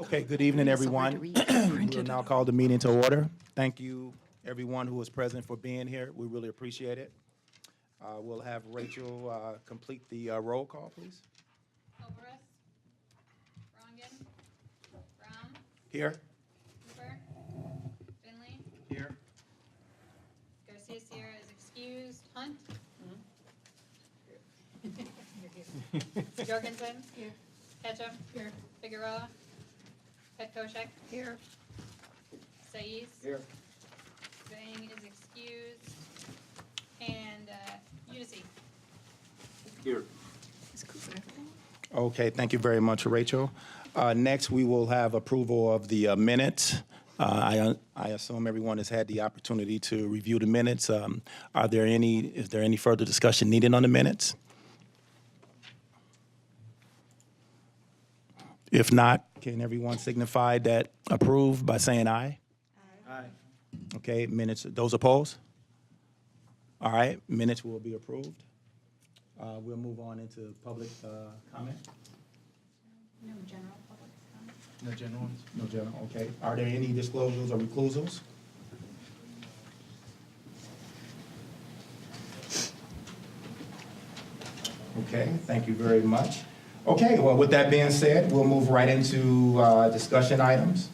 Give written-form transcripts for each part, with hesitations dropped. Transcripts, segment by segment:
Okay, good evening, everyone. We'll now call the meeting to order. Thank you, everyone who was present, for being here. We really appreciate it. We'll have Rachel complete the roll call, please. Alvarez, Rongan, Brown, Here. Cooper, Finley, Here. Garcia Sierra is excused, Hunt. Jorgensen. Here. Ketchum. Here. Figueroa. Petkoshek. Here. Saiz. Here. Zhang is excused. And Udisi. Here. Okay, thank you very much, Rachel. Next, we will have approval of the minutes. I assume everyone has had the opportunity to review the minutes. Is there any further discussion needed on the minutes? If not, can everyone signify that approved by saying aye? Aye. Okay, minutes, those opposed? All right, minutes will be approved. We'll move on into public comment. No general public comment. No general ones? No general, okay. Are there any disclosures or reclusals? Okay, thank you very much. Okay, well, with that being said, we'll move right into discussion items.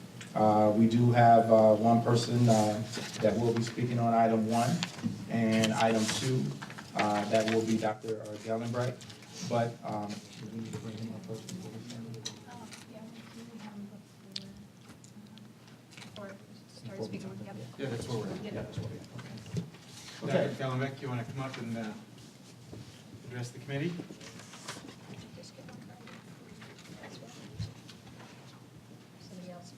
We do have one person that will be speaking on item 1 and item 2. That will be Dr. Gellenbright. But we need to bring him up first before we start. Start speaking. Yep. Yeah, that's where we're at. Yep. Yeah, that's what we have. Okay. Dr. Gallenbeck, you want to come up and address the committee? Somebody else.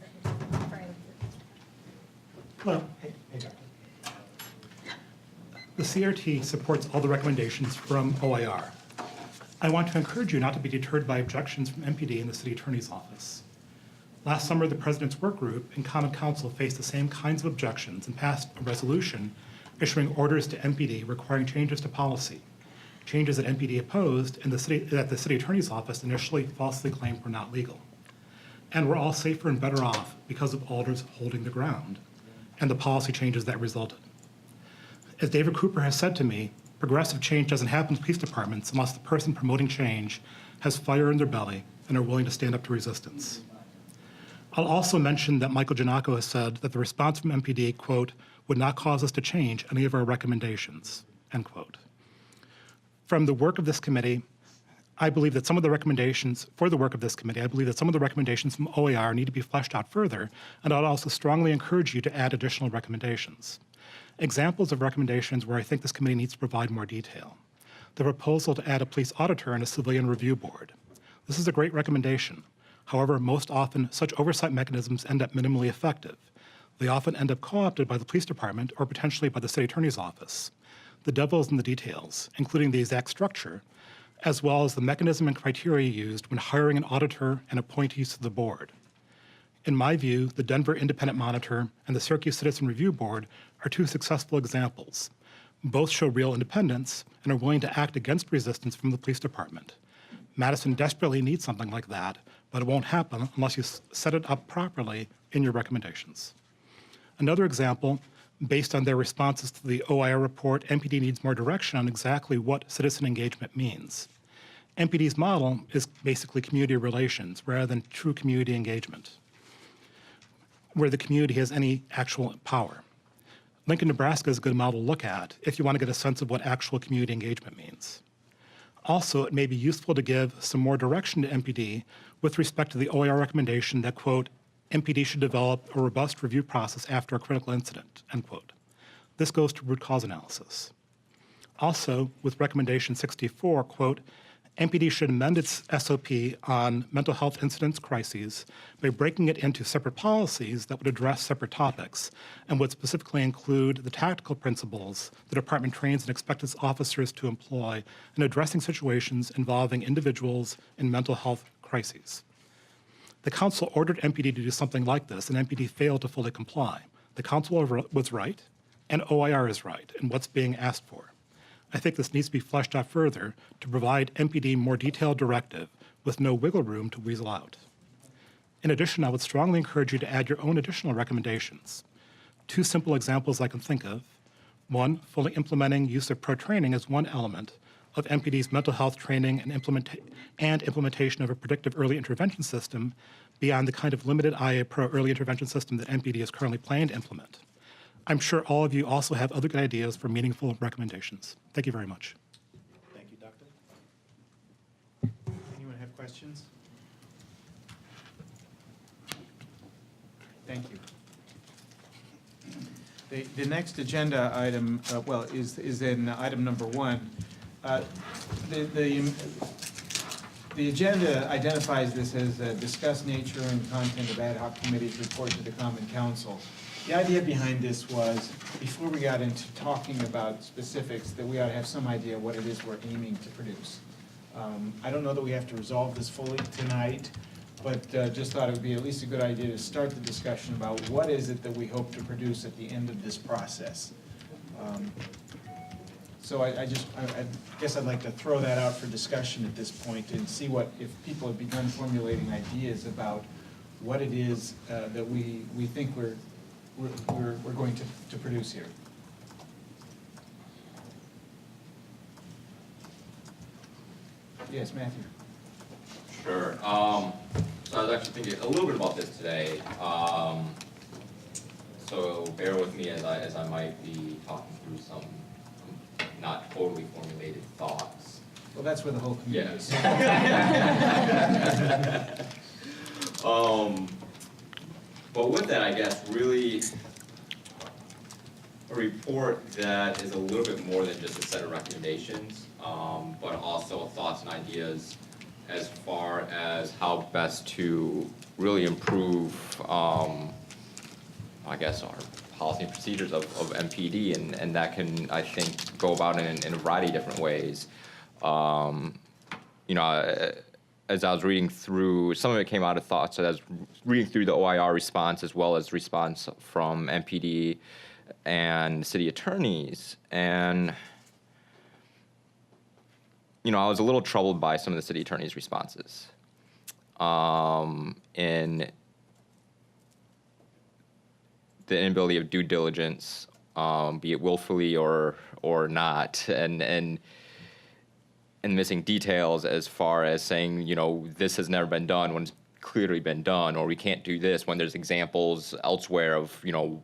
Hello. Hey, Dr. The CRT supports all the recommendations from OIR. I want to encourage you not to be deterred by objections from MPD and the City Attorney's Office. Last summer, the President's Work Group and Common Council faced the same kinds of objections and passed a resolution issuing orders to MPD requiring changes to policy, changes that MPD opposed and that the City Attorney's Office initially falsely claimed were not legal. And we're all safer and better off because of alders holding the ground and the policy changes that resulted. As David Cooper has said to me, progressive change doesn't happen in police departments unless the person promoting change has fire in their belly and are willing to stand up to resistance. I'll also mention that Michael Giannacco has said that the response from MPD, quote, would not cause us to change any of our recommendations, end quote. From the work of this committee, I believe that some of the recommendations from OIR need to be fleshed out further, and I'd also strongly encourage you to add additional recommendations. Examples of recommendations where I think this committee needs to provide more detail. The proposal to add a police auditor and a civilian review board. This is a great recommendation. However, most often, such oversight mechanisms end up minimally effective. They often end up co-opted by the police department or potentially by the City Attorney's Office. The devil is in the details, including the exact structure, as well as the mechanism and criteria used when hiring an auditor and appointees to the board. In my view, the Denver Independent Monitor and the Syracuse Citizen Review Board are two successful examples. Both show real independence and are willing to act against resistance from the police department. Madison desperately needs something like that, but it won't happen unless you set it up properly in your recommendations. Another example, based on their responses to the OIR report, MPD needs more direction on exactly what citizen engagement means. MPD's model is basically community relations rather than true community engagement, where the community has any actual power. Lincoln, Nebraska is a good model to look at if you want to get a sense of what actual community engagement means. Also, it may be useful to give some more direction to MPD with respect to the OIR recommendation that, quote, MPD should develop a robust review process after a critical incident, end quote. This goes to root cause analysis. Also, with recommendation 64, quote, MPD should amend its SOP on mental health incidents crises by breaking it into separate policies that would address separate topics and would specifically include the tactical principles the department trains and expects its officers to employ in addressing situations involving individuals in mental health crises. The council ordered MPD to do something like this, and MPD failed to fully comply. The council was right, and OIR is right in what's being asked for. I think this needs to be fleshed out further to provide MPD more detailed directive with no wiggle room to weasel out. In addition, I would strongly encourage you to add your own additional recommendations. Two simple examples I can think of. One, fully implementing use of pro training as one element of MPD's mental health training and implementation of a predictive early intervention system beyond the kind of limited IA Pro early intervention system that MPD is currently planning to implement. I'm sure all of you also have other good ideas for meaningful recommendations. Thank you very much. Thank you, Doctor. Anyone have questions? Thank you. The next agenda item, is in item number 1. The agenda identifies this as discuss nature and content of Ad Hoc Committee's report to the Common Council. The idea behind this was, before we got into talking about specifics, that we ought to have some idea what it is we're aiming to produce. I don't know that we have to resolve this fully tonight, but just thought it would be at least a good idea to start the discussion about what is it that we hope to produce at the end of this process. So I guess I'd like to throw that out for discussion at this point and see if people have begun formulating ideas about what it is that we think we're going to produce here. Yes, Matthew. Sure. So I was actually thinking a little bit about this today. So bear with me as I might be talking through some not totally formulated thoughts. Well, that's where the whole community is. But with that, I guess, really a report that is a little bit more than just a set of recommendations, but also thoughts and ideas as far as how best to really improve, I guess, our policy and procedures of MPD, and that can, I think, go about in a variety of different ways. You know, as I was reading through, some of it came out of thoughts as I was reading through the OIR response as well as response from MPD and city attorneys, and you know, I was a little troubled by some of the city attorneys' responses. In the inability of due diligence, be it willfully or not, and missing details as far as saying, you know, this has never been done when it's clearly been done, or we can't do this when there's examples elsewhere of, you know,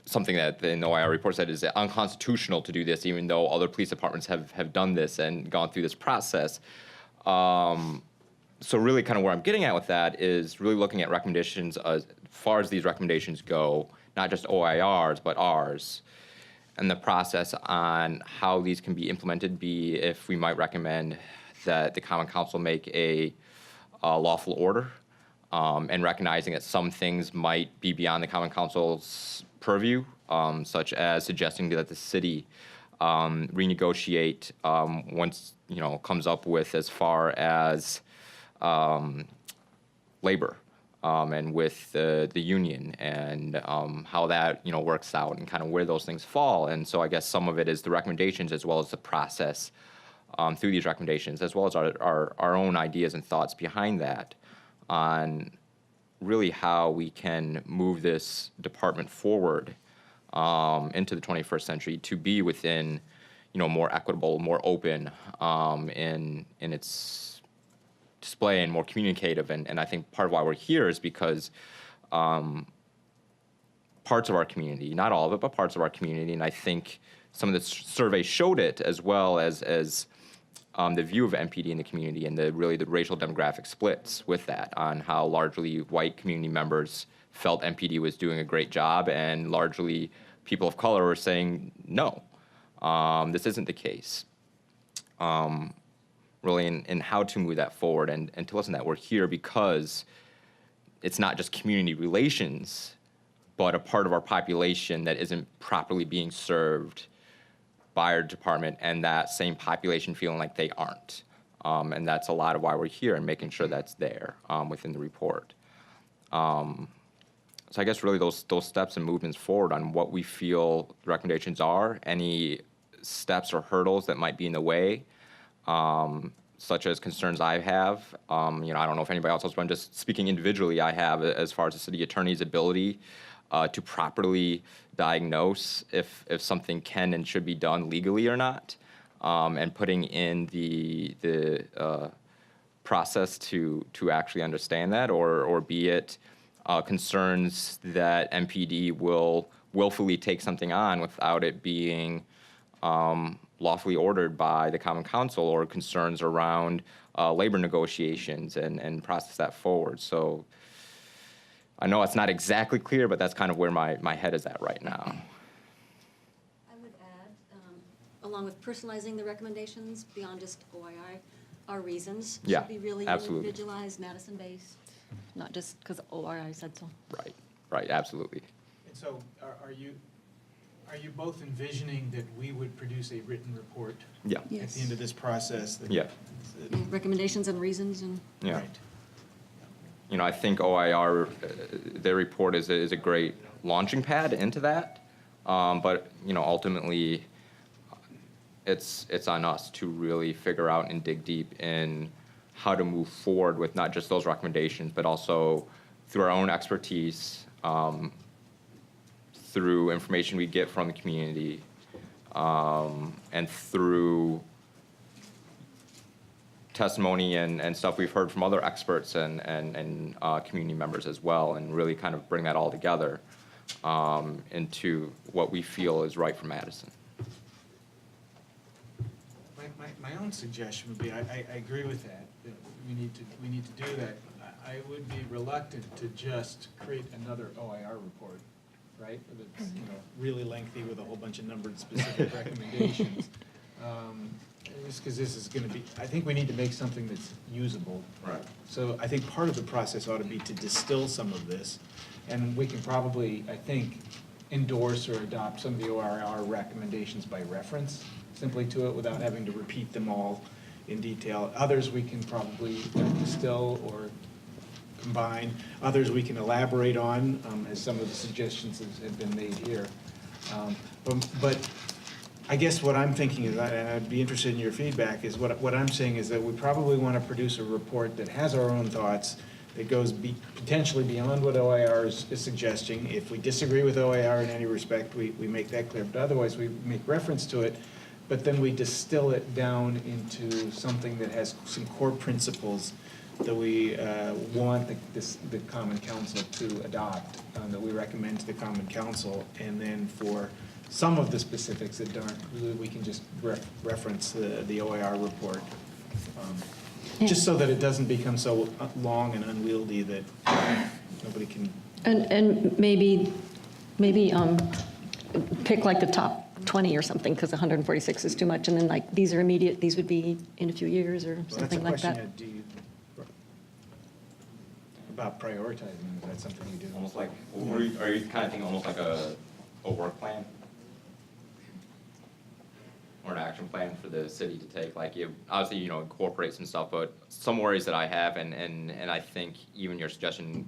something that the OIR report said is unconstitutional to do this, even though other police departments have done this and gone through this process. So really kind of where I'm getting at with that is really looking at recommendations as far as these recommendations go, not just OIR's, but ours, and the process on how these can be implemented, be if we might recommend that the Common Council make a lawful order, and recognizing that some things might be beyond the Common Council's purview, such as suggesting that the city renegotiate once, you know, comes up with as far as labor and with the union and how that, you know, works out and kind of where those things fall. And so I guess some of it is the recommendations as well as the process through these recommendations, as well as our own ideas and thoughts behind that on really how we can move this department forward into the 21st century to be within, you know, more equitable, more open in its display and more communicative. And I think part of why we're here is because parts of our community, not all of it, but parts of our community, and I think some of the surveys showed it, as well as the view of MPD in the community and the racial demographic splits with that, on how largely white community members felt MPD was doing a great job, and largely people of color were saying, no, this isn't the case. Really in how to move that forward and to listen to that. We're here because it's not just community relations, but a part of our population that isn't properly being served by our department, and that same population feeling like they aren't. And that's a lot of why we're here and making sure that's there within the report. So I guess really those steps and movements forward on what we feel the recommendations are, any steps or hurdles that might be in the way, such as concerns I have. You know, I don't know if anybody else has, but I'm just speaking individually. I have as far as the city attorney's ability to properly diagnose if something can and should be done legally or not, and putting in the process to actually understand that, or be it concerns that MPD will willfully take something on without it being lawfully ordered by the Common Council, or concerns around labor negotiations and process that forward. So I know it's not exactly clear, but that's kind of where my head is at right now. I would add, along with personalizing the recommendations beyond just OII, our reasons Yeah, should be really absolutely. individualized, Madison-based, not just because OII said so. Right, absolutely. And so are you both envisioning that we would produce a written report Yeah, at the end of this process? that- yeah, Yeah, recommendations and reasons and. yeah. Right. You know, I think OIR, their report is a great launching pad into that. But, you know, ultimately, it's on us to really figure out and dig deep in how to move forward with not just those recommendations, but also through our own expertise, through information we get from the community, and through testimony and stuff we've heard from other experts and community members as well, and really kind of bring that all together into what we feel is right for Madison. My own suggestion would be, I agree with that we need to do that. I would be reluctant to just create another OIR report, right? That's, you know, really lengthy with a whole bunch of numbered specific recommendations. Just because this is going to be, I think we need to make something that's usable. Right. So I think part of the process ought to be to distill some of this, and we can probably, I think, endorse or adopt some of the OIR recommendations by reference simply to it without having to repeat them all in detail. Others we can probably distill or combine. Others we can elaborate on, as some of the suggestions have been made here. But I guess what I'm thinking is, and I'd be interested in your feedback, is what I'm saying is that we probably want to produce a report that has our own thoughts, that goes potentially beyond what OIR is suggesting. If we disagree with OIR in any respect, we make that clear, but otherwise we make reference to it, but then we distill it down into something that has some core principles that we want the Common Council to adopt, that we recommend to the Common Council, and then for some of the specifics that aren't, we can just reference the OIR report. Just so that it doesn't become so long and unwieldy that nobody can. And maybe pick like the top 20 or something, because 146 is too much, and then like, these are immediate, these would be in a few years or something like that. That's a question about prioritizing. Is that something you do? Almost like, are you kind of thinking almost like a work plan? Or an action plan for the city to take? Like, you obviously, you know, incorporate some stuff, but some worries that I have, and I think even your suggestion,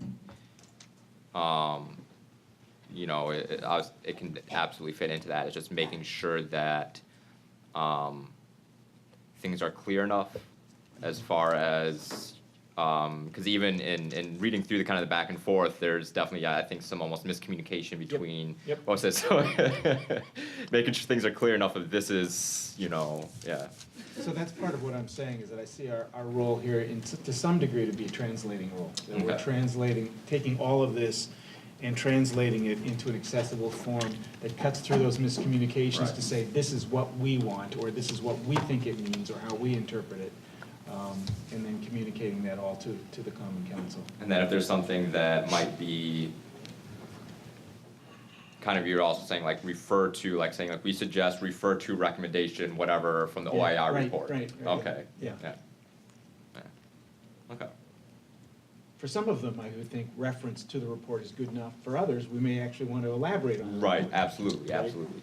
you know, it can absolutely fit into that. It's just making sure that things are clear enough as far as, because even in reading through the kind of the back and forth, there's definitely, I think, some almost miscommunication between what's this, so making sure things are clear enough of this is, you know, yeah. So that's part of what I'm saying, is that I see our role here to some degree to be a translating role. That we're translating, taking all of this and translating it into an accessible form that cuts through those miscommunications to say, this is what we want, or this is what we think it means, or how we interpret it. And then communicating that all to the Common Council. And then if there's something that might be, kind of, you're also saying like refer to, like saying like we suggest refer to recommendation, whatever, from the OIR report. Right. Okay. Yeah. Okay. For some of them, I would think reference to the report is good enough. For others, we may actually want to elaborate on it. Right, absolutely, Right? absolutely.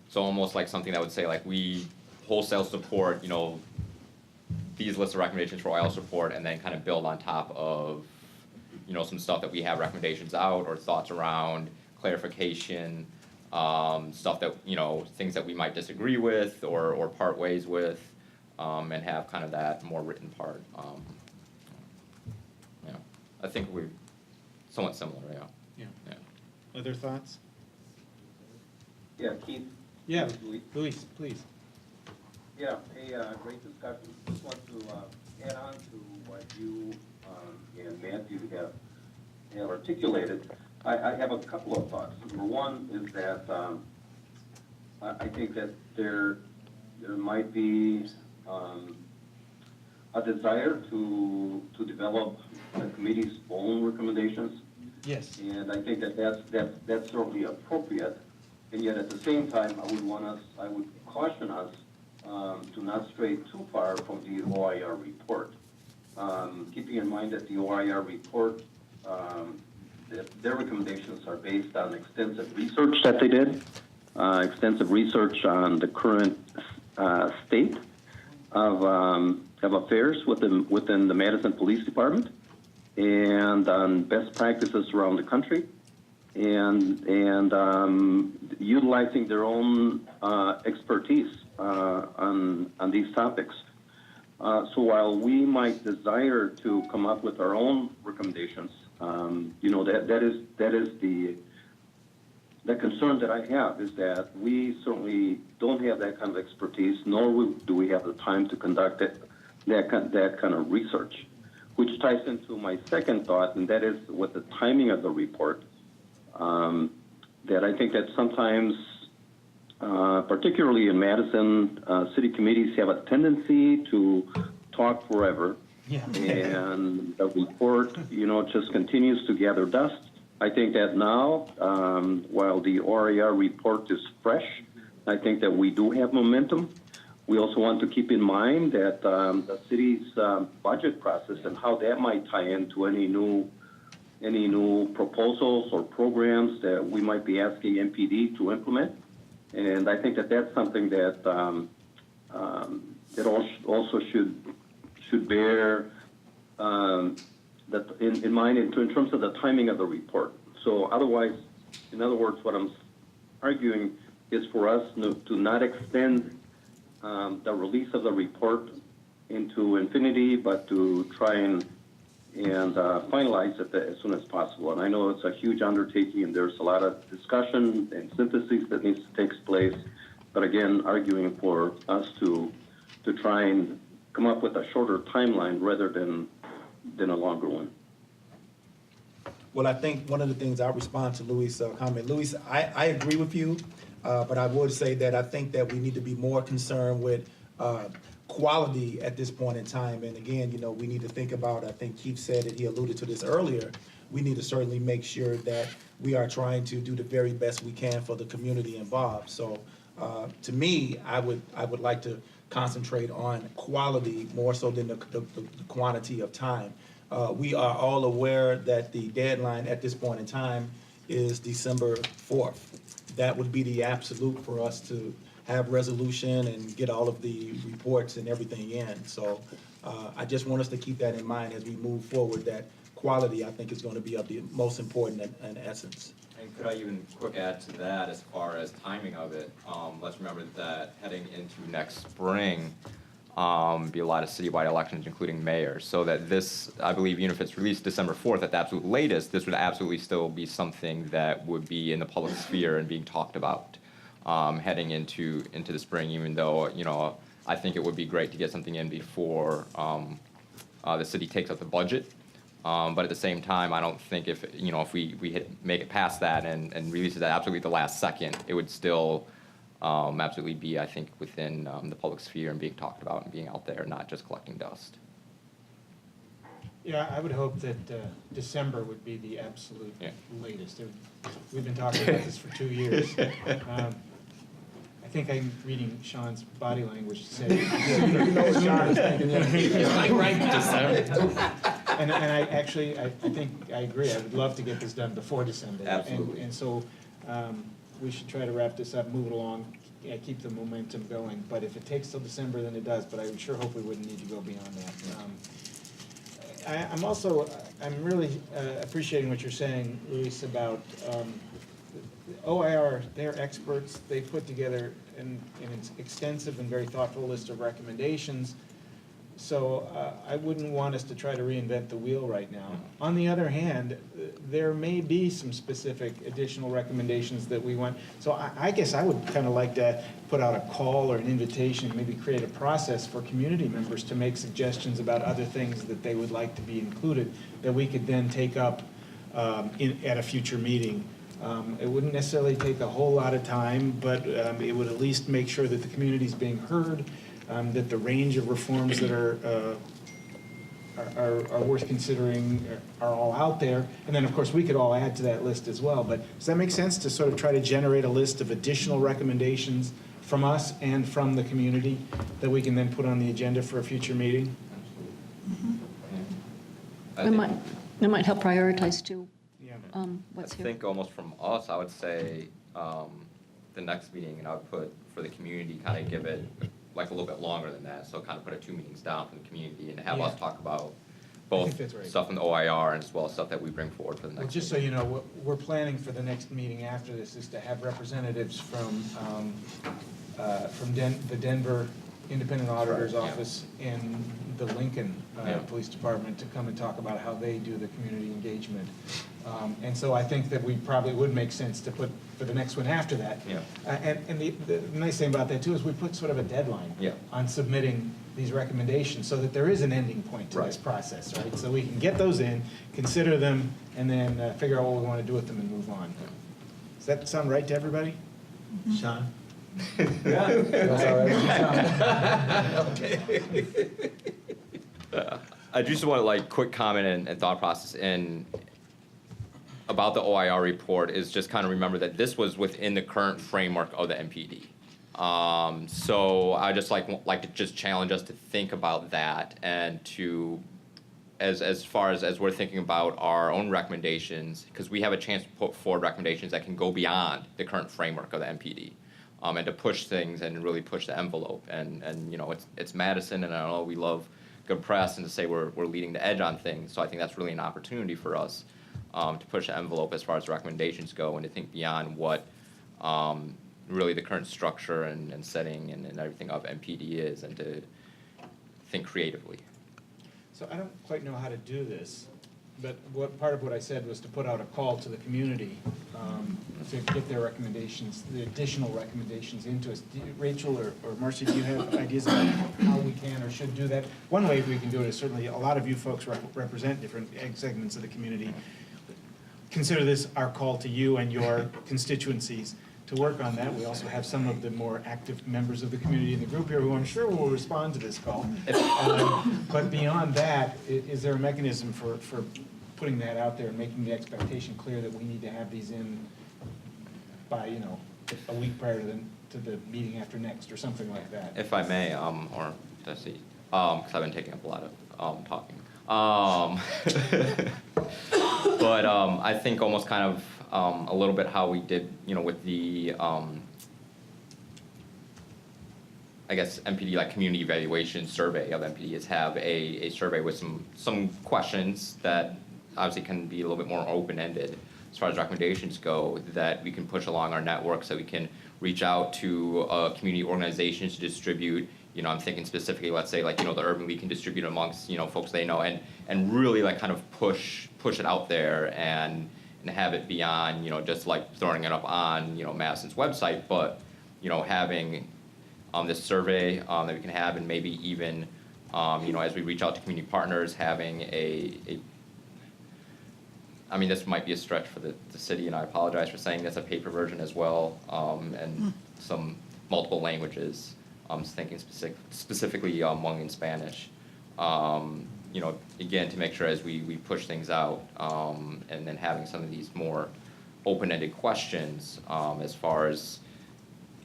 So almost like something that would say like we wholesale support, you know, these lists of recommendations for oil support, and then kind of build on top of, you know, some stuff that we have recommendations out or thoughts around clarification, stuff that, things that we might disagree with or part ways with, and have kind of that more written part. I think we're somewhat similar, yeah. Yeah. Yeah. Other thoughts? Yeah, Keith? Yeah, Louis? Luis, please. Yeah, great discussion. Just want to add on to what you and Matthew have articulated. I have a couple of thoughts. Number one is that I think that there might be a desire to develop the committee's own recommendations. Yes. And I think that that's certainly appropriate. And yet at the same time, I would caution us to not stray too far from the OIR report. Keeping in mind that the OIR report, their recommendations are based on extensive research that they did, extensive research on the current state of affairs within the Madison Police Department, and on best practices around the country, and utilizing their own expertise on these topics. So while we might desire to come up with our own recommendations, that is the concern that I have, is that we certainly don't have that kind of expertise, nor do we have the time to conduct that kind of research, which ties into my second thought, and that is with the timing of the report. That I think that sometimes, particularly in Madison, city committees have a tendency to talk forever. Yeah. And the report, just continues to gather dust. I think that now, while the OIR report is fresh, I think that we do have momentum. We also want to keep in mind that the city's budget process and how that might tie into any new proposals or programs that we might be asking MPD to implement. And I think that that's something that that also should bear that in mind in terms of the timing of the report. So otherwise, in other words, what I'm arguing is for us to not extend the release of the report into infinity, but to try and finalize it as soon as possible. And I know it's a huge undertaking, and there's a lot of discussion and synthesis that needs to take place. But again, arguing for us to try and come up with a shorter timeline rather than a longer one. Well, I think one of the things I'll respond to Louis' comment. Louis, I agree with you, but I would say that I think that we need to be more concerned with quality at this point in time. And again, we need to think about, I think Keith said it, he alluded to this earlier, we need to certainly make sure that we are trying to do the very best we can for the community involved. So to me, I would like to concentrate on quality more so than the quantity of time. We are all aware that the deadline at this point in time is December 4th. That would be the absolute for us to have resolution and get all of the reports and everything in. So I just want us to keep that in mind as we move forward, that quality, I think, is going to be of the most important in essence. And could I even quick add to that as far as timing of it? Let's remember that heading into next spring, be a lot of citywide elections, including mayors. So that this, I believe, even if it's released December 4th at the absolute latest, this would absolutely still be something that would be in the public sphere and being talked about heading into the spring, even though, I think it would be great to get something in before the city takes up the budget. But at the same time, I don't think if we make it past that and release it at absolutely the last second, it would still absolutely be, I think, within the public sphere and being talked about and being out there, not just collecting dust. Yeah, I would hope that December would be the absolute Yeah. latest. We've been talking about this for 2 years. I think I'm reading Sean's body language to say. what Sean is thinking. And I think I agree. I would love to get this done before December. Absolutely. And so we should try to wrap this up, move it along, keep the momentum going. But if it takes till December, then it does. But I would sure hope we wouldn't need to go beyond that. I'm really appreciating what you're saying, Luis, about OIR, they're experts. They put together an extensive and very thoughtful list of recommendations. So I wouldn't want us to try to reinvent the wheel right now. On the other hand, there may be some specific additional recommendations that we want. So I guess I would kind of like to put out a call or an invitation, maybe create a process for community members to make suggestions about other things that they would like to be included that we could then take up at a future meeting. It wouldn't necessarily take a whole lot of time, but it would at least make sure that the community's being heard, that the range of reforms that are worth considering are all out there. And then, of course, we could all add to that list as well. But does that make sense to sort of try to generate a list of additional recommendations from us and from the community that we can then put on the agenda for a future meeting? I It think- might help prioritize too, Yeah. what's I here. think almost from us, I would say the next meeting, and I would put for the community, kind of give it like a little bit longer than that. So kind of put it 2 meetings down from the community and have us Yeah. talk about I both think that's right. stuff in the OIR and as well as stuff that we bring forward for the Well, next just so meeting. you know, what we're planning for the next meeting after this is to have representatives from the Denver Independent Auditor's Right, yeah. Office and the Lincoln Yeah. Police Department to come and talk about how they do the community engagement. And so I think that we probably would make sense to put for the next one after that. Yeah. And the nice thing about that too is we put sort of a deadline Yeah. on submitting these recommendations so that there is an ending point to this Right. process, right? So we can get those in, consider them, and then figure out what we want to do with them and move on. Does that sound right to everybody? Sean? I just want to like quick comment and thought process in about the OIR report is just kind of remember that this was within the current framework of the MPD. So I just like to just challenge us to think about that and to as far as we're thinking about our own recommendations, because we have a chance to put forward recommendations that can go beyond the current framework of the MPD. And to push things and really push the envelope. And you know, it's Madison, and I know we love good press and to say we're leading the edge on things. So I think that's really an opportunity for us to push the envelope as far as recommendations go and to think beyond what really the current structure and setting and everything of MPD is, and to think creatively. So I don't quite know how to do this, but part of what I said was to put out a call to the community to get their recommendations, the additional recommendations into us. Rachel or Marcy, do you have ideas about how we can or should do that? One way we can do it is certainly, a lot of you folks represent different segments of the community. Consider this our call to you and your constituencies to work on that. We also have some of the more active members of the community in the group here who I'm sure will respond to this call. But beyond that, is there a mechanism for putting that out there and making the expectation clear that we need to have these in by, you know, a week prior to the meeting after next or something like that? If I may, or does he? Because I've been taking up a lot of talking. But I think almost kind of a little bit how we did, you know, with the I guess MPD, like community evaluation survey of MPD, is have a survey with some questions that obviously can be a little bit more open-ended as far as recommendations go, that we can push along our network so we can reach out to community organizations to distribute. You know, I'm thinking specifically, let's say, like, you know, the Urban League can distribute amongst, you know, folks they know, and really like kind of push it out there and have it beyond, you know, just like throwing it up on, you know, Madison's website, but, you know, having this survey that we can have, and maybe even, you know, as we reach out to community partners, having I mean, this might be a stretch for the city, and I apologize for saying this, a paper version as well, and some multiple languages. Thinking specifically Hmong and Spanish. You know, again, to make sure as we push things out, and then having some of these more open-ended questions, as far as,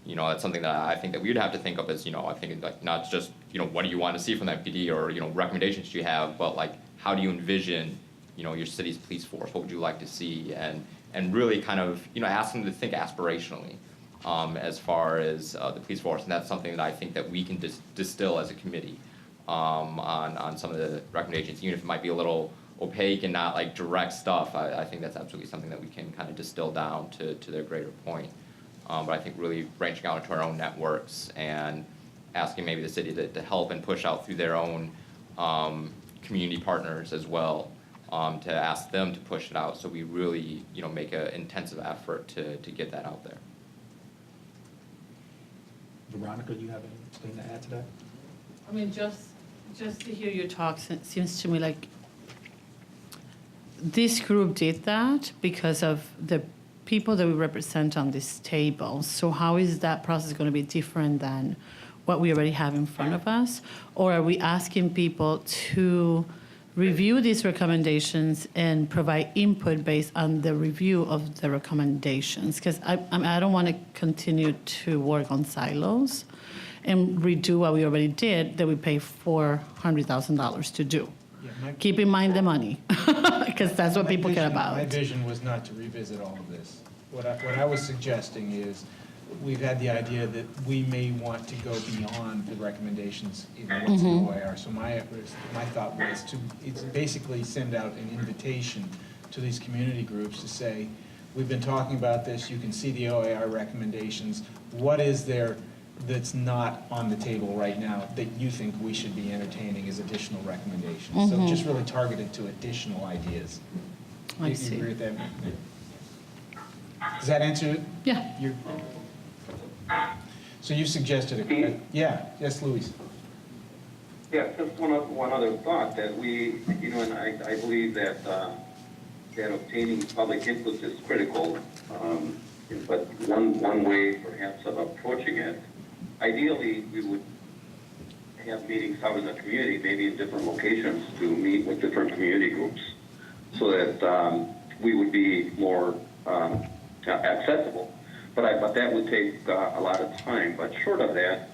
you know, that's something that I think that we would have to think of as, you know, I think like not just, you know, what do you want to see from the MPD, or, you know, recommendations you have, but like, how do you envision, you know, your city's police force? What would you like to see? And really kind of, you know, ask them to think aspirationally. As far as the police force, and that's something that I think that we can distill as a committee on some of the recommendations, even if it might be a little opaque and not like direct stuff, I think that's absolutely something that we can kind of distill down to their greater point. But I think really branching out into our own networks and asking maybe the city to help and push out through their own community partners as well, to ask them to push it out, so we really, make an intensive effort to get that out there. Veronica, you have anything to add to that? I mean, just to hear you talk, it seems to me like this group did that because of the people that we represent on this table. So how is that process going to be different than what we already have in front of us? Or are we asking people to review these recommendations and provide input based on the review of the recommendations? Because I don't want to continue to work on silos and redo what we already did that we pay $400,000 to do. Yeah, Keep in mind the money, because that's what my people care vision- about. My vision was not to revisit all of this. What I was suggesting is, we've had the idea that we may want to go beyond the recommendations in what's in OIR. So my thought was to, it's basically send out an invitation to these community groups to say, we've been talking about this, you can see the OIR recommendations. What is there that's not on the table right now that you think we should be entertaining as additional recommendations? So just really targeted to additional ideas. I You see. agree with that? Does that answer it? Yeah. So you suggested, yes, Louise. Yeah, just one other thought, that we, and I believe that, that obtaining public input is critical, but one way perhaps of approaching it, ideally, we would have meetings out in the community, maybe in different locations, to meet with different community groups, so that we would be more accessible. But that would take a lot of time. But short of that,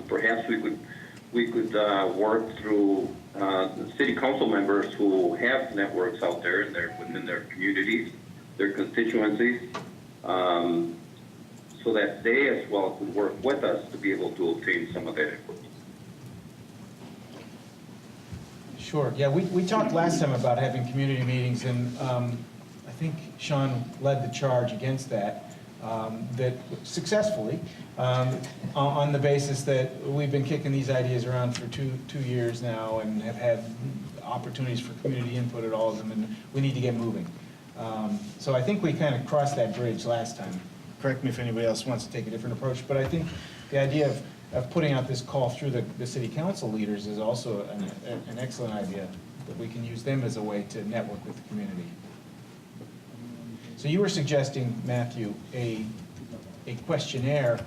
perhaps we could work through the city council members who have networks out there within their communities, their constituencies, so that they as well could work with us to be able to obtain some of that input. Sure, yeah, we talked last time about having community meetings, and I think Sean led the charge against that, that successfully, on the basis that we've been kicking these ideas around for two years now and have had opportunities for community input at all of them, and we need to get moving. So I think we kind of crossed that bridge last time. Correct me if anybody else wants to take a different approach, but I think the idea of putting out this call through the city council leaders is also an excellent idea, that we can use them as a way to network with the community. So you were suggesting, Matthew, a questionnaire.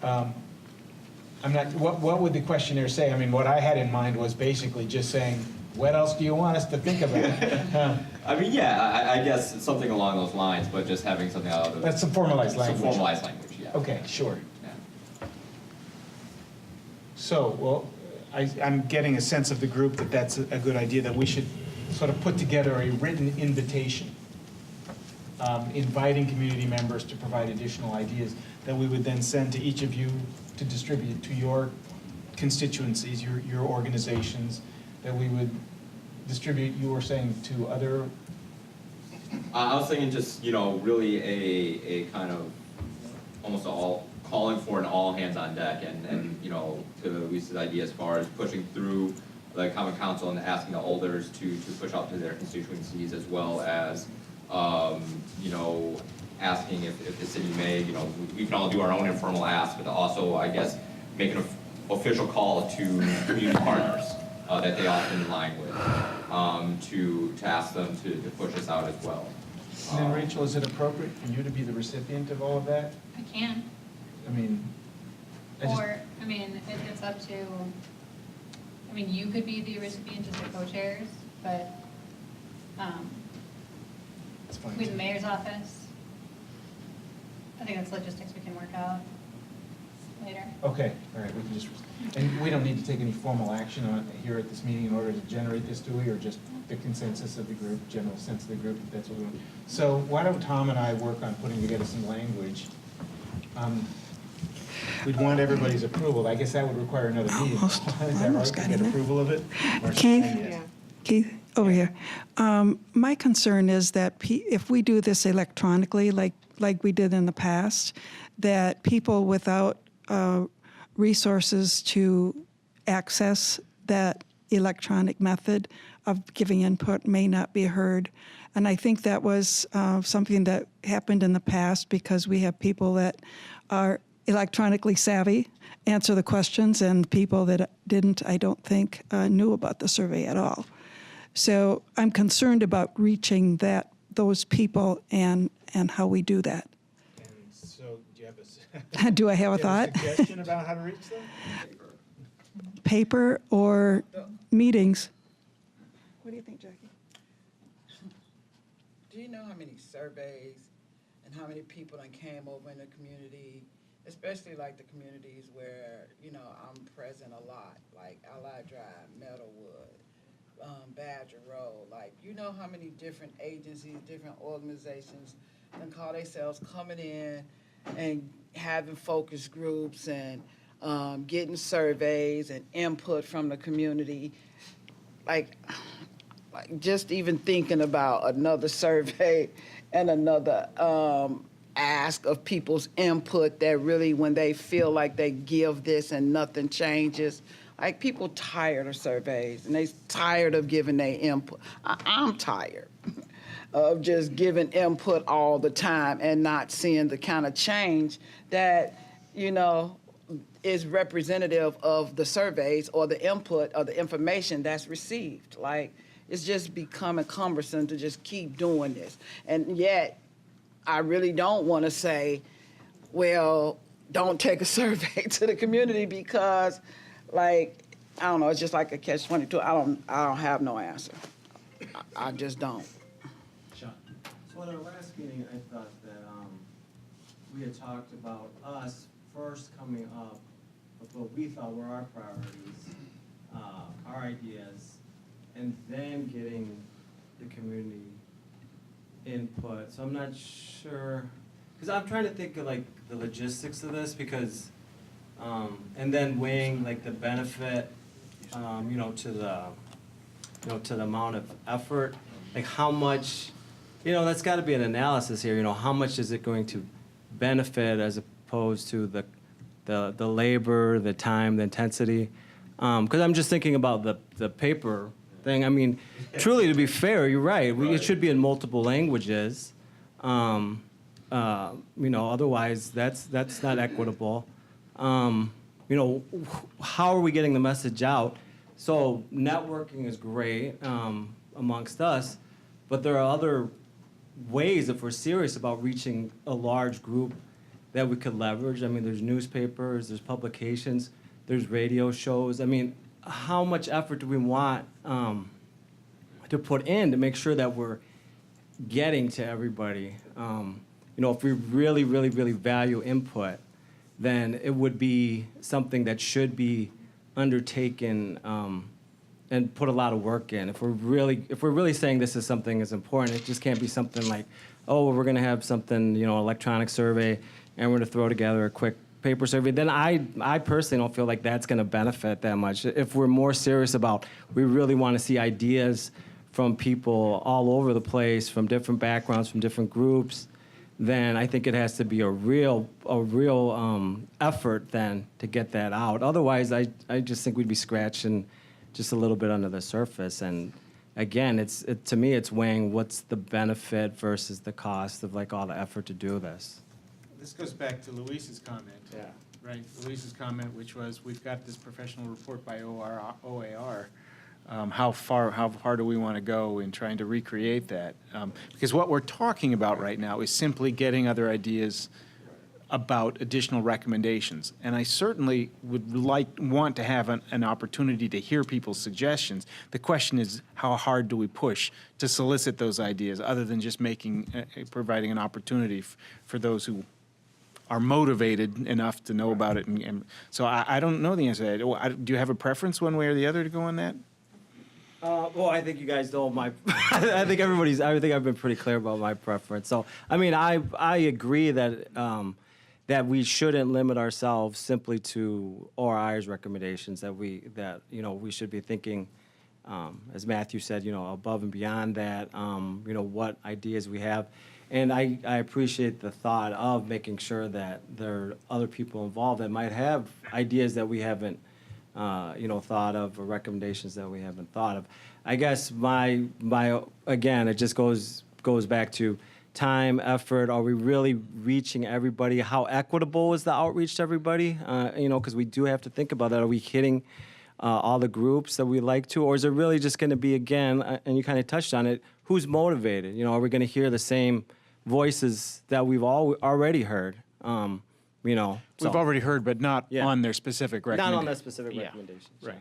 What would the questionnaire say? I mean, what I had in mind was basically just saying, what else do you want us to think about? I mean, yeah, I guess it's something along those lines, but just having something out of That's some formalized language. Some formalized language, yeah. Okay, sure. Yeah. So, well, I'm getting a sense of the group that that's a good idea, that we should sort of put together a written invitation, inviting community members to provide additional ideas that we would then send to each of you to distribute to your constituencies, your organizations, that we would distribute, you were saying, to other? I was thinking just, really a kind of almost calling for an all hands on deck, and to Lisa's idea as far as pushing through the Common Council and asking the elders to push out to their constituencies, as well as, asking if the city may, we can all do our own informal ask, but to also, I guess, make an official call to community partners that they often align with, to ask them to push us out as well. And then, Rachel, is it appropriate for you to be the recipient of all of that? I can, I mean, it's up to, you could be the recipient as the co-chairs, but, it's fine. with the mayor's office, I think that's logistics we can work out later. Okay, all right, we can just, and we don't need to take any formal action on it here at this meeting in order to generate this, do we? Or just the consensus of the group, general sense of the group, if that's what we want? So why don't Tom and I work on putting together some language? We'd want everybody's approval. I guess that would require another meeting. Is that right, to get approval of it? Or Keith? say yes? Keith, Over here. My concern is that if we do this electronically, like we did in the past, that people without resources to access that electronic method of giving input may not be heard. And I think that was something that happened in the past because we have people that are electronically savvy answer the questions, and people that didn't, I don't think, knew about the survey at all. So I'm concerned about reaching those people and how we do that. And so, do you have Do I have a do you have thought? a suggestion about how to reach them? Paper or meetings? What do you think, Jackie? Do you know how many surveys and how many people that came over in the community, especially like the communities where, you know, I'm present a lot, like Allied Drive, Meadowwood, Badger Road, like, you know how many different agencies, different organizations and call themselves coming in and having focus groups and getting surveys and input from the community. Like just even thinking about another survey and another ask of people's input that really, when they feel like they give this and nothing changes, like people tired of surveys and they tired of giving their input. I'm tired of just giving input all the time and not seeing the kind of change that, you know, is representative of the surveys or the input or the information that's received. Like, it's just becoming cumbersome to just keep doing this. And yet, I really don't want to say, well, don't take a survey to the community because, like, I don't know, it's just like a catch-22. I don't have no answer. I just don't. Sean. So at our last meeting, I thought that we had talked about us first coming up with what we thought were our priorities, our ideas, and then getting the community input. So I'm not sure, because I'm trying to think of like the logistics of this, because, and then weighing like the benefit, you know, to the amount of effort, like how much, you know, that's got to be an analysis here. You know, how much is it going to benefit as opposed to the labor, the time, the intensity? Because I'm just thinking about the paper thing. I mean, truly, to be fair, you're right. It should be in multiple languages. You know, otherwise that's not equitable. You know, how are we getting the message out? So networking is great amongst us, but there are other ways, if we're serious about reaching a large group, that we could leverage. I mean, there's newspapers, there's publications, there's radio shows. I mean, how much effort do we want to put in to make sure that we're getting to everybody? You know, if we really, really, really value input, then it would be something that should be undertaken and put a lot of work in. If we're really saying this is something that's important, it just can't be something like, oh, we're going to have something, you know, electronic survey, and we're going to throw together a quick paper survey. Then I personally don't feel like that's going to benefit that much. If we're more serious about, we really want to see ideas from people all over the place, from different backgrounds, from different groups, then I think it has to be a real effort then to get that out. Otherwise, I just think we'd be scratching just a little bit under the surface. And again, to me, it's weighing what's the benefit versus the cost of like all the effort to do this. This goes back to Luis's comment. Yeah. Right, Luis's comment, which was, we've got this professional report by OAR. How far do we want to go in trying to recreate that? Because what we're talking about right now is simply getting other ideas about additional recommendations. And I certainly would want to have an opportunity to hear people's suggestions. The question is, how hard do we push to solicit those ideas, other than just providing an opportunity for those who are motivated enough to know about it. And so I don't know the answer to that. Do you have a preference one way or the other to go on that? Well, I think you guys know my. I think I've been pretty clear about my preference. So, I mean, I agree that that we shouldn't limit ourselves simply to ORI's recommendations. That we should be thinking as Matthew said, above and beyond that, what ideas we have. And I appreciate the thought of making sure that there are other people involved that might have ideas that we haven't, thought of, or recommendations that we haven't thought of. I guess my again, it just goes back to time, effort. Are we really reaching everybody? How equitable is the outreach to everybody? Because we do have to think about that. Are we hitting all the groups that we like to, or is it really just going to be, again, and you kind of touched on it, who's motivated? Are we going to hear the same voices that we've already heard? We've already heard, but not Yeah. on their specific recommendation. Not on that specific Yeah. recommendation. Right.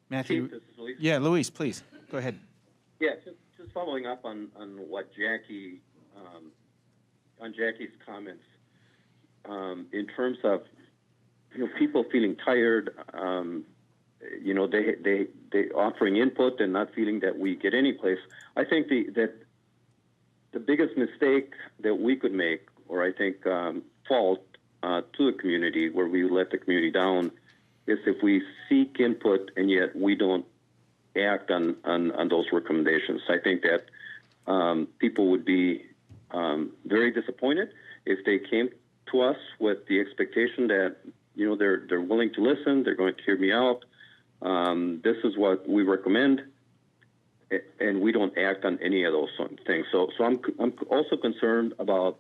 Matthew? Chief, this is Luis. Yeah, Luis, please, go ahead. Yeah, just following up on what Jackie, on Jackie's comments, in terms of, people feeling tired, they offering input and not feeling that we get any place. I think that the biggest mistake that we could make, or I think fault to the community, where we let the community down, is if we seek input and yet we don't act on those recommendations. I think that people would be very disappointed if they came to us with the expectation that they're willing to listen, they're going to hear me out. This is what we recommend, and we don't act on any of those things. So I'm also concerned about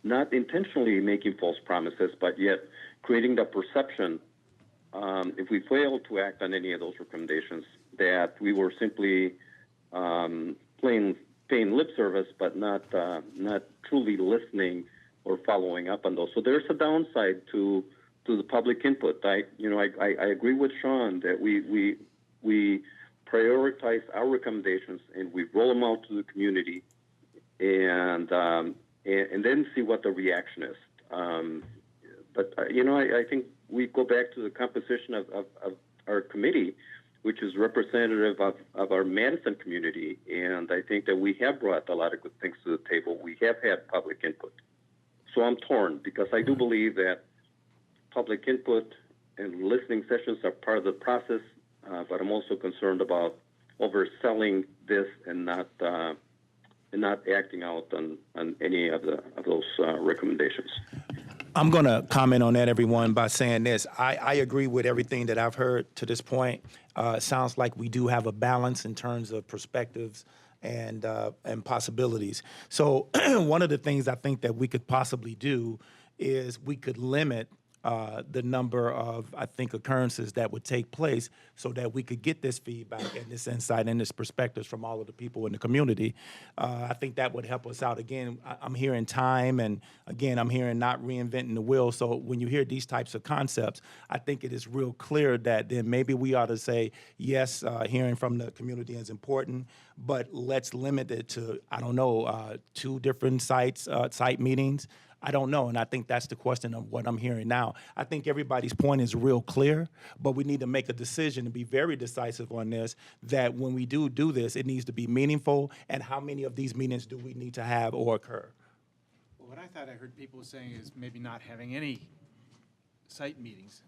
not intentionally making false promises, but yet creating the perception, if we fail to act on any of those recommendations, that we were simply paying lip service, but not truly listening or following up on those. So there's a downside to the public input. I agree with Sean that we prioritize our recommendations and we roll them out to the community, and then see what the reaction is. But I think we go back to the composition of our committee, which is representative of our Madison community, and I think that we have brought a lot of good things to the table. We have had public input. So I'm torn, because I do believe that public input and listening sessions are part of the process, but I'm also concerned about overselling this and not acting out on any of those recommendations. I'm going to comment on that, everyone, by saying this. I agree with everything that I've heard to this point. It sounds like we do have a balance in terms of perspectives and possibilities. So one of the things I think that we could possibly do is we could limit the number of, I think, occurrences that would take place so that we could get this feedback and this insight and this perspectives from all of the people in the community. I think that would help us out. Again, I'm hearing time, and again, I'm hearing not reinventing the wheel. So when you hear these types of concepts, I think it is real clear that then maybe we ought to say, yes, hearing from the community is important, but let's limit it to, 2 different site meetings. I don't know, and I think that's the question of what I'm hearing now. I think everybody's point is real clear, but we need to make a decision and be very decisive on this, that when we do this, it needs to be meaningful, and how many of these meetings do we need to have or occur? Well, what I thought I heard people saying is maybe not having any site meetings,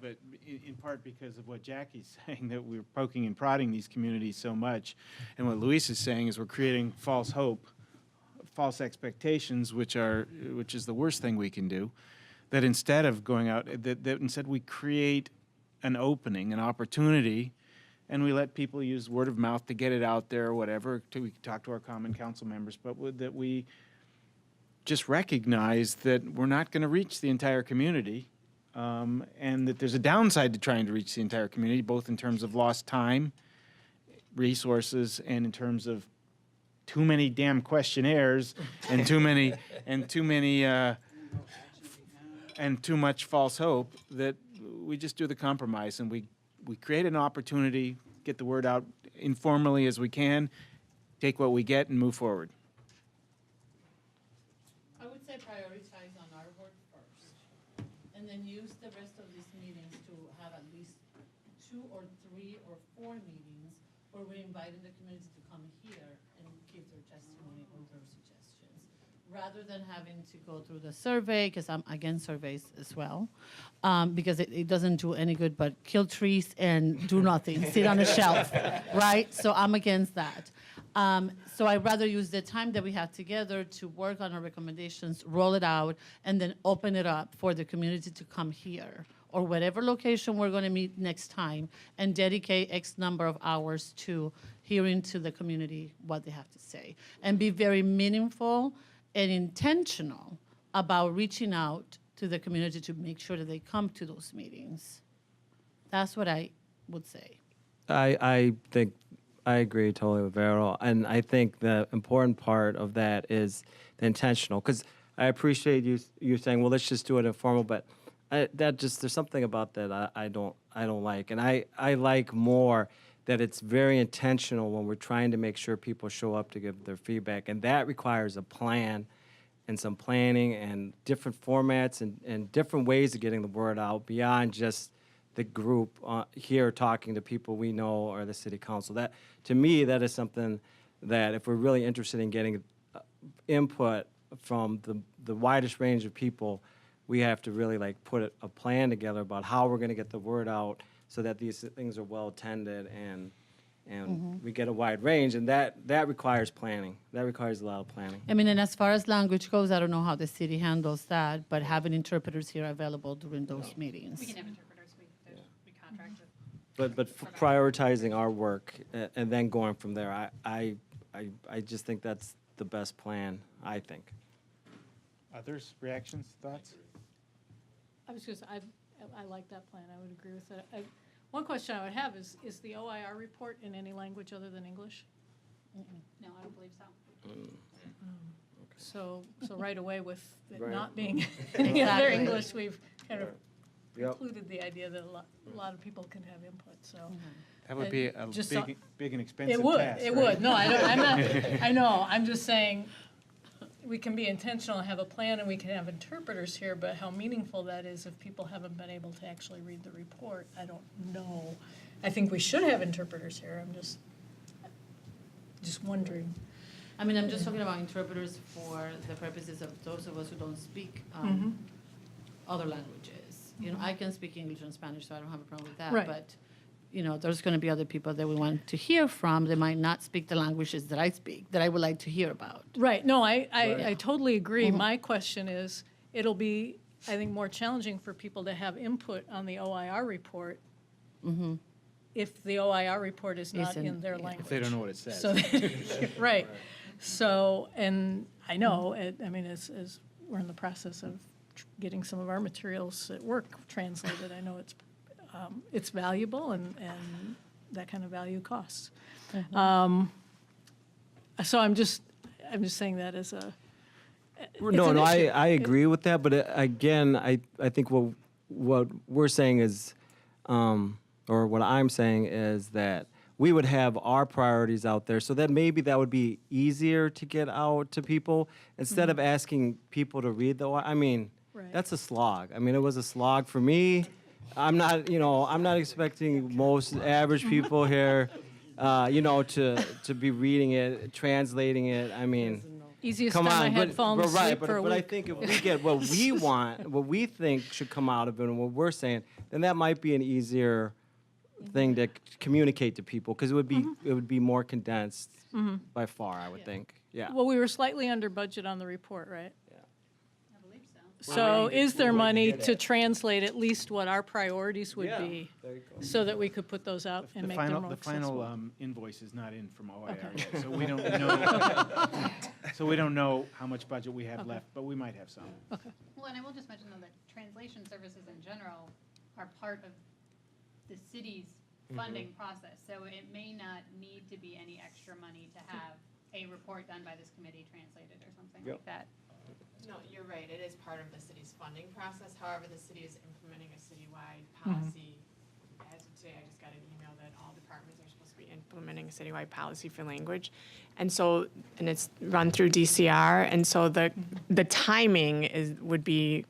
but in part because of what Jackie's saying, that we're poking and prodding these communities so much, and what Luis is saying is we're creating false hope, false expectations, which is the worst thing we can do, that instead of going out, that instead we create an opening, an opportunity, and we let people use word of mouth to get it out there or whatever, we can talk to our common council members, but that we just recognize that we're not going to reach the entire community, and that there's a downside to trying to reach the entire community, both in terms of lost time, resources, and in terms of too many damn questionnaires and too much false hope, that we just do the compromise and we create an opportunity, get the word out informally as we can, take what we get and move forward. I would say prioritize on our work first, and then use the rest of these meetings to have at least 2 or 3 or 4 meetings where we're inviting the community to come here and give their testimony or their suggestions, rather than having to go through the survey, because I'm against surveys as well, because it doesn't do any good but kill trees and do nothing, sit on a shelf, right? So I'm against that. So I'd rather use the time that we have together to work on our recommendations, roll it out, and then open it up for the community to come here or whatever location we're going to meet next time and dedicate X number of hours to hearing to the community what they have to say and be very meaningful and intentional about reaching out to the community to make sure that they come to those meetings. That's what I would say. I think I agree totally with Vero, and I think the important part of that is the intentional. Because I appreciate you saying, well, let's just do it informal, but there's something about that I don't like, and I like more that it's very intentional when we're trying to make sure people show up to give their feedback, and that requires a plan and some planning and different formats and different ways of getting the word out beyond just the group here talking to people we know or the city council. That, to me, that is something that if we're really interested in getting input from the widest range of people, we have to really like put a plan together about how we're going to get the word out so that these things are well attended and we get a wide range, and that requires planning. That requires a lot of planning. I mean, and as far as language goes, I don't know how the city handles that, but having interpreters here available during those meetings. We can have interpreters, we contract with. But prioritizing our work and then going from there, I just think that's the best plan, I think. Others, reactions, thoughts? I was just, I like that plan, I would agree with that. One question I would have is the OIR report in any language other than English? No, I don't believe so. So right away with it Right. not being any other Exactly. English, we've kind of Yep. included the idea that a lot of people can have input, so. That would be a Just big and expensive It would, task, it right? would. No, I'm not, I know, I'm just saying, we can be intentional and have a plan and we can have interpreters here, but how meaningful that is if people haven't been able to actually read the report, I don't know. I think we should have interpreters here, I'm just wondering. I mean, I'm just talking about interpreters for the purposes of those of us who don't speak other languages. You know, I can speak English and Spanish, so I don't have a problem with that. Right. But, you know, there's going to be other people that we want to hear from. They might not speak the languages that I speak, that I would like to hear about. Right, no, I totally agree. My question is, it'll be, I think, more challenging for people to have input on the OIR report if the OIR report is not Isn't- in their yeah. language. If they don't know what it says. So, right. So, and I know, I mean, as we're in the process of getting some of our materials at work translated, I know it's valuable and that kind of value costs. So I'm just saying that as a. No, I issue. agree with that, but again, I think what we're saying is, or what I'm saying is that we would have our priorities out there, so that maybe that would be easier to get out to people instead of asking people to read I mean, Right. that's a slog. I mean, it was a slog for me. I'm not expecting most average people here, to be reading it, translating it. I mean. Easiest Come time I on, had fallen asleep for a but I week. think if we get what we want, what we think should come out of it, and what we're saying, then that might be an easier thing to communicate to people because it would be more condensed by far. I would think. Yeah. Well, we were slightly under budget on the report, right? I believe so. So is there money to translate at least what our priorities would be There you go. so that we could put those out and make them more The final accessible? invoice is not in from OIR Okay. yet, so we don't know. So we don't know how much budget we have Okay. left, but we might have some. Well, and I will just mention though that translation services in general are part of the city's funding process. So it may not need to be any extra money to have a report done by this committee translated or something like that. No, you're right, it is part of the city's funding process, however, the city is implementing a citywide policy. As of today, I just got an email that all departments are supposed to be implementing a citywide policy for language. And so, and it's run through DCR, and so the timing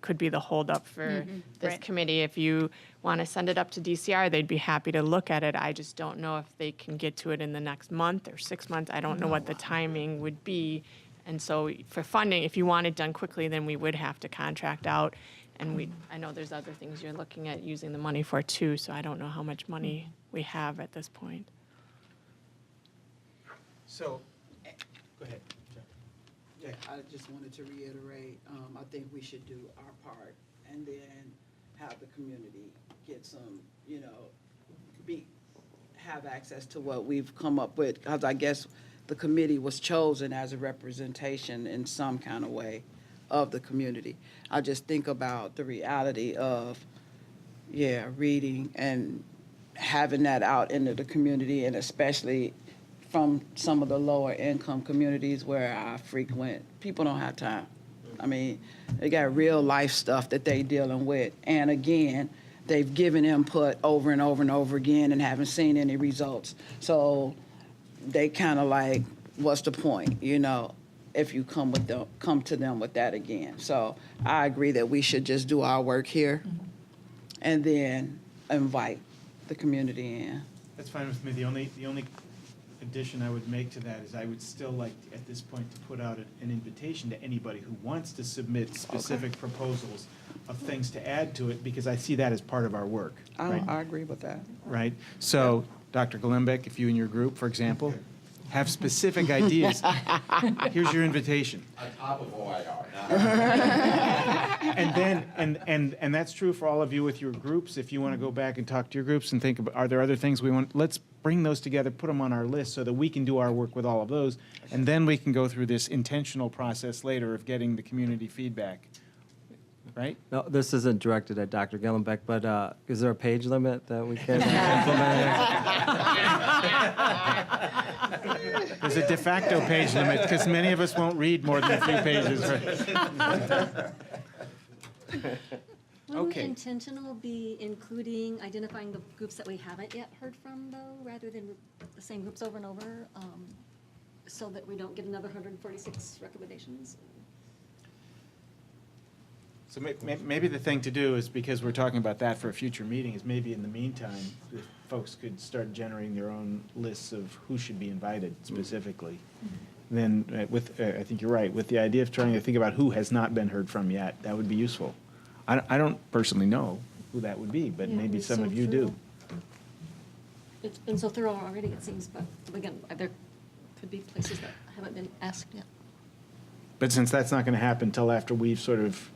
could be the holdup for this Right. committee. If you want to send it up to DCR, they'd be happy to look at it. I just don't know if they can get to it in the next month or 6 months. I don't know what the timing would be. And so for funding, if you want it done quickly, then we would have to contract out. And I know there's other things you're looking at using the money for too, so I don't know how much money we have at this point. So, go ahead. Yeah, I just wanted to reiterate, I think we should do our part and then have the community get some, have access to what we've come up with. Because I guess the committee was chosen as a representation in some kind of way of the community. I just think about the reality of, reading and having that out into the community, and especially from some of the lower income communities where I frequent, people don't have time. I mean, they got real life stuff that they dealing with. And again, they've given input over and over and over again and haven't seen any results. So they kind of like, what's the point, if you come to them with that again. So I agree that we should just do our work here and then invite the community in. That's fine with me. The only addition I would make to that is I would still like, at this point, to put out an invitation to anybody who wants to submit specific proposals of things to add to it, because I see that as part of our work. Right? I agree with that. Right? So, Dr. Golombek, if you and your group, for example, have specific ideas, here's your invitation. On top of OIR. And then, and that's true for all of you with your groups. If you want to go back and talk to your groups and think about, are there other things we want, let's bring those together, put them on our list so that we can do our work with all of those. And then we can go through this intentional process later of getting the community feedback. Right? No, this isn't directed at Dr. Gillenbeck, but is there a page limit that we can implement? There's a de facto page limit, because many of us won't read more than a few pages. Wouldn't Okay. intentional be including, identifying the groups that we haven't yet heard from, though, rather than the same groups over and over, so that we don't get another 146 recommendations? So maybe the thing to do is, because we're talking about that for a future meeting, is maybe in the meantime, if folks could start generating their own lists of who should be invited specifically. Then I think you're right, with the idea of trying to think about who has not been heard from yet, that would be useful. I don't personally know who that would be, but Yeah, maybe it's some so of you do. thorough. It's been so thorough already, it seems, but again, there could be places that haven't been asked yet. But since that's not going to happen until after we've sort of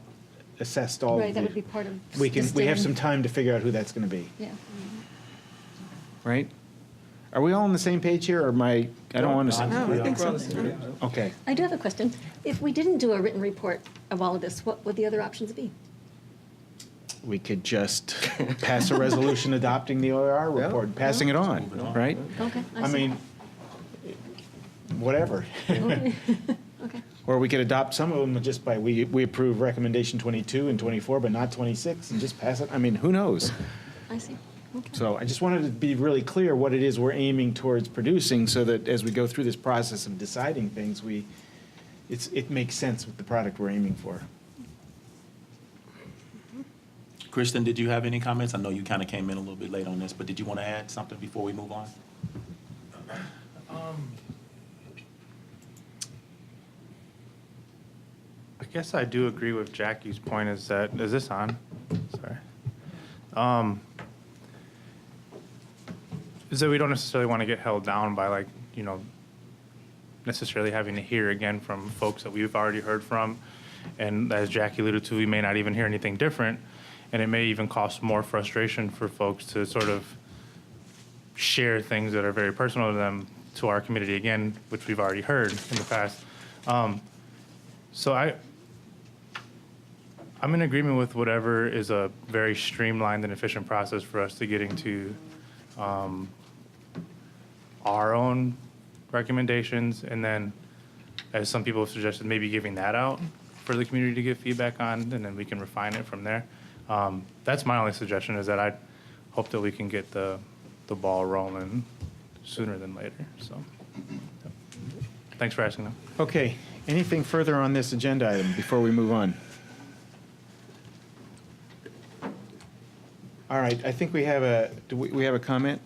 assessed all Right, of that would the, be part of. we distilling. have some time to figure out who that's going to be, Yeah. right? Are we all on the same page here, or I don't want to. No, I think so. Okay. I do have a question. If we didn't do a written report of all of this, what would the other options be? We could just pass a resolution adopting the OER report, passing it on, right? Okay, I I see. mean, whatever. Okay. Okay. Or we could adopt some of them just by, we approve recommendation 22 and 24, but not 26, and just pass it. I mean, who knows? I see. Okay. So I just wanted to be really clear what it is we're aiming towards producing, so that as we go through this process of deciding things, it makes sense with the product we're aiming for. Kristen, did you have any comments? I know you kind of came in a little bit late on this, but did you want to add something before we move on? I guess I do agree with Jackie's point, is this on? Sorry. Is that we don't necessarily want to get held down by necessarily having to hear again from folks that we've already heard from. And as Jackie alluded to, we may not even hear anything different. And it may even cause more frustration for folks to sort of share things that are very personal to them to our community again, which we've already heard in the past. So I'm in agreement with whatever is a very streamlined and efficient process for us to getting to our own recommendations, and then, as some people have suggested, maybe giving that out for the community to give feedback on, and then we can refine it from there. That's my only suggestion, is that I hope that we can get the ball rolling sooner than later. So, thanks for asking them. Okay, anything further on this agenda item before we move on? All right, I think we have we have a comment?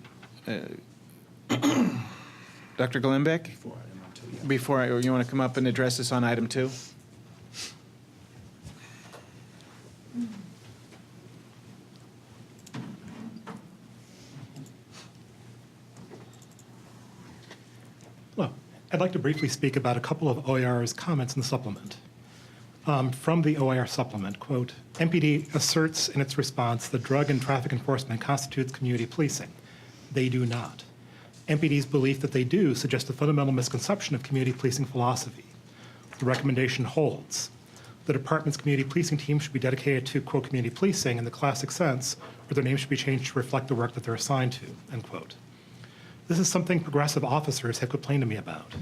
Dr. Golombek? Before, you want to come up and address this on item 2? Hello. I'd like to briefly speak about a couple of OIR's comments in the supplement. From the OIR supplement, quote, MPD asserts in its response that drug and traffic enforcement constitutes community policing. They do not. MPD's belief that they do suggests a fundamental misconception of community policing philosophy. The recommendation holds. The department's community policing team should be dedicated to, quote, community policing in the classic sense, or their name should be changed to reflect the work that they're assigned to, end quote. This is something progressive officers have complained to me about,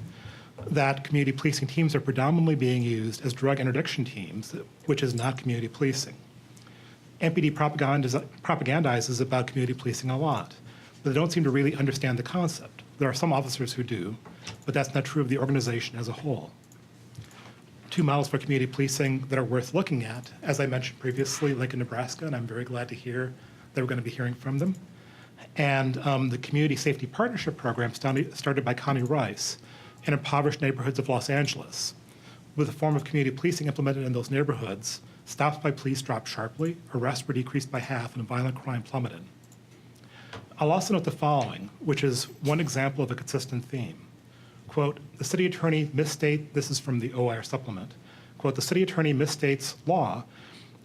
that community policing teams are predominantly being used as drug interdiction teams, which is not community policing. MPD propagandizes about community policing a lot, but they don't seem to really understand the concept. There are some officers who do, but that's not true of the organization as a whole. 2 models for community policing that are worth looking at, as I mentioned previously, Lincoln, Nebraska, and I'm very glad to hear that we're going to be hearing from them, and the Community Safety Partnership Program started by Connie Rice in impoverished neighborhoods of Los Angeles. With a form of community policing implemented in those neighborhoods, stops by police dropped sharply, arrests were decreased by half, and violent crime plummeted. I'll also note the following, which is one example of a consistent theme. Quote, the city attorney this is from the OIR supplement, quote, the city attorney misstates law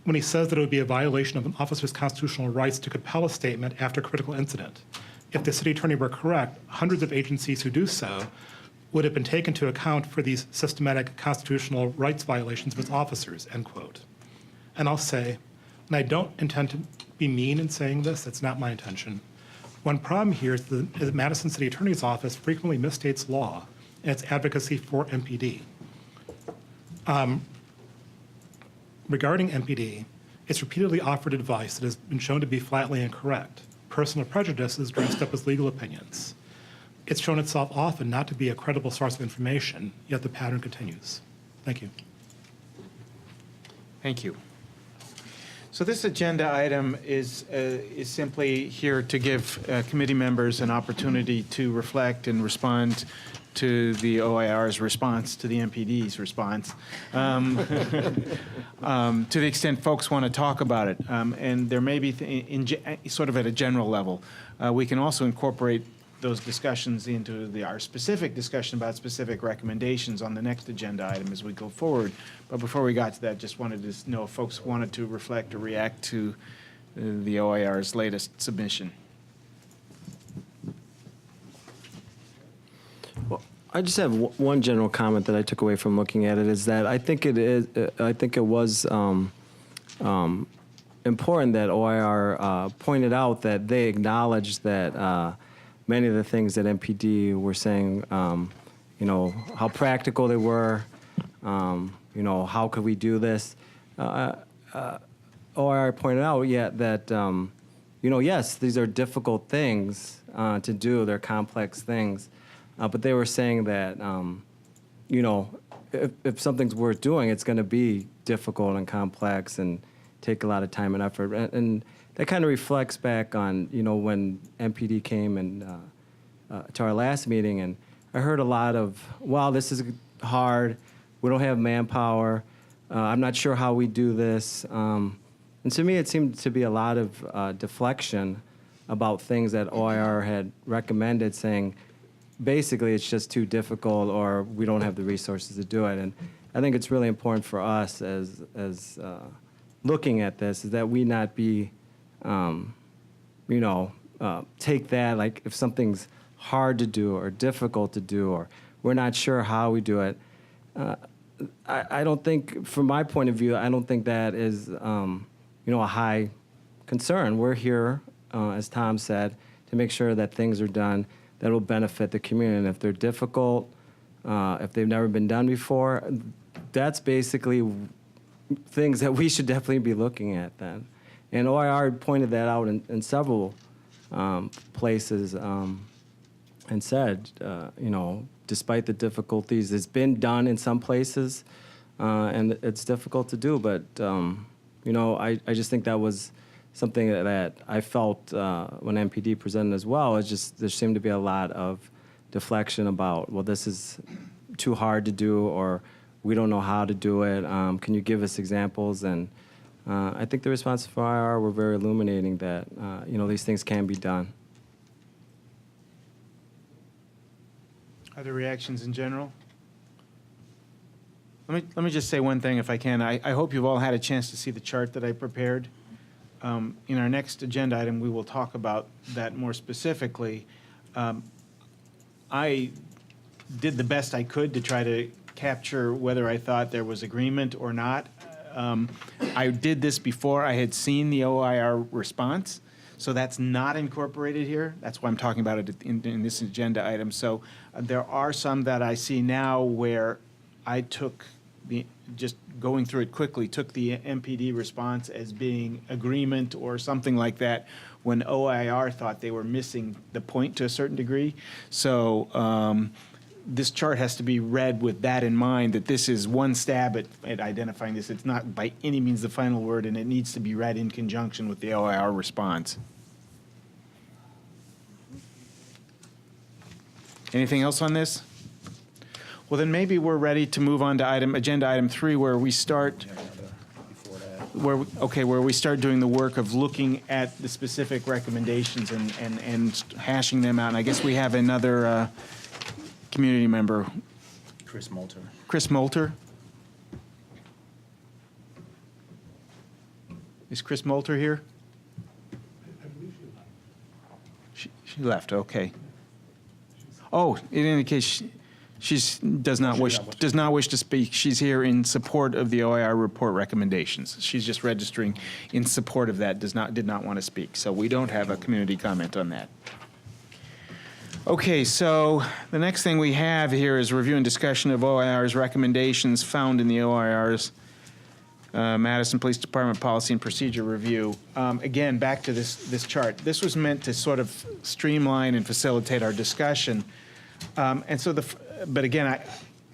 when he says that it would be a violation of an officer's constitutional rights to compel a statement after a critical incident. If the city attorney were correct, hundreds of agencies who do so would have been taken to account for these systematic constitutional rights violations of its officers, end quote. And I'll say, and I don't intend to be mean in saying this, that's not my intention. One problem here is the Madison City Attorney's Office frequently misstates law in its advocacy for MPD. Regarding MPD, it's repeatedly offered advice that has been shown to be flatly incorrect. Personal prejudice is dressed up as legal opinions. It's shown itself often not to be a credible source of information, yet the pattern continues. Thank you. Thank you. So this agenda item is simply here to give committee members an opportunity to reflect and respond to the OIR's response to the MPD's response, to the extent folks want to talk about it. And there may be, sort of at a general level, we can also incorporate those discussions into our specific discussion about specific recommendations on the next agenda item as we go forward. But before we got to that, just wanted to know if folks wanted to reflect or react to the OIR's latest submission. Well, I just have one general comment that I took away from looking at it is that I think it was important that OIR pointed out that they acknowledged that many of the things that MPD were saying, how practical they were, how could we do this? OIR pointed out that, yes, these are difficult things to do. They're complex things. But they were saying that, if something's worth doing, it's going to be difficult and complex and take a lot of time and effort. And that kind of reflects back on, when MPD came and to our last meeting, and I heard a lot of, wow, this is hard. We don't have manpower. I'm not sure how we do this. And to me, it seemed to be a lot of deflection about things that OIR had recommended, saying, basically, it's just too difficult or we don't have the resources to do it. And I think it's really important for us as looking at this is that we not be, take that, like if something's hard to do or difficult to do or we're not sure how we do it. I don't think, from my point of view, I don't think that is, a high concern. We're here, as Tom said, to make sure that things are done that will benefit the community. And if they're difficult, if they've never been done before, that's basically things that we should definitely be looking at then. And OIR pointed that out in several places and said, despite the difficulties, it's been done in some places and it's difficult to do. But, I just think that was something that I felt when MPD presented as well. It's just there seemed to be a lot of deflection about, well, this is too hard to do, or we don't know how to do it. Can you give us examples? And I think the responses from IR were very illuminating that, these things can be done. Other reactions in general? Let me just say one thing if I can. I hope you've all had a chance to see the chart that I prepared. In our next agenda item, we will talk about that more specifically. I did the best I could to try to capture whether I thought there was agreement or not. I did this before I had seen the OIR response, so that's not incorporated here. That's why I'm talking about it in this agenda item. So there are some that I see now where I took just going through it quickly, took the MPD response as being agreement or something like that, when OIR thought they were missing the point to a certain degree. So this chart has to be read with that in mind, that this is one stab at identifying this. It's not by any means the final word, and it needs to be read in conjunction with the OIR response. Anything else on this? Well, then maybe we're ready to move on to agenda item 3, where we start where we start doing the work of looking at the specific recommendations and hashing them out. And I guess we have another community member. Chris Moulter. Chris Moulter. Is Chris Moulter here? She left, okay. Oh, in any case, she does not wish to speak. She's here in support of the OIR report recommendations. She's just registering in support of that. Did not want to speak. So we don't have a community comment on that. Okay, so the next thing we have here is review and discussion of OIR's recommendations found in the OIR's Madison Police Department Policy and Procedure Review. Again, back to this chart. This was meant to sort of streamline and facilitate our discussion. But again,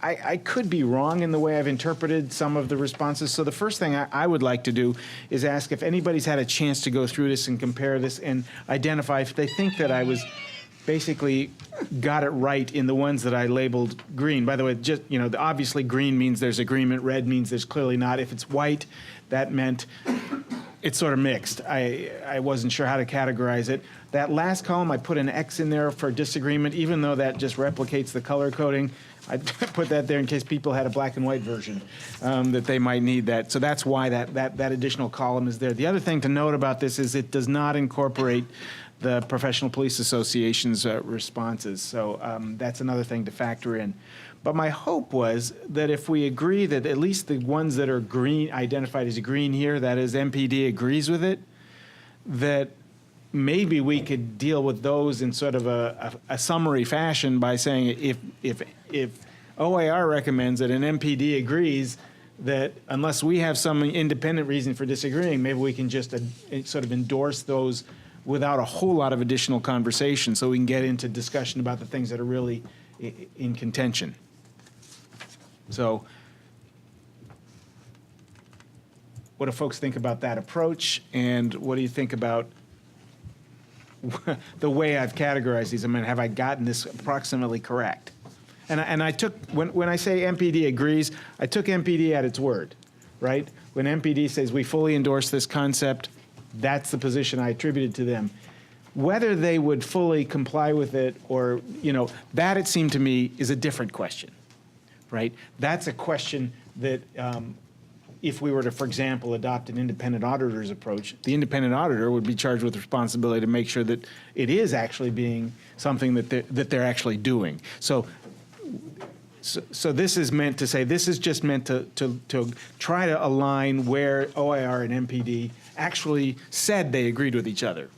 I could be wrong in the way I've interpreted some of the responses. So the first thing I would like to do is ask if anybody's had a chance to go through this and compare this and identify if they think that I was basically got it right in the ones that I labeled green. By the way, just, obviously green means there's agreement, red means there's clearly not. If it's white, that meant it's sort of mixed. I wasn't sure how to categorize it. That last column, I put an X in there for disagreement, even though that just replicates the color coding. I put that there in case people had a black and white version, that they might need that. So that's why that additional column is there. The other thing to note about this is it does not incorporate the Professional Police Association's responses. So that's another thing to factor in. But my hope was that if we agree that at least the ones that are green, identified as green here, that is MPD agrees with it, that maybe we could deal with those in sort of a summary fashion by saying if OIR recommends it and MPD agrees that unless we have some independent reason for disagreeing, maybe we can just sort of endorse those without a whole lot of additional conversation, so we can get into discussion about the things that are really in contention. So what do folks think about that approach, and what do you think about the way I've categorized these? I mean, have I gotten this approximately correct? And I took, when I say MPD agrees, I took MPD at its word, right? When MPD says we fully endorse this concept, that's the position I attributed to them. Whether they would fully comply with it or, that it seemed to me is a different question, right? That's a question that if we were to, for example, adopt an independent auditor's approach, the independent auditor would be charged with responsibility to make sure that it is actually being something that they're actually doing. So this is meant to say, this is just meant to try to align where OIR and MPD actually said they agreed with each other.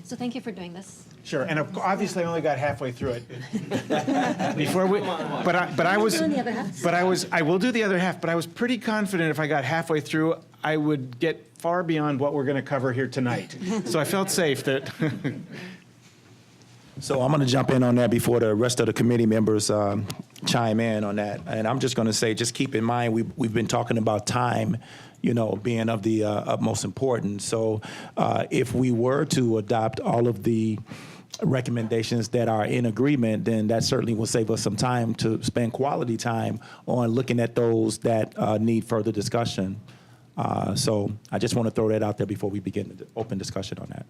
So thank you for doing this. Sure, and obviously I only got halfway through it before we. I will do the other half. But I was pretty confident if I got halfway through, I would get far beyond what we're going to cover here tonight. So I felt safe that. So I'm going to jump in on that before the rest of the committee members chime in on that. And I'm just going to say, just keep in mind, we've been talking about time, being of the utmost importance. So if we were to adopt all of the recommendations that are in agreement, then that certainly will save us some time to spend quality time on looking at those that need further discussion. So I just want to throw that out there before we begin the open discussion on that.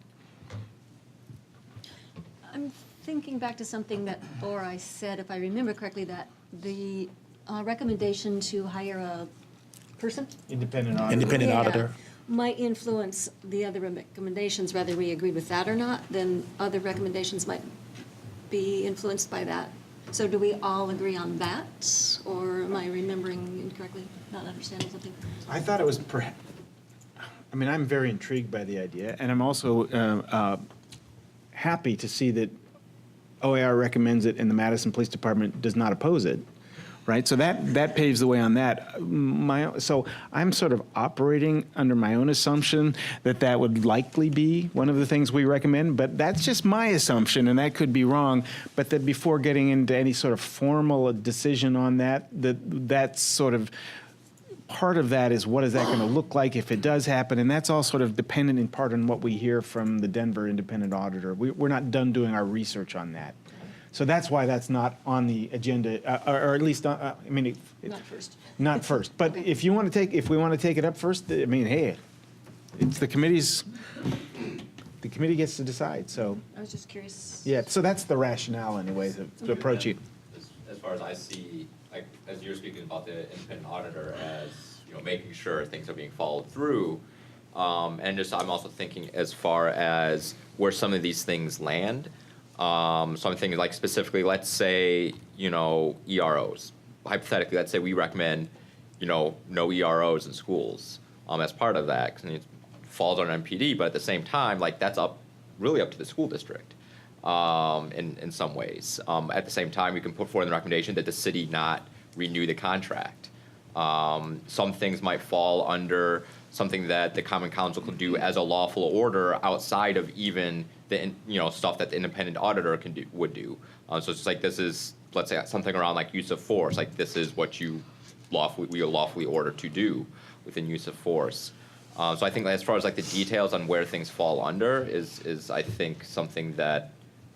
I'm thinking back to something that I said, if I remember correctly, that the recommendation to hire a person Independent auditor. Independent Yeah, auditor. might influence the other recommendations, whether we agreed with that or not, then other recommendations might be influenced by that. So do we all agree on that, or am I remembering incorrectly, not understanding something? I thought it was I'm very intrigued by the idea, and I'm also happy to see that OAR recommends it and the Madison Police Department does not oppose it, right? So that paves the way on that. So I'm sort of operating under my own assumption that would likely be one of the things we recommend, but that's just my assumption, and that could be wrong. But that before getting into any sort of formal decision on that's sort of part of that is what is that going to look like if it does happen, and that's all sort of dependent in part on what we hear from the Denver independent auditor. We're not done doing our research on that. So that's why that's not on the agenda, or at least, not first. Not first. But Okay. if we want to take it up first, hey, it's the committee's, the committee gets to decide, so. I was just curious. Yeah, so that's the rationale anyway to approach it. As far as I see, like, as you're speaking about the independent auditor as, making sure things are being followed through, and just I'm also thinking as far as where some of these things land. So I'm thinking like specifically, let's say, EROs. Hypothetically, let's say we recommend, no EROs in schools as part of that, because it falls on MPD, but at the same time, like that's really up to the school district in some ways. At the same time, you can put forward the recommendation that the city not renew the contract. Some things might fall under something that the Common Council could do as a lawful order outside of even the stuff that the independent auditor would do. So it's just like this is, let's say, something around like use of force. Like this is what we are lawfully ordered to do within use of force. So I think as far as like the details on where things fall under is I think something that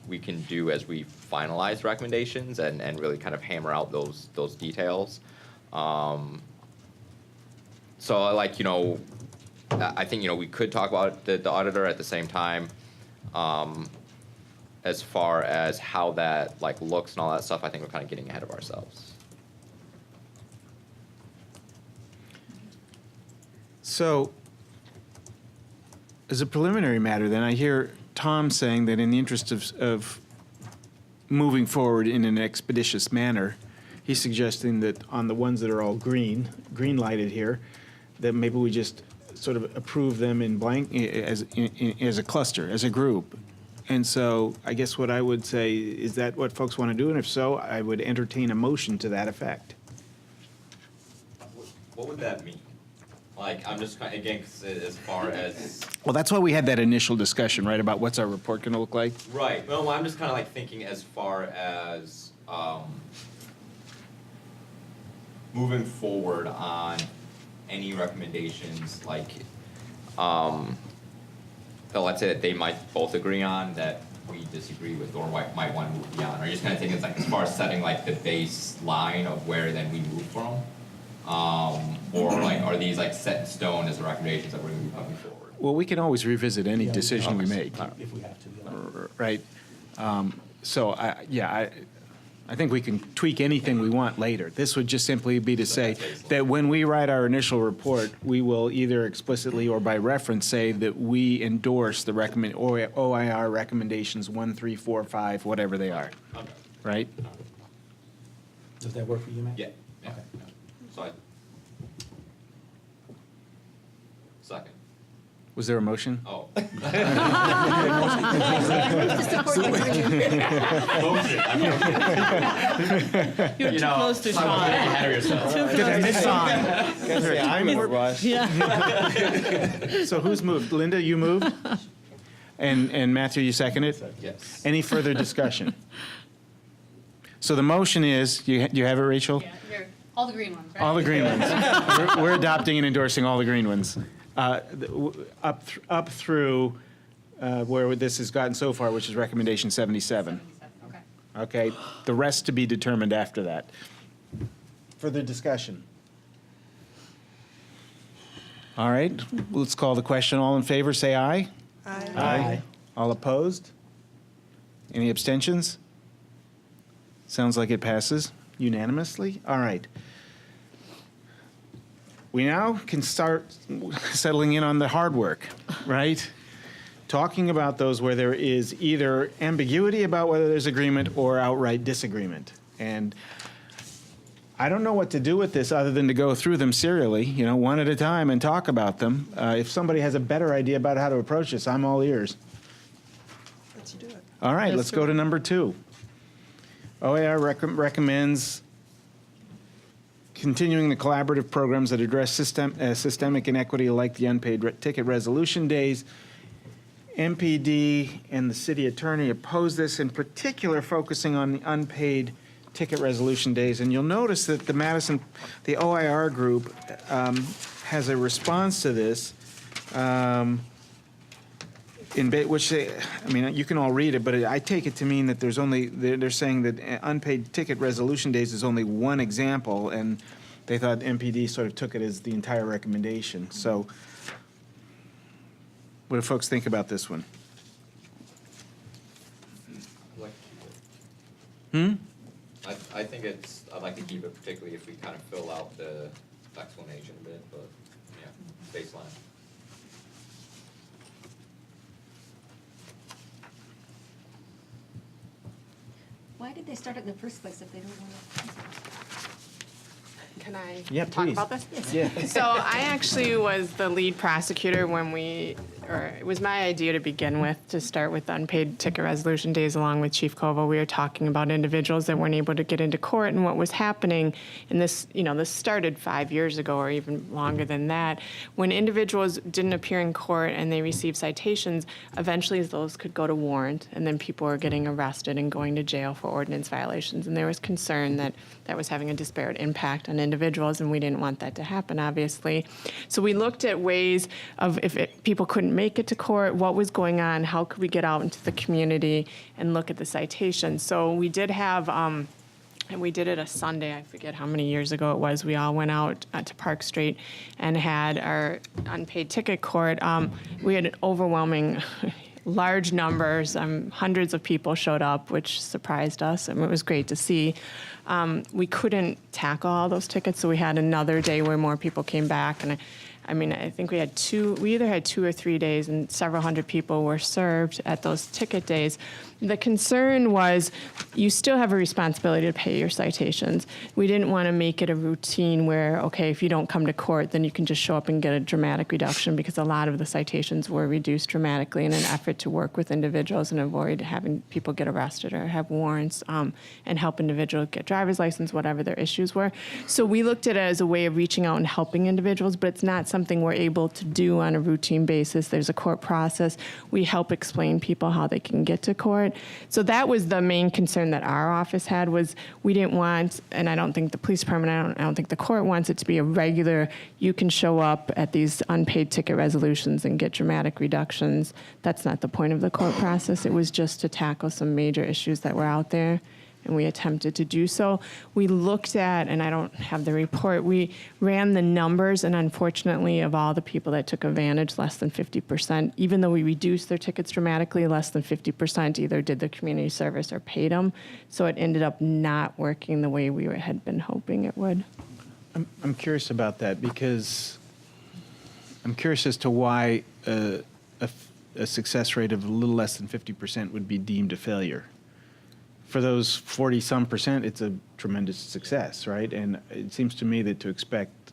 we can do as we finalize recommendations and really kind of hammer out those details. So like, I think, we could talk about the auditor at the same time. As far as how that like looks and all that stuff, I think we're kind of getting ahead of ourselves. So, as a preliminary matter, then I hear Tom saying that in the interest of moving forward in an expeditious manner, he's suggesting that on the ones that are all green lighted here, that maybe we just sort of approve them in blank as a cluster, as a group. And so I guess what I would say, is that what folks want to do? And if so, I would entertain a motion to that effect. What would that mean? Like, I'm just kind of, again, 'cause as far as... Well, that's why we had that initial discussion, right, about what's our report going to look like? Right. Well, I'm just kind of like thinking as far as moving forward on any recommendations, like, so let's say that they might both agree on that we disagree with or might want to move beyond. Are you just kind of thinking it's like as far as setting like the baseline of where then we move from? Or like are these like set in stone as the recommendations that we're going to be coming forward? Well, we can always revisit any decision we make. If we have to. Right. So, I think we can tweak anything we want later. This would just simply be to say that when we write our initial report, we will either explicitly or by reference say that we endorse the OIR recommendations 1, 3, 4, 5, whatever they are. Okay. Right? Does that work for you, Matt? Yeah. Okay. So second. Was there a motion? Oh. To support the agreement. You're too close to Sean. Ahead of yourself. Too close to Sean. I'm in a rush. Yeah. So who's moved? Linda, you moved? And Matthew, you seconded? Yes. Any further discussion? So the motion is, you have it, Rachel? Yeah, all the green ones, right? All the green ones. We're adopting and endorsing all the green ones. Up through where this has gotten so far, which is recommendation 77. 77, okay. Okay, the rest to be determined after that. Further discussion? All right, let's call the question. All in favor, say aye. Aye. Aye. All opposed? Any abstentions? Sounds like it passes unanimously. All right. We now can start settling in on the hard work, right? Talking about those where there is either ambiguity about whether there's agreement or outright disagreement. And I don't know what to do with this other than to go through them serially, one at a time and talk about them. If somebody has a better idea about how to approach this, I'm all ears. Let's do it. All right, let's go to number 2. OAR recommends continuing the collaborative programs that address systemic inequity like the unpaid ticket resolution days. MPD and the city attorney oppose this, in particular focusing on the unpaid ticket resolution days. And you'll notice that the OIR group has a response to this, which you can all read it, but I take it to mean that they're saying that unpaid ticket resolution days is only one example, and they thought MPD sort of took it as the entire recommendation. So what do folks think about this one? I'd like to keep it. I think I'd like to keep it, particularly if we kind of fill out the explanation a bit, but yeah, baseline. Why did they start it in the first place if they don't want to? Can I Yeah, talk please. about this? Yeah. So I actually was the lead prosecutor when it was my idea to begin with, to start with unpaid ticket resolution days along with Chief Koval. We were talking about individuals that weren't able to get into court and what was happening. And this started 5 years ago or even longer than that. When individuals didn't appear in court and they received citations, eventually those could go to warrant, and then people were getting arrested and going to jail for ordinance violations. And there was concern that that was having a disparate impact on individuals, and we didn't want that to happen, obviously. So we looked at ways of people couldn't make it to court, what was going on, how could we get out into the community and look at the citations. So we did have, and we did it a Sunday, I forget how many years ago it was, we all went out to Park Street and had our unpaid ticket court. We had an overwhelming large numbers, hundreds of people showed up, which surprised us, and it was great to see. We couldn't tackle all those tickets, so we had another day where more people came back, and I think we either had 2 or 3 days, and several hundred people were served at those ticket days. The concern was you still have a responsibility to pay your citations. We didn't want to make it a routine where, okay, if you don't come to court, then you can just show up and get a dramatic reduction, because a lot of the citations were reduced dramatically in an effort to work with individuals and avoid having people get arrested or have warrants, and help individuals get driver's license, whatever their issues were. So we looked at it as a way of reaching out and helping individuals, but it's not something we're able to do on a routine basis. There's a court process. We help explain people how they can get to court. So that was the main concern that our office had, was we didn't want, and I don't think the police department, I don't think the court wants it to be a regular, you can show up at these unpaid ticket resolutions and get dramatic reductions. That's not the point of the court process. It was just to tackle some major issues that were out there, and we attempted to do so. We looked at, and I don't have the report, we ran the numbers, and unfortunately of all the people that took advantage, less than 50%, even though we reduced their tickets dramatically, less than 50% either did the community service or paid them. So it ended up not working the way we had been hoping it would. I'm curious about that, because I'm curious as to why a success rate of a little less than 50% would be deemed a failure. For those 40-some%, it's a tremendous success, right? And it seems to me that to expect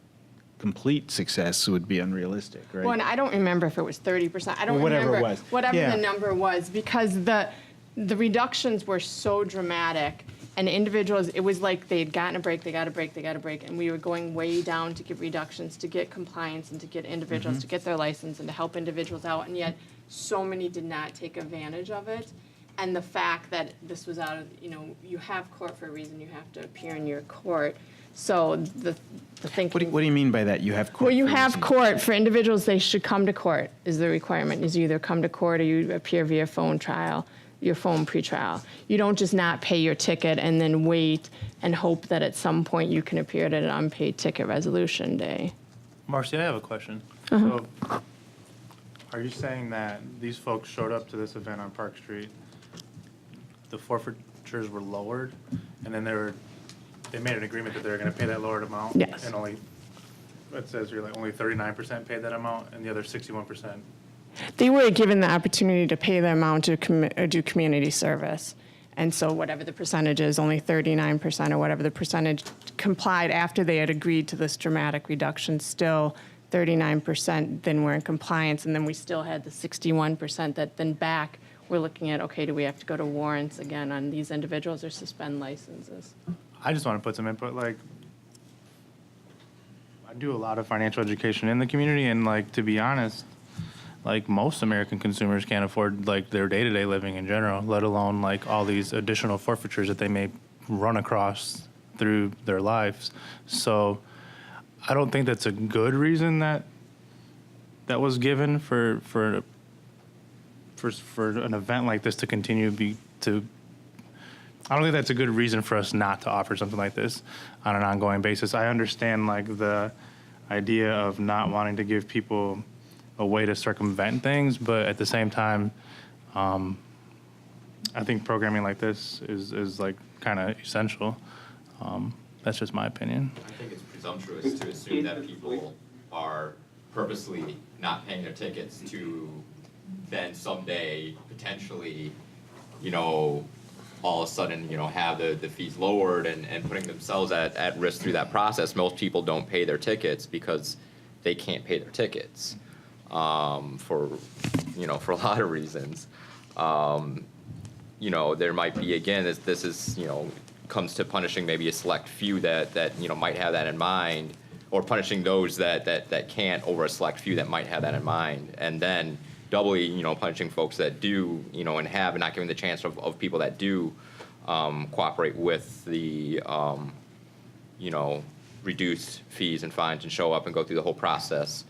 complete success would be unrealistic, right? Well, and I don't remember if it was 30%. I don't Whatever remember it was. whatever Yeah. the number was, because the reductions were so dramatic, and individuals, it was like they'd gotten a break, they got a break, and we were going way down to give reductions, to get compliance, and to get individuals to get their license, and to help individuals out, and yet so many did not take advantage of it. And the fact that this was out of, you have court for a reason, you have to appear in your court. So the thinking. What do you mean by that? You have court? Well, you fees have and- court. For individuals, they should come to court is the requirement, is you either come to court or you appear via phone trial, your phone pretrial. You don't just not pay your ticket and then wait and hope that at some point you can appear at an unpaid ticket resolution day. Marcy, I have a question. So, are you saying that these folks showed up to this event on Park Street, the forfeitures were lowered, and then they made an agreement that they were going to pay that lowered amount? Yes. And only, it says you're like only 39% paid that amount, and the other 61%. They were given the opportunity to pay the amount to do community service. And so whatever the percentage is, only 39% or whatever the percentage complied after they had agreed to this dramatic reduction, still 39% then were in compliance. And then we still had the 61% that then back we're looking at, okay, do we have to go to warrants again on these individuals or suspend licenses? I just want to put some input, like, I do a lot of financial education in the community, and like, to be honest, like most American consumers can't afford like their day-to-day living in general, let alone like all these additional forfeitures that they may run across through their lives. So I don't think that's a good reason that was given for an event like this to continue I don't think that's a good reason for us not to offer something like this on an ongoing basis. I understand like the idea of not wanting to give people a way to circumvent things, but at the same time, I think programming like this is like kind of essential. That's just my opinion. I think it's presumptuous to assume that people are purposely not paying their tickets to then someday potentially, all of a sudden, have the fees lowered and putting themselves at risk through that process. Most people don't pay their tickets because they can't pay their tickets for a lot of reasons. There might be, again, this is, comes to punishing maybe a select few that might have that in mind, or punishing those that can't over a select few that might have that in mind. And then doubly, punishing folks that do, and have, and not giving the chance of people that do cooperate with the, reduced fees and fines and show up and go through the whole process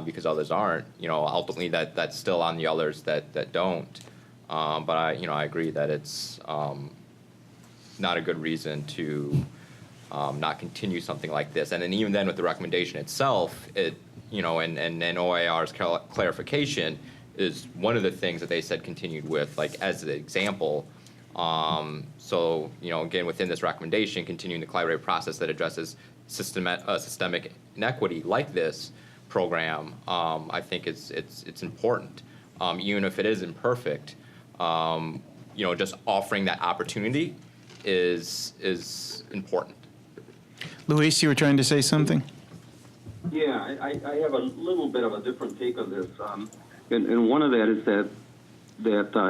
because others aren't. Ultimately that's still on the others that don't. But I agree that it's not a good reason to not continue something like this. And then even then with the recommendation itself, and OIR's clarification is one of the things that they said continued with, like as an example. So, again, within this recommendation, continuing the collaborative process that addresses systemic inequity like this program, I think it's important. Even if it is imperfect, just offering that opportunity is important. Luis, you were trying to say something? Yeah, I have a little bit of a different take on this. And one of that is that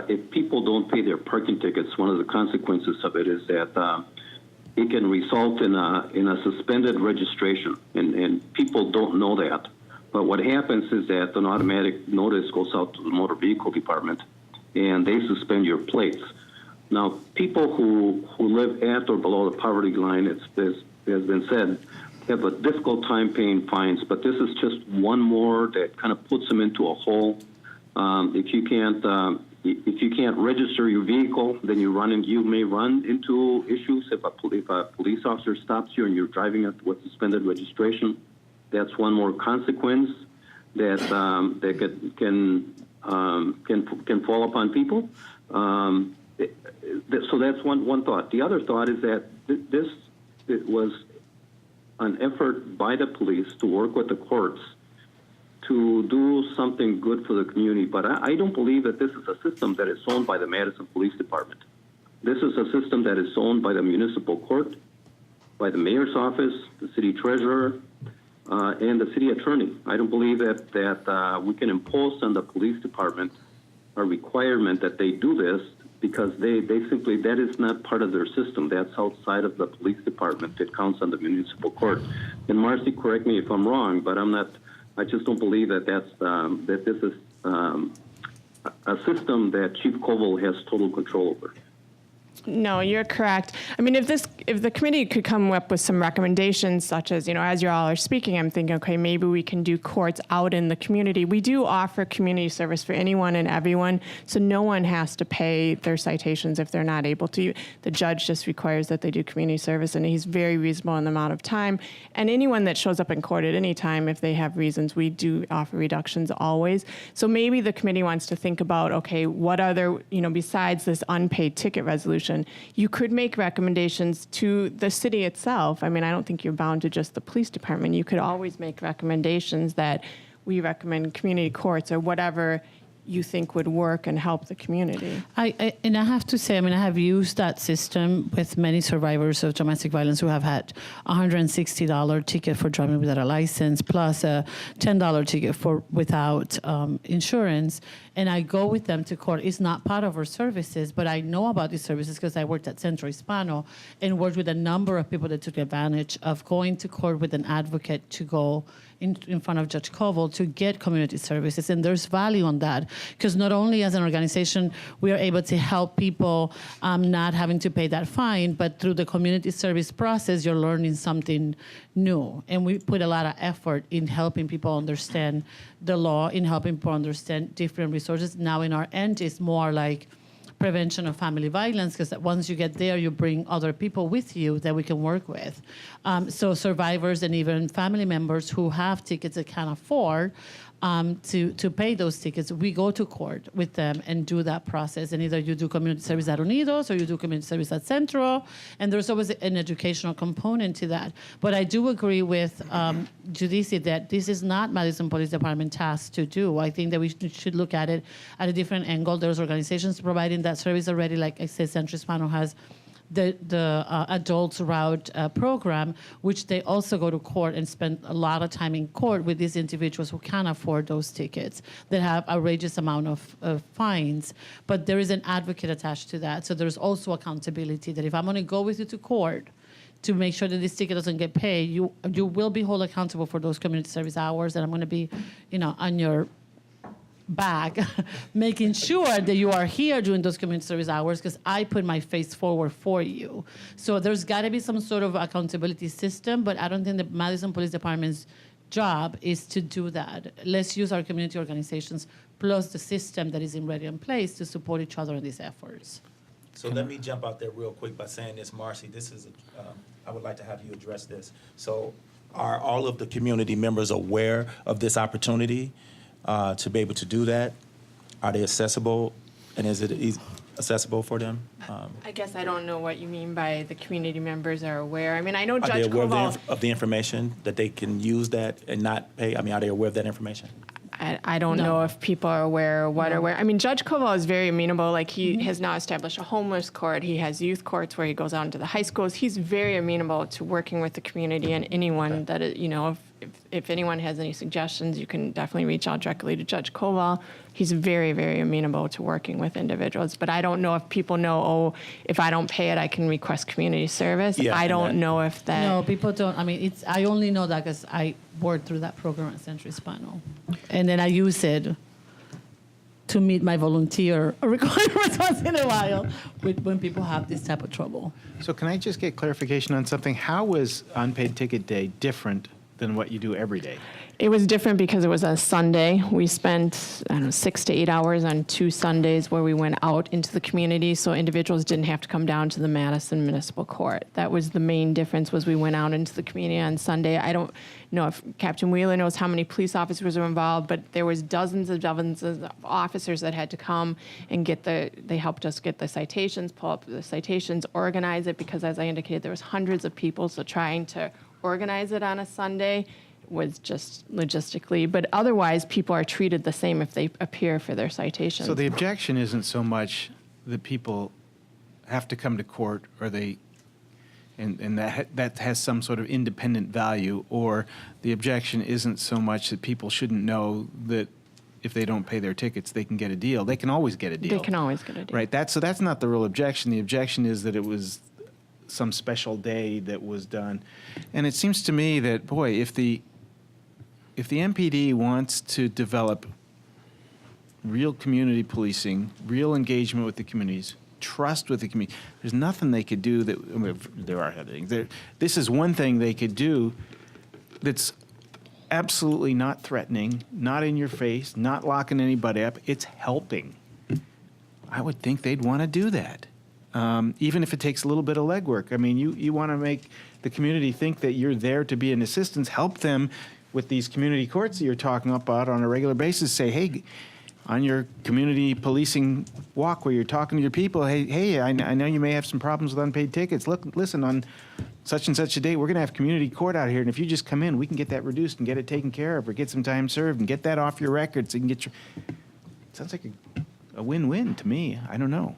if people don't pay their parking tickets, one of the consequences of it is that it can result in a suspended registration, and people don't know that. But what happens is that an automatic notice goes out to the motor vehicle department, and they suspend your plates. Now, people who live at or below the poverty line, as has been said, have a difficult time paying fines, but this is just one more that kind of puts them into a hole. If you can't register your vehicle, then you may run into issues. If a police officer stops you and you're driving with suspended registration, that's one more consequence that can fall upon people. So that's one thought. The other thought is that it was an effort by the police to work with the courts to do something good for the community. But I don't believe that this is a system that is owned by the Madison Police Department. This is a system that is owned by the municipal court, by the mayor's office, the city treasurer, and the city attorney. I don't believe that we can impose on the police department a requirement that they do this, because they simply, that is not part of their system. That's outside of the police department. It counts on the municipal court. And Marcy, correct me if I'm wrong, but I just don't believe that this is a system that Chief Koval has total control over. No, you're correct. I mean, if the committee could come up with some recommendations, such as, as you all are speaking, I'm thinking, okay, maybe we can do courts out in the community. We do offer community service for anyone and everyone, so no one has to pay their citations if they're not able to. The judge just requires that they do community service, and he's very reasonable in the amount of time. And anyone that shows up in court at any time, if they have reasons, we do offer reductions always. So maybe the committee wants to think about, okay, what other, besides this unpaid ticket resolution, you could make recommendations to the city itself. I mean, I don't think you're bound to just the police department. You could always make recommendations that we recommend community courts or whatever you think would work and help the community. I have to say, I have used that system with many survivors of domestic violence who have had a $160 ticket for driving without a license, plus a $10 ticket for without insurance. And I go with them to court. It's not part of our services, but I know about these services because I worked at Centro Hispano and worked with a number of people that took advantage of going to court with an advocate to go in front of Judge Koval to get community services. And there's value on that because not only as an organization, we are able to help people not having to pay that fine, but through the community service process, you're learning something new. And we put a lot of effort in helping people understand the law, in helping people understand different resources. Now in our end, it's more like prevention of family violence, because once you get there, you bring other people with you that we can work with. So survivors and even family members who have tickets that can't afford to pay those tickets, we go to court with them and do that process. And either you do community service at Unidos or you do community service at Centro, and there's always an educational component to that. But I do agree with Judici that this is not Madison Police Department task to do. I think that we should look at it at a different angle. There's organizations providing that service already, like I said, Centro Hispano has the adults route program, which they also go to court and spend a lot of time in court with these individuals who can't afford those tickets, that have outrageous amount of fines. But there is an advocate attached to that. So there's also accountability that if I'm going to go with you to court to make sure that this ticket doesn't get paid, you will be held accountable for those community service hours, and I'm going to be, on your back, making sure that you are here during those community service hours because I put my face forward for you. So there's got to be some sort of accountability system, but I don't think the Madison Police Department's job is to do that. Let's use our community organizations plus the system that is already in place to support each other in these efforts. So let me jump out there real quick by saying this, Marcy, I would like to have you address this. So are all of the community members aware of this opportunity to be able to do that? Are they accessible, and is it accessible for them? I guess I don't know what you mean by the community members are aware. I mean, I know Judge Are they aware Koval. of the information that they can use that and not pay? Are they aware of that information? I don't know if people are aware or what are aware. I mean, Judge Koval is very amenable. Like, he has now established a homeless court. He has youth courts where he goes out into the high schools. He's very amenable to working with the community, and anyone that, if anyone has any suggestions, you can definitely reach out directly to Judge Koval. He's very, very amenable to working with individuals. But I don't know if people know, if I don't pay it, I can request community service. Yeah, I don't know if that. No, people don't. I mean, I only know that because I worked through that program at Centro Hispano. And then I use it to meet my volunteer requirements once in a while when people have this type of trouble. So can I just get clarification on something? How was unpaid ticket day different than what you do every day? It was different because it was a Sunday. We spent, 6 to 8 hours on 2 Sundays where we went out into the community, so individuals didn't have to come down to the Madison Municipal Court. That was the main difference, was we went out into the community on Sunday. I don't know if Captain Wheeler knows how many police officers were involved, but there was dozens of officers that had to come and they helped us get the citations, pull up the citations, organize it, because as I indicated, there was hundreds of people, so trying to organize it on a Sunday was just logistically, but otherwise people are treated the same if they appear for their citations. So the objection isn't so much that people have to come to court, or and that has some sort of independent value, or the objection isn't so much that people shouldn't know that if they don't pay their tickets, they can get a deal. They can always get a deal. They can always get a deal. Right. That's not the real objection. The objection is that it was some special day that was done. And it seems to me that, boy, if the MPD wants to develop real community policing, real engagement with the communities, trust with the community. There's nothing they could do that, I mean, there are other things. This is one thing they could do that's absolutely not threatening, not in your face, not locking anybody up. It's helping. I would think they'd want to do that, even if it takes a little bit of legwork. I mean, you want to make the community think that you're there to be an assistance, help them with these community courts that you're talking about on a regular basis. Say, hey, on your community policing walk where you're talking to your people, hey, I know you may have some problems with unpaid tickets. Look, listen, on such and such a day, we're going to have community court out here, and if you just come in, we can get that reduced and get it taken care of, or get some time served and get that off your record so you can get your. Sounds like a win-win to me. I don't know.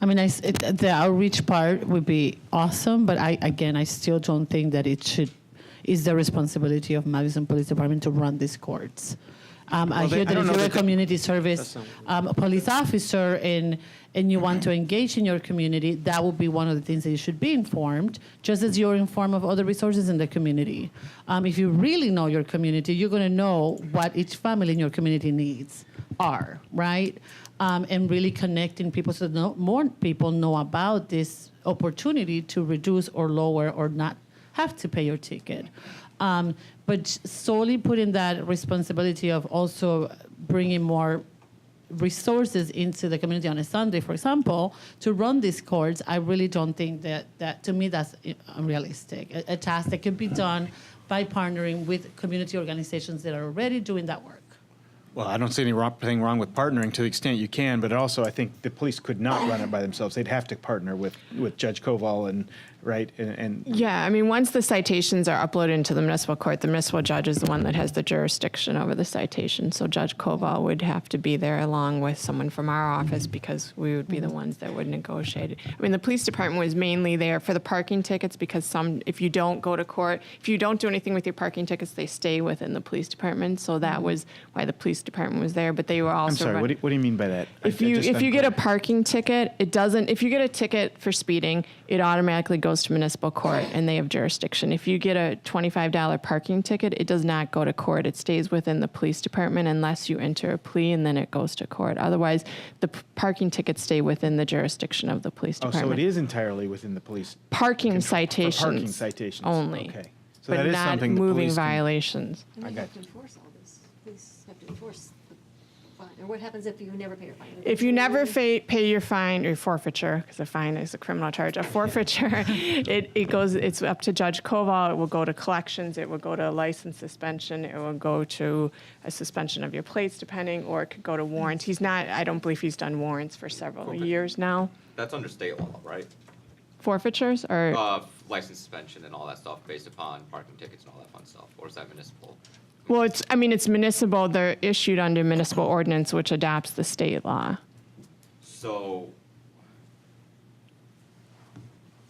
I mean, the outreach part would be awesome, but I still don't think that is the responsibility of Madison Police Department to run these courts. I hear that if you're a community service police officer and you want to engage in your community, that would be one of the things that you should be informed, just as you're informed of other resources in the community. If you really know your community, you're going to know what each family in your community needs are, right? And really connecting people so that more people know about this opportunity to reduce or lower or not have to pay your ticket. But solely putting that responsibility of also bringing more resources into the community on a Sunday, for example, to run these courts, I really don't think that to me, that's unrealistic. A task that can be done by partnering with community organizations that are already doing that work. Well, I don't see anything wrong with partnering to the extent you can, but also I think the police could not run it by themselves. They'd have to partner with Judge Koval and Yeah, I mean, once the citations are uploaded into the municipal court, the municipal judge is the one that has the jurisdiction over the citation. So Judge Koval would have to be there along with someone from our office because we would be the ones that would negotiate it. I mean, the police department was mainly there for the parking tickets because if you don't go to court, if you don't do anything with your parking tickets, they stay within the police department. So that was why the police department was there, but they were also. I'm sorry, what do you mean by that? If you get a parking ticket, it doesn't. If you get a ticket for speeding, it automatically goes to municipal court, and they have jurisdiction. If you get a $25 parking ticket, it does not go to court. It stays within the police department unless you enter a plea, and then it goes to court. Otherwise, the parking tickets stay within the jurisdiction of the police department. Oh, so it is entirely within the police. Parking citations. For parking citations only. Okay. So but that is not something moving the police violations. And they have to enforce all this. Police have to enforce the fine. Or what happens if you never pay your fine? If you never pay your fine or forfeiture, because a fine is a criminal charge, a forfeiture, it's up to Judge Koval. It will go to collections. It will go to a license suspension. It will go to a suspension of your plates, depending, or it could go to warrants. I don't believe he's done warrants for several years now. That's under state law, right? Forfeitures or? License suspension and all that stuff based upon parking tickets and all that fun stuff, or is that municipal? Well, it's municipal. They're issued under municipal ordinance, which adopts the state law. So,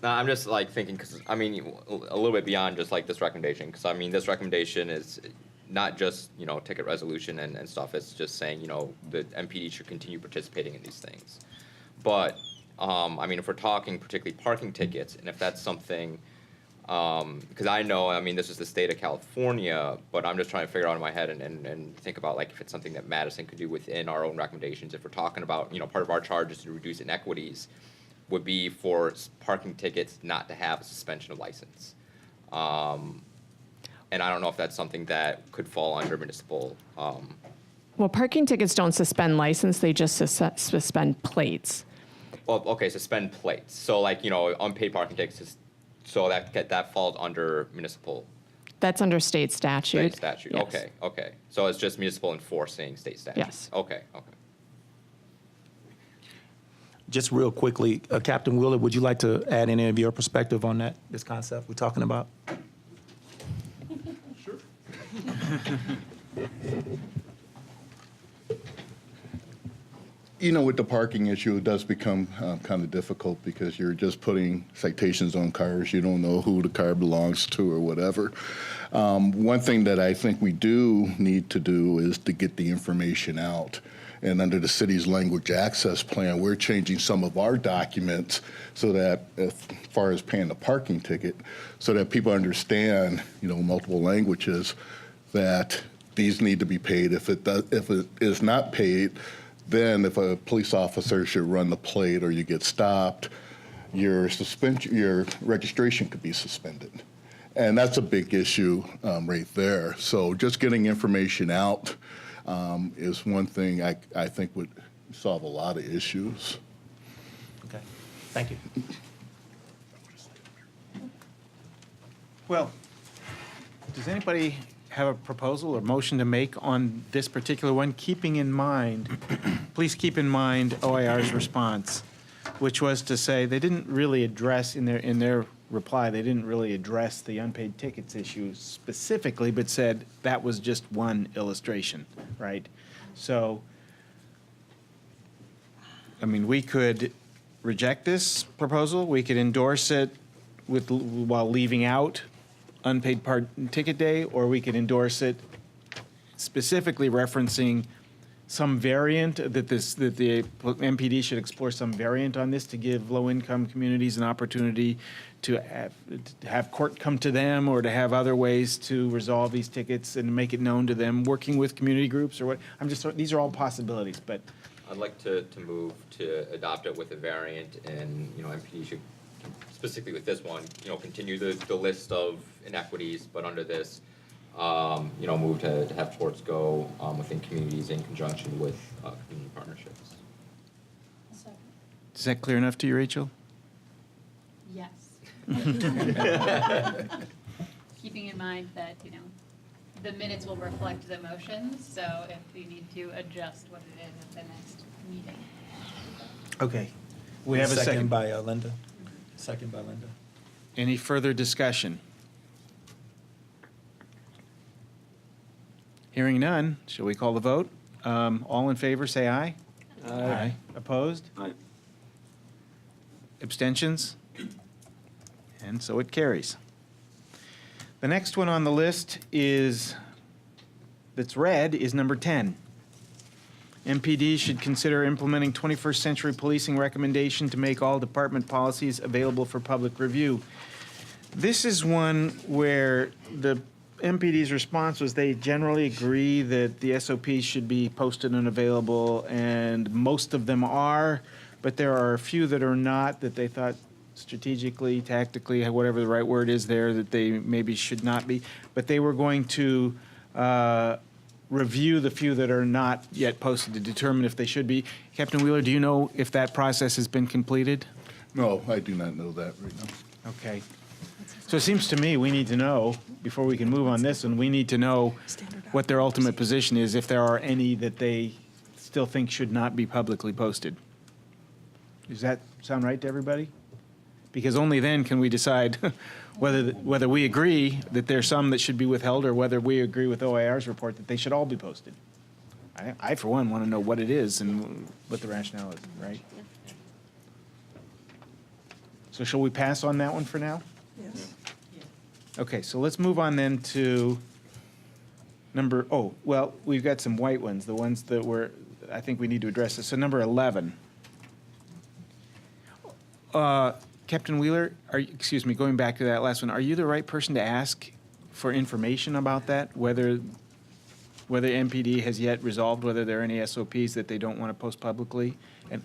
now I'm just like thinking, because I mean, a little bit beyond just like this recommendation, because I mean, this recommendation is not just, ticket resolution and stuff. It's just saying, the MPD should continue participating in these things. But, I mean, if we're talking particularly parking tickets, and if that's something, because I know, I mean, this is the state of California, but I'm just trying to figure out in my head and think about like if it's something that Madison could do within our own recommendations. If we're talking about, part of our charges to reduce inequities would be for parking tickets not to have a suspension of license. And I don't know if that's something that could fall under municipal. Well, parking tickets don't suspend license, they just suspend plates. Well, okay, suspend plates. So like, unpaid parking tickets, so that falls under municipal. That's under state statute. State statute, Yes. okay. So it's just municipal enforcing state statute. Yes. Okay. Just real quickly, Captain Wheeler, would you like to add any of your perspective on this concept we're talking about? Sure. With the parking issue, it does become kind of difficult because you're just putting citations on cars. You don't know who the car belongs to or whatever. One thing that I think we do need to do is to get the information out. And under the city's language access plan, we're changing some of our documents so that, as far as paying the parking ticket, so that people understand, multiple languages, that these need to be paid. If it is not paid, then if a police officer should run the plate or you get stopped, your registration could be suspended. And that's a big issue right there. So just getting information out is one thing I think would solve a lot of issues. Okay, thank you. Well, does anybody have a proposal or motion to make on this particular one, keeping in mind, please keep in mind OIR's response, which was to say they didn't really address in their reply, they didn't really address the unpaid tickets issue specifically, but said that was just one illustration, right? So, I mean, we could reject this proposal, we could endorse it while leaving out unpaid ticket day, or we could endorse it specifically referencing some variant that the MPD should explore some variant on this to give low-income communities an opportunity to have court come to them or to have other ways to resolve these tickets and make it known to them, working with community groups or what. These are all possibilities, but. I'd like to move to adopt it with a variant, and MPD should, specifically with this one, continue the list of inequities, but under this, move to have courts go within communities in conjunction with community partnerships. Is that clear enough to you, Rachel? Yes. Keeping in mind that, the minutes will reflect the motions, so if we need to adjust what it is at the next meeting. Okay. We have a second. by Linda. Second by Linda. Any further discussion? Hearing none, shall we call the vote? All in favor, say aye. Aye. Opposed? Aye. Abstentions? And so it carries. The next one on the list that's red, is number 10. MPD should consider implementing 21st century policing recommendation to make all department policies available for public review. This is one where the MPD's response was they generally agree that the SOPs should be posted and available, and most of them are, but there are a few that are not, that they thought strategically, tactically, whatever the right word is there, that they maybe should not be. But they were going to review the few that are not yet posted to determine if they should be. Captain Wheeler, do you know if that process has been completed? No, I do not know that right now. Okay. So it seems to me we need to know, before we can move on this one, we need to know what their ultimate position is, if there are any that they still think should not be publicly posted. Does that sound right to everybody? Because only then can we decide whether we agree that there's some that should be withheld, or whether we agree with OIR's report that they should all be posted. I for one, want to know what it is and what the rationale is, right? So shall we pass on that one for now? Yes. Okay, so let's move on then to we've got some white ones, the ones that I think we need to address this. So number 11. Captain Wheeler, going back to that last one, are you the right person to ask for information about that? Whether MPD has yet resolved whether there are any SOPs that they don't want to post publicly? And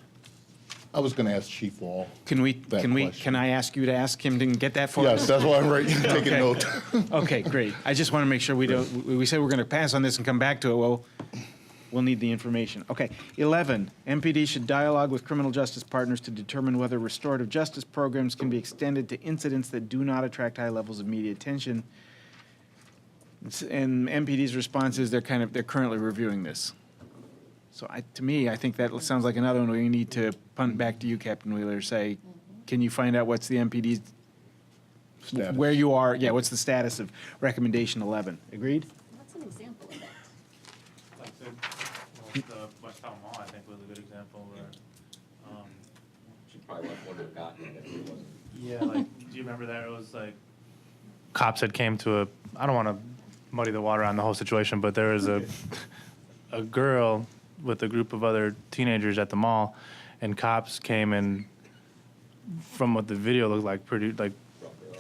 I was going to ask Chief Wall. Can I ask you to ask him to get that for us? Yes, that's why I'm taking note. Okay, great. I just want to make sure we said we're going to pass on this and come back to it. Well, we'll need the information. Okay, 11, MPD should dialogue with criminal justice partners to determine whether restorative justice programs can be extended to incidents that do not attract high levels of media attention. And MPD's response is they're currently reviewing this. So to me, I think that sounds like another one we need to punt back to you, Captain Wheeler, say, can you find out what's the MPD's, Status. where you are, what's the status of recommendation 11? Agreed? What's an example of that? The West Town Mall, I think, was a good example where, She probably wouldn't have gotten it if it wasn't. yeah, like, do you remember that? It was like, cops had came to I don't want to muddy the water on the whole situation, but there was a girl with a group of other teenagers at the mall, and cops came and, from what the video looked like, pretty,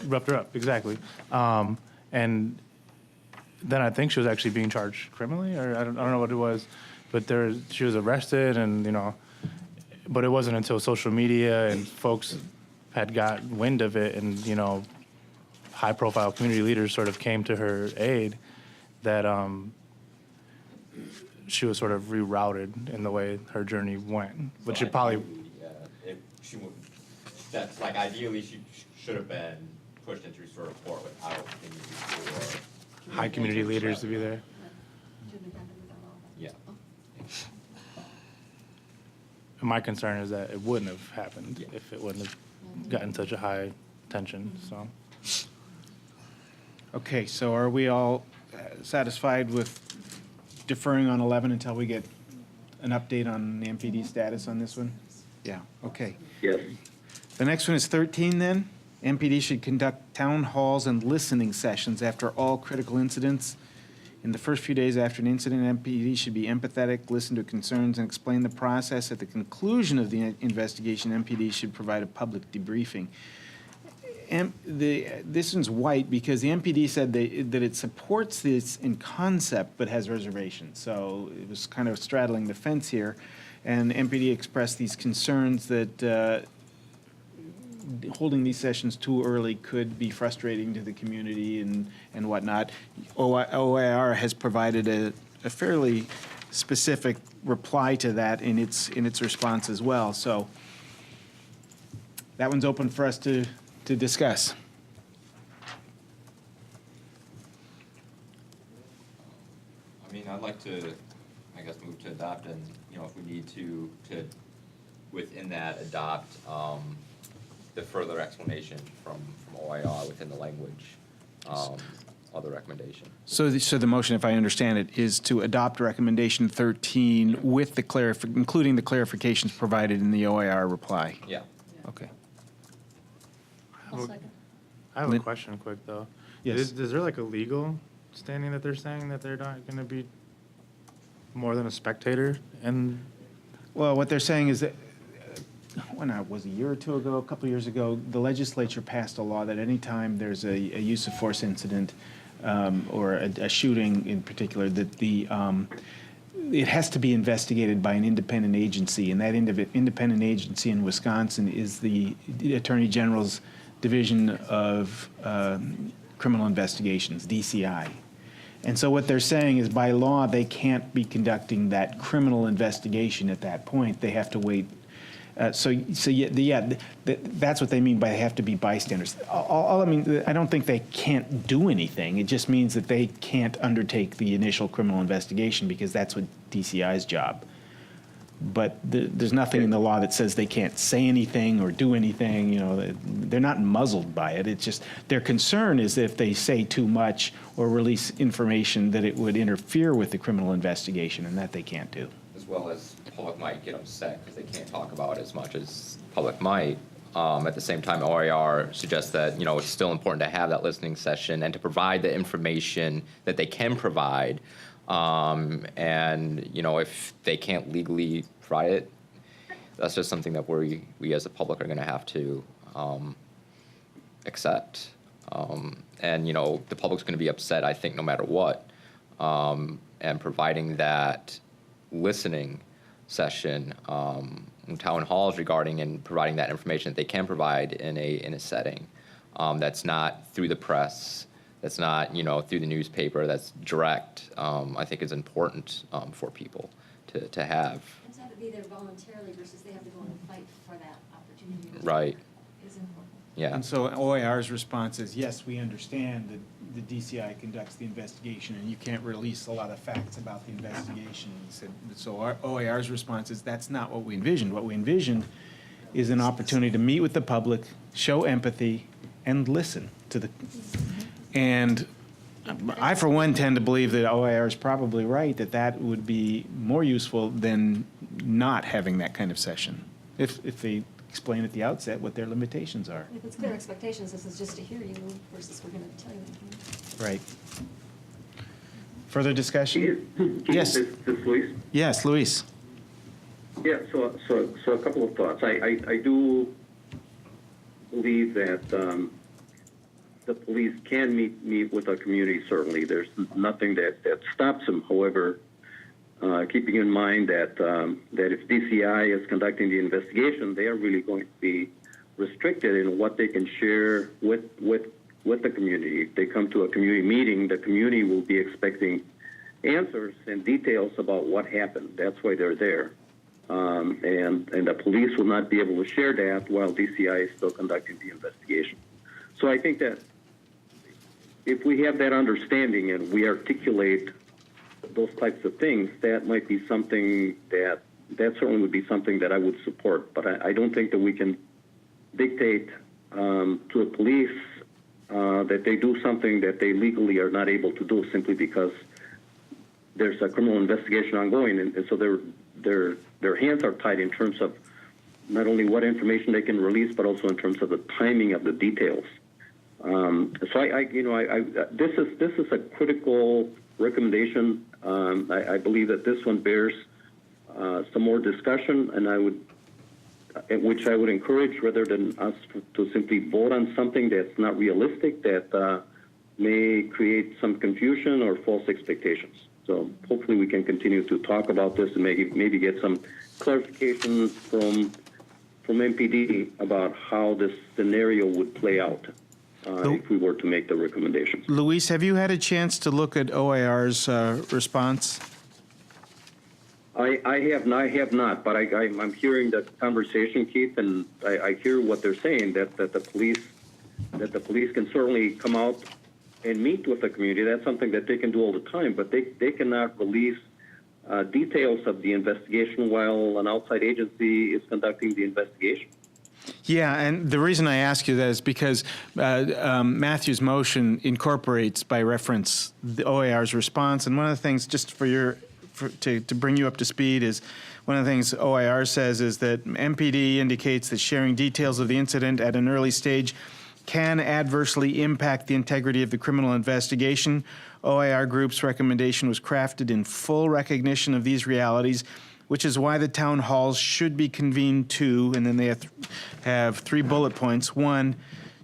roughed her up, exactly. And then I think she was actually being charged criminally, or I don't know what it was. but she was arrested, and but it wasn't until social media and folks had got wind of it, and high-profile community leaders sort of came to her aid, that she was sort of rerouted in the way her journey went, which it probably. That's like ideally she should have been pushed into restore report without the need for High community leaders to be there. Yeah. My concern is that it wouldn't have happened if it wouldn't have gotten such a high tension. So. Okay, so are we all satisfied with deferring on 11 until we get an update on the MPD status on this one? Yeah, okay. Yes. The next one is 13 then. MPD should conduct town halls and listening sessions after all critical incidents. In the first few days after an incident, MPD should be empathetic, listen to concerns, and explain the process. At the conclusion of the investigation, MPD should provide a public debriefing. This one's white because the MPD said that it supports this in concept but has reservations. So it was kind of straddling the fence here. And MPD expressed these concerns that holding these sessions too early could be frustrating to the community and whatnot. OIR has provided a fairly specific reply to that in its response as well. So that one's open for us to discuss. I mean, I'd like to, I guess, move to adopt, and if we need to within that adopt the further explanation from OIR within the language of the recommendation. So the motion, if I understand it, is to adopt recommendation 13 with the including the clarifications provided in the OIR reply. Yeah. Okay. I have a question quick, though. Yes. Is there like a legal standing that they're saying that they're not going to be more than a spectator? And Well, what they're saying is that, when I was a year or two ago, a couple of years ago, the legislature passed a law that any time there's a use of force incident or a shooting in particular, that it has to be investigated by an independent agency, and that independent agency in Wisconsin is the Attorney General's Division of Criminal Investigations, DCI. And so what they're saying is by law, they can't be conducting that criminal investigation at that point. They have to wait. That's what they mean by they have to be bystanders. I don't think they can't do anything. It just means that they can't undertake the initial criminal investigation because that's what DCI's job. But there's nothing in the law that says they can't say anything or do anything. They're not muzzled by it. It's just their concern is that if they say too much or release information that it would interfere with the criminal investigation, and that they can't do. As well as the public might get upset because they can't talk about it as much as the public might. At the same time, OIR suggests that it's still important to have that listening session and to provide the information that they can provide. And if they can't legally provide it, that's just something that we as a public are going to have to accept. And the public's going to be upset, I think, no matter what. And providing that listening session in town halls regarding and providing that information that they can provide in a setting that's not through the press, that's not through the newspaper, that's direct, I think is important for people to have. And to have it be there voluntarily versus they have to go and fight for that opportunity. Right. Is important. Yeah. And so OIR's response is, yes, we understand that the DCI conducts the investigation and you can't release a lot of facts about the investigation. So our OIR's response is, that's not what we envisioned. What we envisioned is an opportunity to meet with the public, show empathy, and listen to the... And I, for one, tend to believe that OIR is probably right, that would be more useful than not having that kind of session, if they explain at the outset what their limitations are. If it's clear expectations, this is just to hear you versus we're going to tell you. Right. Further discussion? Yes. This Luis? Yes, Luis. Yeah, so a couple of thoughts. I do believe that the police can meet with our community, certainly. There's nothing that stops them. However, keeping in mind that that if DCI is conducting the investigation, they are really going to be restricted in what they can share with the community. If they come to a community meeting, the community will be expecting answers and details about what happened. That's why they're there. And the police will not be able to share that while DCI is still conducting the investigation. So I think that if we have that understanding and we articulate those types of things, that might be something that certainly would be something that I would support. But I don't think that we can dictate to the police that they do something that they legally are not able to do simply because there's a criminal investigation ongoing, and so their hands are tied in terms of not only what information they can release, but also in terms of the timing of the details. So this is a critical recommendation. I believe that this one bears some more discussion, and which I would encourage rather than us to simply vote on something that's not realistic, that may create some confusion or false expectations. So hopefully we can continue to talk about this and maybe get some clarification from MPD about how this scenario would play out if we were to make the recommendations. Luis, have you had a chance to look at OIR's response? I have not, but I'm hearing the conversation, Keith, and I hear what they're saying, that the police can certainly come out and meet with the community. That's something that they can do all the time, but they cannot release details of the investigation while an outside agency is conducting the investigation. Yeah, and the reason I ask you that is because Matthew's motion incorporates by reference the OIR's response, and one of the things, just to bring you up to speed, is one of the things OIR says is that MPD indicates that sharing details of the incident at an early stage can adversely impact the integrity of the criminal investigation. OIR Group's recommendation was crafted in full recognition of these realities, which is why the town halls should be convened to, and then they have 3 bullet points. 1,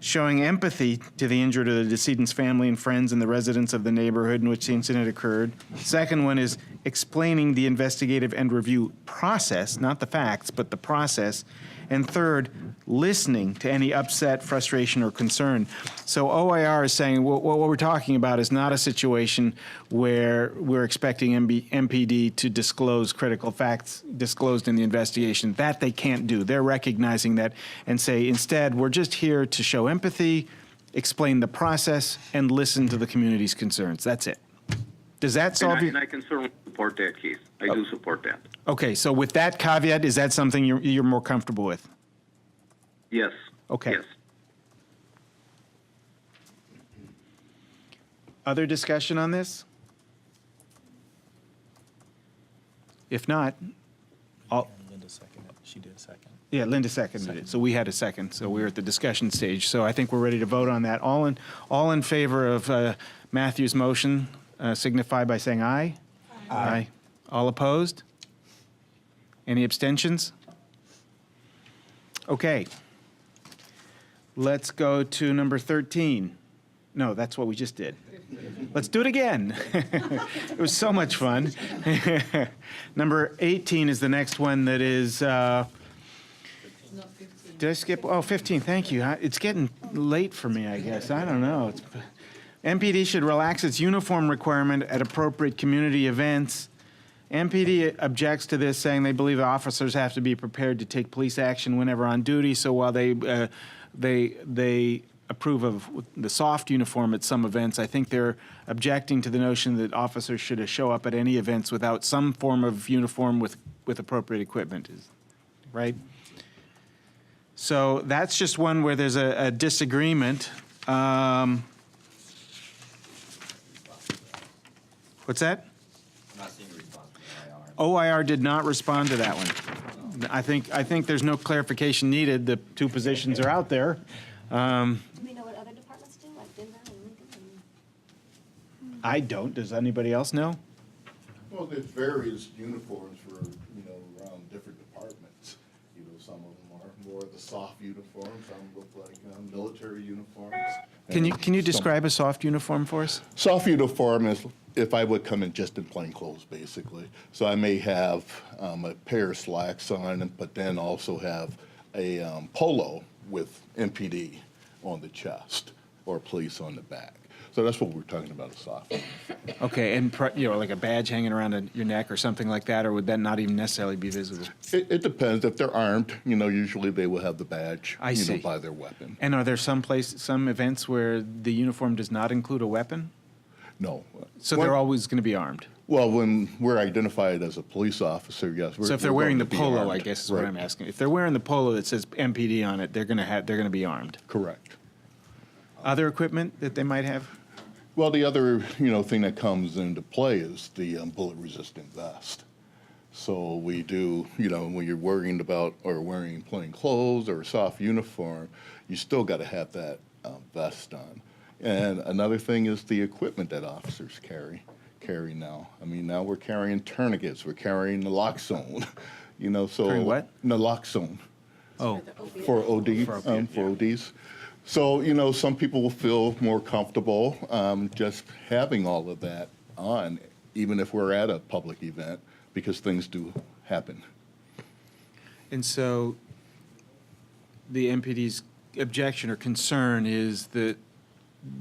showing empathy to the injured or the decedent's family and friends and the residents of the neighborhood in which the incident occurred. 2nd one is explaining the investigative and review process, not the facts, but the process. And 3rd, listening to any upset, frustration, or concern. So OIR is saying what we're talking about is not a situation where we're expecting MPD to disclose critical facts disclosed in the investigation. That they can't do. They're recognizing that and say, instead, we're just here to show empathy, explain the process, and listen to the community's concerns. That's it. Does that solve And I can certainly support that, Keith. I do support that. Okay, so with that caveat, is that something you're more comfortable with? Yes. Okay. Yes. Other discussion on this? If not, Linda seconded. She did a second. yeah, Linda seconded it, so we had a second, so we're at the discussion stage. So I think we're ready to vote on that. All in favor of Matthew's motion, signify by saying aye. Aye. All opposed? Any abstentions? Okay. Let's go to number 13. No, that's what we just did. Let's do it again. It was so much fun. Number 18 is the next one that is, did I skip? Oh, 15, thank you. It's getting late for me, I guess. I don't know. MPD should relax its uniform requirement at appropriate community events. MPD objects to this, saying they believe officers have to be prepared to take police action whenever on duty. So while they approve of the soft uniform at some events, I think they're objecting to the notion that officers should show up at any events without some form of uniform with appropriate equipment, right? So that's just one where there's a disagreement. What's that? I'm not seeing a response from OIR did not respond to that one. I think there's no clarification needed. The 2 positions are out there. Do we know what other departments do, like Denver and Lincoln? I don't. Does anybody else know? Well, there's various uniforms for, around different departments. Some of them are more of the soft uniforms, some look like military uniforms. Can you describe a soft uniform for us? Soft uniform is if I would come in just in plain clothes, basically. So I may have a pair of slacks on, but then also have a polo with MPD on the chest or police on the back. So that's what we're talking about, a soft uniform. Okay, and like a badge hanging around your neck or something like that, or would that not even necessarily be visible? It depends. If they're armed, usually they will have the badge, I see. by their weapon. And are there some events where the uniform does not include a weapon? No. So they're always going to be armed? Well, when we're identified as a police officer, yes. So if they're wearing the going to be polo, armed. I guess is Right. what I'm asking. If they're wearing the polo that says MPD on it, they're going to be armed. Correct. Other equipment that they might have? Well, the other, thing that comes into play is the bullet-resistant vest. So we do, when you're worrying about or wearing plain clothes or a soft uniform, you still got to have that vest on. And another thing is the equipment that officers carry now. I mean, now we're carrying tourniquets, we're carrying naloxone, so. Carrying what? Naloxone. Oh. For OD, for ODs. So, some people will feel more comfortable just having all of that on, even if we're at a public event, because things do happen. And so the MPD's objection or concern is that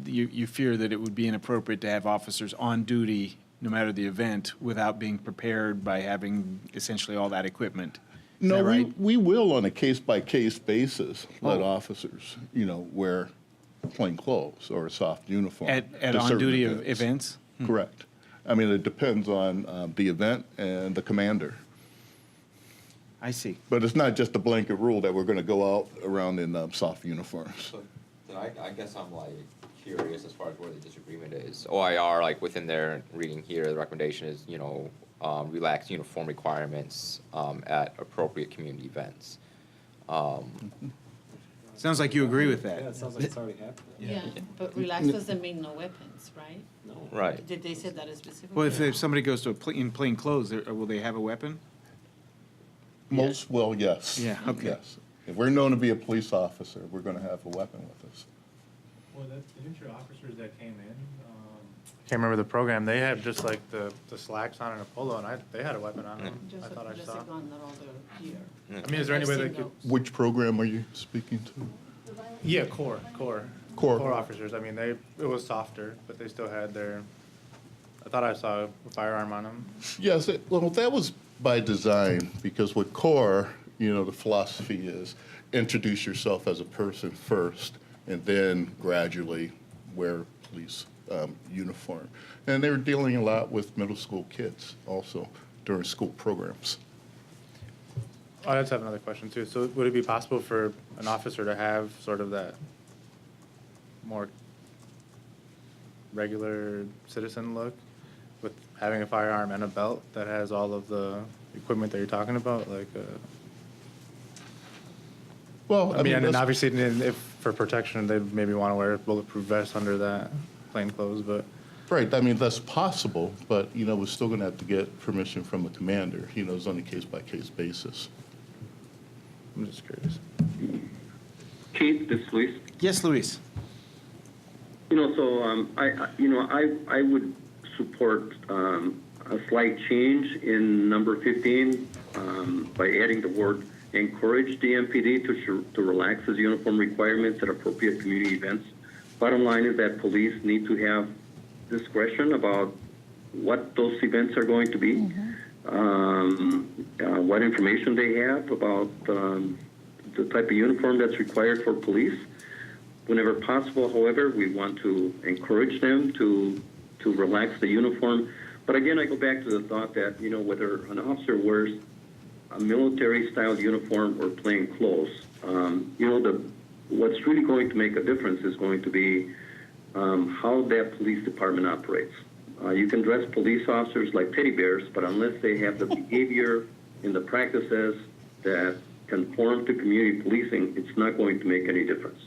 you fear that it would be inappropriate to have officers on duty, no matter the event, without being prepared by having essentially all that equipment. Is No, that right? we will on a case-by-case basis let officers, wear plain clothes or a soft uniform. At to certain on-duty events? Correct. I mean, it depends on the event and the commander. I see. But it's not just a blanket rule that we're going to go out around in soft uniforms. So then I guess I'm curious as far as where the disagreement is. OIR, within their reading here, the recommendation is, relax uniform requirements at appropriate community events. Sounds like you agree with that. Yeah, it sounds like it's already happening. Yeah, but relax doesn't mean no weapons, right? No. Right. Did they say that specifically? Well, if somebody goes to in plain clothes, will they have a weapon? Well, yes. Yeah, okay. Yes. If we're known to be a police officer, we're going to have a weapon with us. Well, didn't your officers that came in, I can't remember the program, they had just the slacks on and a polo, and they had a weapon on them. I thought I saw. Just a gun, not all the gear. I mean, is there any way they I've could? seen Which program are you speaking to? Yeah, core Core. officers. I mean, it was softer, but they still had their. I thought I saw a firearm on them. Yes, well, that was by design, because with CORE, the philosophy is introduce yourself as a person first, and then gradually wear police uniform. And they were dealing a lot with middle school kids also during school programs. I just have another question too. So would it be possible for an officer to have sort of that more regular citizen look with having a firearm and a belt that has all of the equipment that you're talking about? Well, I mean, and that's- obviously if for protection, they'd maybe want to wear a bulletproof vest under that, plain clothes, but. Right, I mean, that's possible, but, we're still going to have to get permission from the commander. It's on a case-by-case basis. I'm just curious. Keith, this is Luis. Yes, Luis. I would support a slight change in number 15 by adding the word encourage the MPD to relax its uniform requirements at appropriate community events. Bottom line is that police need to have discretion about what those events are going to be, what information they have about the type of uniform that's required for police. Whenever possible, however, we want to encourage them to relax the uniform. But again, I go back to the thought that, whether an officer wears a military-style uniform or plain clothes, what's really going to make a difference is going to be how that police department operates. You can dress police officers like teddy bears, but unless they have the behavior and the practices that conform to community policing, it's not going to make any difference.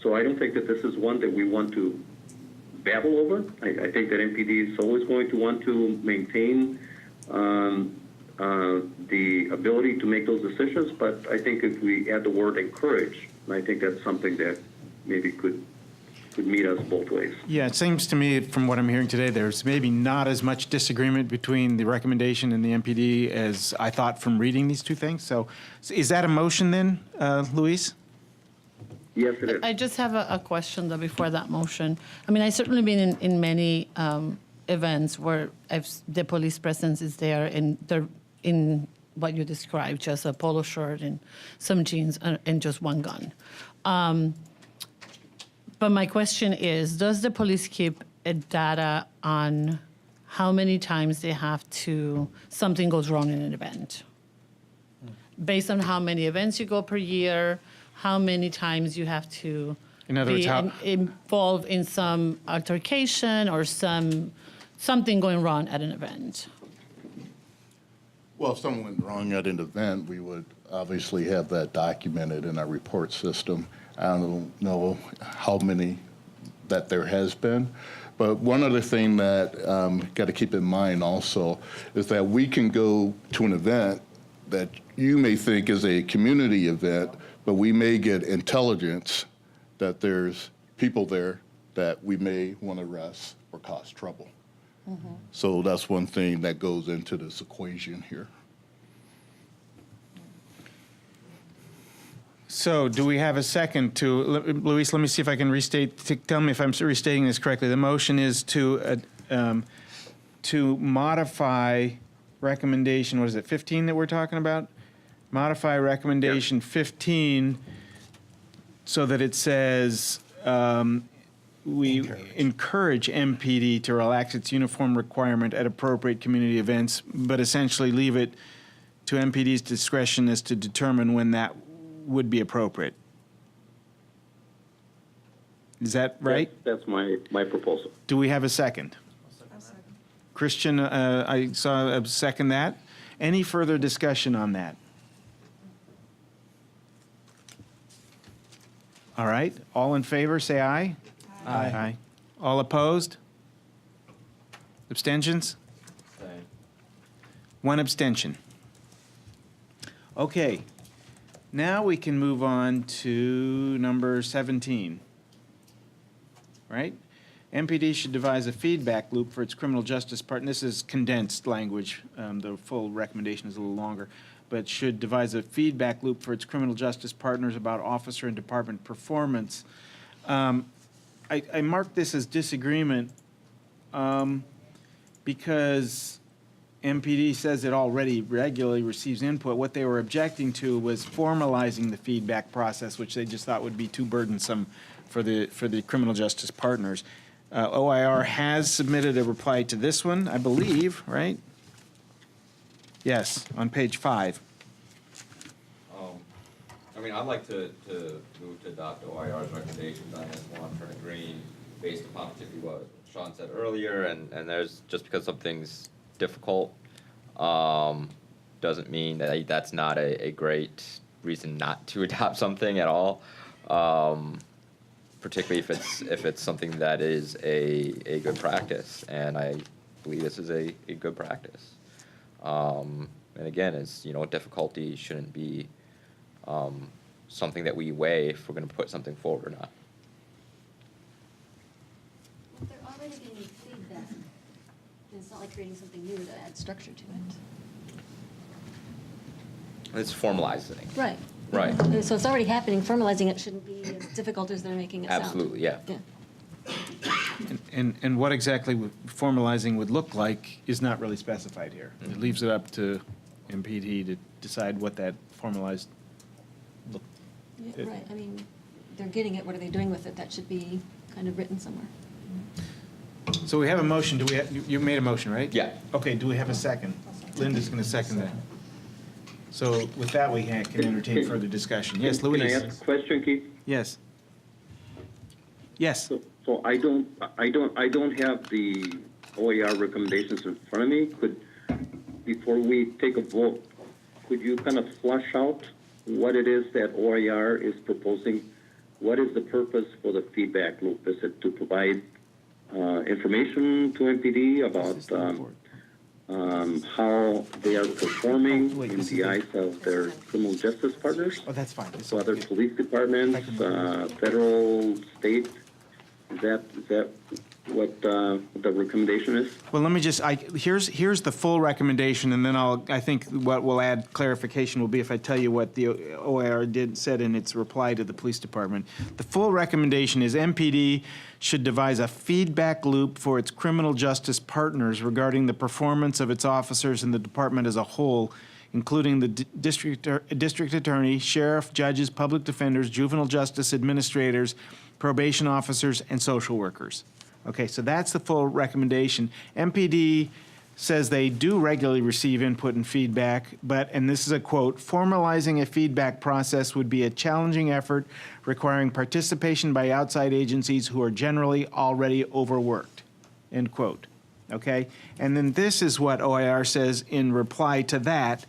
So I don't think that this is one that we want to babble over. I think that MPD is always going to want to maintain the ability to make those decisions, but I think if we add the word encourage, I think that's something that maybe could would meet us both ways. Yeah, it seems to me, from what I'm hearing today, there's maybe not as much disagreement between the recommendation and the MPD as I thought from reading these two things. So is that a motion then, Luis? Yes, it is. I just have a question though before that motion. I mean, I've certainly been in many events where the police presence is there and they're in what you described, just a polo shirt and some jeans and just one gun. But my question is, does the police keep a data on how many times they have to, something goes wrong in an event? Based on how many events you go per year, how many times you have to In other words, be how- involved in some altercation or something going wrong at an event? Well, if something went wrong at an event, we would obviously have that documented in our report system. I don't know how many that there has been, but one other thing that got to keep in mind also is that we can go to an event that you may think is a community event, but we may get intelligence that there's people there that we may want to arrest or cause trouble. So that's one thing that goes into this equation here. So do we have a second to, Luis, let me see if I can restate, tell me if I'm restating this correctly. The motion is to modify recommendation, what is it, 15 that we're talking about? Modify recommendation 15 so that it says, we encourage MPD to relax its uniform requirement at appropriate community events, but essentially leave it to MPD's discretion as to determine when that would be appropriate. Is that right? That's my proposal. Do we have a second? Christian, I saw a second that. Any further discussion on that? All right, all in favor, say aye. Aye. All opposed? Abstentions? One abstention. Okay, now we can move on to number 17. Right? MPD should devise a feedback loop for its criminal justice part, and this is condensed language, the full recommendation is a little longer, but should devise a feedback loop for its criminal justice partners about officer and department performance. I marked this as disagreement because MPD says it already regularly receives input. What they were objecting to was formalizing the feedback process, which they just thought would be too burdensome for the criminal justice partners. OIR has submitted a reply to this one, I believe, right? Yes, on page 5. I mean, I'd like to move to adopt OIR's recommendations on S1 for agreeing based upon particularly what Sean said earlier, and there's, just because something's difficult, doesn't mean that that's not a great reason not to adopt something at all, particularly if it's something that is a good practice, and I believe this is a good practice. And again, difficulty shouldn't be something that we weigh if we're going to put something forward or not. If they're already getting feedback, then it's not like creating something new to add structure to it. It's formalizing. Right. Right. So it's already happening. Formalizing it shouldn't be as difficult as they're making it sound. Absolutely, yeah. And what exactly formalizing would look like is not really specified here. It leaves it up to MPD to decide what that formalized look. Yeah, right. I mean, they're getting it. What are they doing with it? That should be kind of written somewhere. So we have a motion. Do we have, you made a motion, right? Yeah. Okay, do we have a second? Linda's going to second that. So with that, we can entertain further discussion. Yes, Louise? Can I ask a question, Keith? Yes. Yes. So I don't have the OER recommendations in front of me. Before we take a vote, could you kind of flush out what it is that OER is proposing? What is the purpose for the feedback loop? Is it to provide information to MPD about how they are performing in the eyes of their criminal justice partners? Oh, that's fine. So other police departments, federal, state Is that what the recommendation is? Well, let me just, here's the full recommendation, and then I think what will add clarification will be if I tell you what the OIR said in its reply to the police department. The full recommendation is MPD should devise a feedback loop for its criminal justice partners regarding the performance of its officers in the department as a whole, including the district attorney, sheriff, judges, public defenders, juvenile justice administrators, probation officers, and social workers. Okay, so that's the full recommendation. MPD says they do regularly receive input and feedback, but, and this is a quote, formalizing a feedback process would be a challenging effort requiring participation by outside agencies who are generally already overworked, end quote. Okay, and then this is what OIR says in reply to that.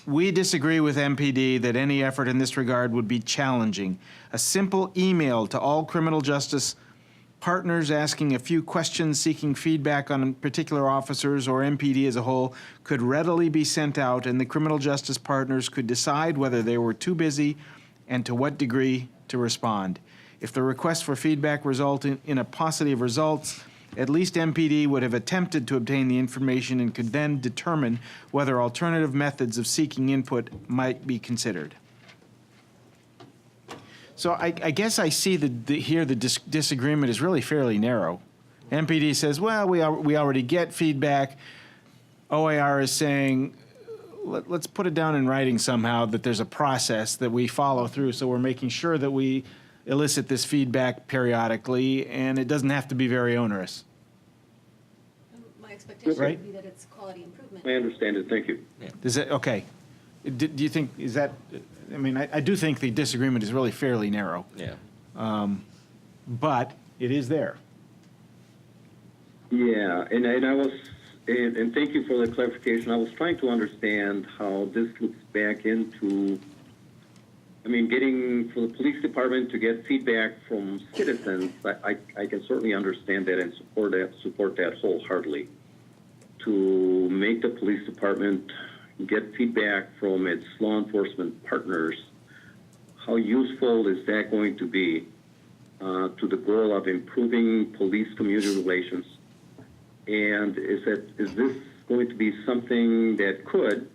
We disagree with MPD that any effort in this regard would be challenging. A simple email to all criminal justice partners asking a few questions seeking feedback on particular officers or MPD as a whole could readily be sent out, and the criminal justice partners could decide whether they were too busy and to what degree to respond. If the request for feedback resulted in a paucity of results, at least MPD would have attempted to obtain the information and could then determine whether alternative methods of seeking input might be considered. So I guess I see the disagreement is really fairly narrow. MPD says, well, we already get feedback. OIR is saying, let's put it down in writing somehow that there's a process that we follow through, so we're making sure that we elicit this feedback periodically, and it doesn't have to be very onerous. My expectation Right. would be that it's quality improvement. I understand it, thank you. Does it, okay. Do you think, is that, I mean, I do think the disagreement is really fairly narrow. Yeah. But it is there. Yeah, and I was, and thank you for the clarification. I was trying to understand how this looks back into, I mean, getting for the police department to get feedback from citizens. I can certainly understand that and support that wholeheartedly. To make the police department get feedback from its law enforcement partners, how useful is that going to be to the goal of improving police-community relations? And is this going to be something that could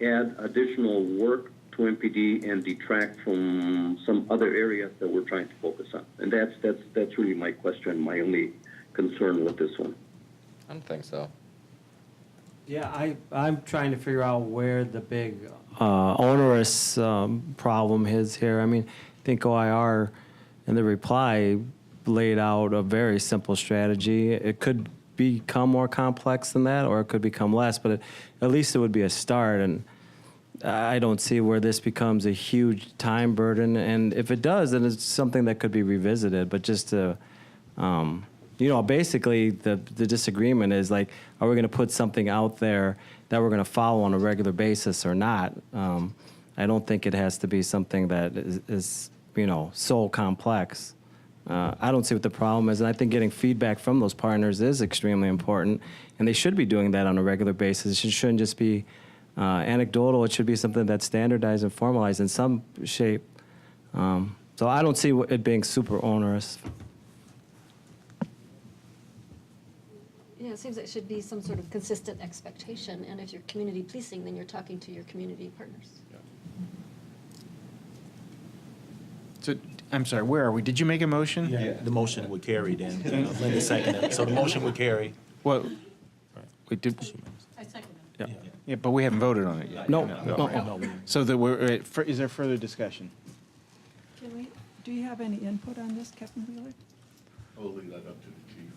add additional work to MPD and detract from some other areas that we're trying to focus on? And that's really my question, my only concern with this one. I don't think so. Yeah, I'm trying to figure out where the big onerous problem is here. I mean, I think OIR in the reply laid out a very simple strategy. It could become more complex than that, or it could become less, but at least it would be a start. And I don't see where this becomes a huge time burden. And if it does, then it's something that could be revisited. But just to, basically the disagreement is like, are we going to put something out there that we're going to follow on a regular basis or not? I don't think it has to be something that is so complex. I don't see what the problem is, and I think getting feedback from those partners is extremely important, and they should be doing that on a regular basis. It shouldn't just be anecdotal. It should be something that's standardized and formalized in some shape. So I don't see it being super onerous. Yeah, it seems like it should be some sort of consistent expectation, and if you're community policing, then you're talking to your community partners. So, I'm sorry, where are we? Did you make a motion? Yeah, the motion would carry then. Linda seconded it. So the motion would carry. Well, we did. I second it. Yeah, but we haven't voted on it yet. No. So is there further discussion? Do you have any input on this, Captain Wheeler? I'll leave that up to the chief.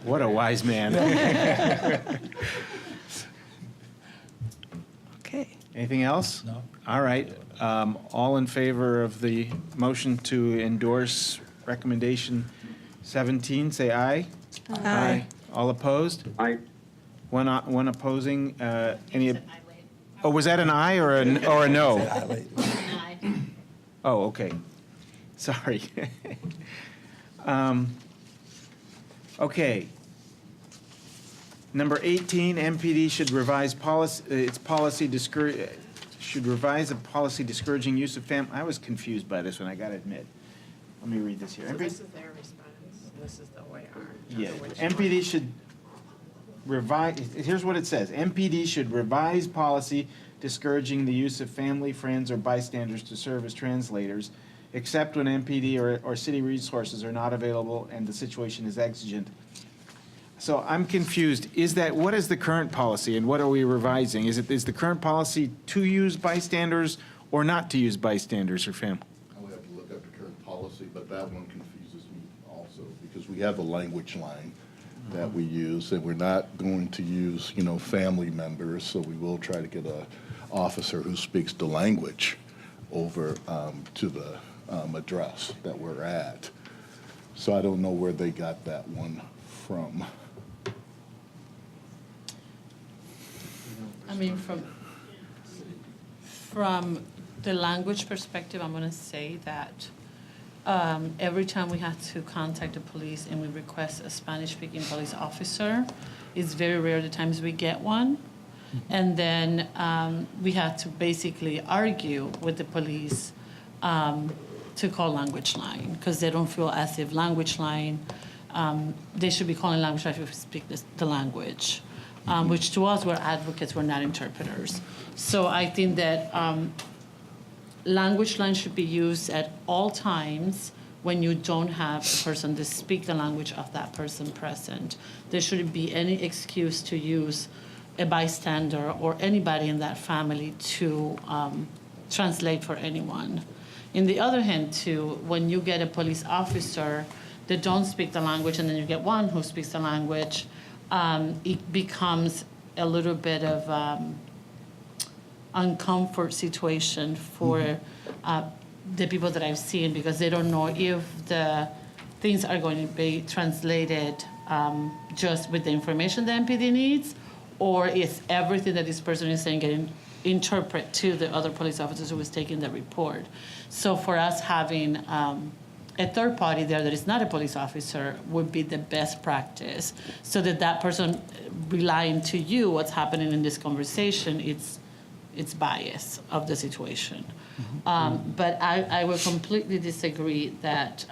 What a wise man. Okay. Anything else? No. All right. All in favor of the motion to endorse recommendation 17, say aye. Aye. All opposed? Aye. One opposing. Any? Said aye late. Oh, was that an aye or a no? Aye. Oh, okay. Sorry. Okay. Number 18, MPD should revise its policy should revise a policy discouraging use of I was confused by this one, I gotta admit. Let me read this here. So this is their response, and this is the OAR. Yeah, MPD should revise, here's what it says. MPD should revise policy discouraging the use of family, friends, or bystanders to serve as translators, except when MPD or city resources are not available and the situation is exigent. So I'm confused. What is the current policy and what are we revising? Is the current policy to use bystanders or not to use bystanders or family? I would have to look up the current policy, but that one confuses me also because we have a language line that we use and we're not going to use, family members. So we will try to get a officer who speaks the language over to the address that we're at. So I don't know where they got that one from. I mean, from the language perspective, I'm gonna say that every time we have to contact the police and we request a Spanish-speaking police officer, it's very rare the times we get one. And then we have to basically argue with the police to call language line, because they don't feel as if language line, they should be calling language line if we speak the language. Which to us, we're advocates, we're not interpreters. So I think that language line should be used at all times when you don't have a person to speak the language of that person present. There shouldn't be any excuse to use a bystander or anybody in that family to translate for anyone. In the other hand, too, when you get a police officer that don't speak the language and then you get one who speaks the language, it becomes a little bit of uncomfort situation for the people that I've seen, because they don't know if the things are going to be translated just with the information the MPD needs, or is everything that this person is saying getting interpret to the other police officers who is taking the report. So for us, having a third party there that is not a police officer would be the best practice, so that that person relying to you what's happening in this conversation, it's bias of the situation. But I would completely disagree that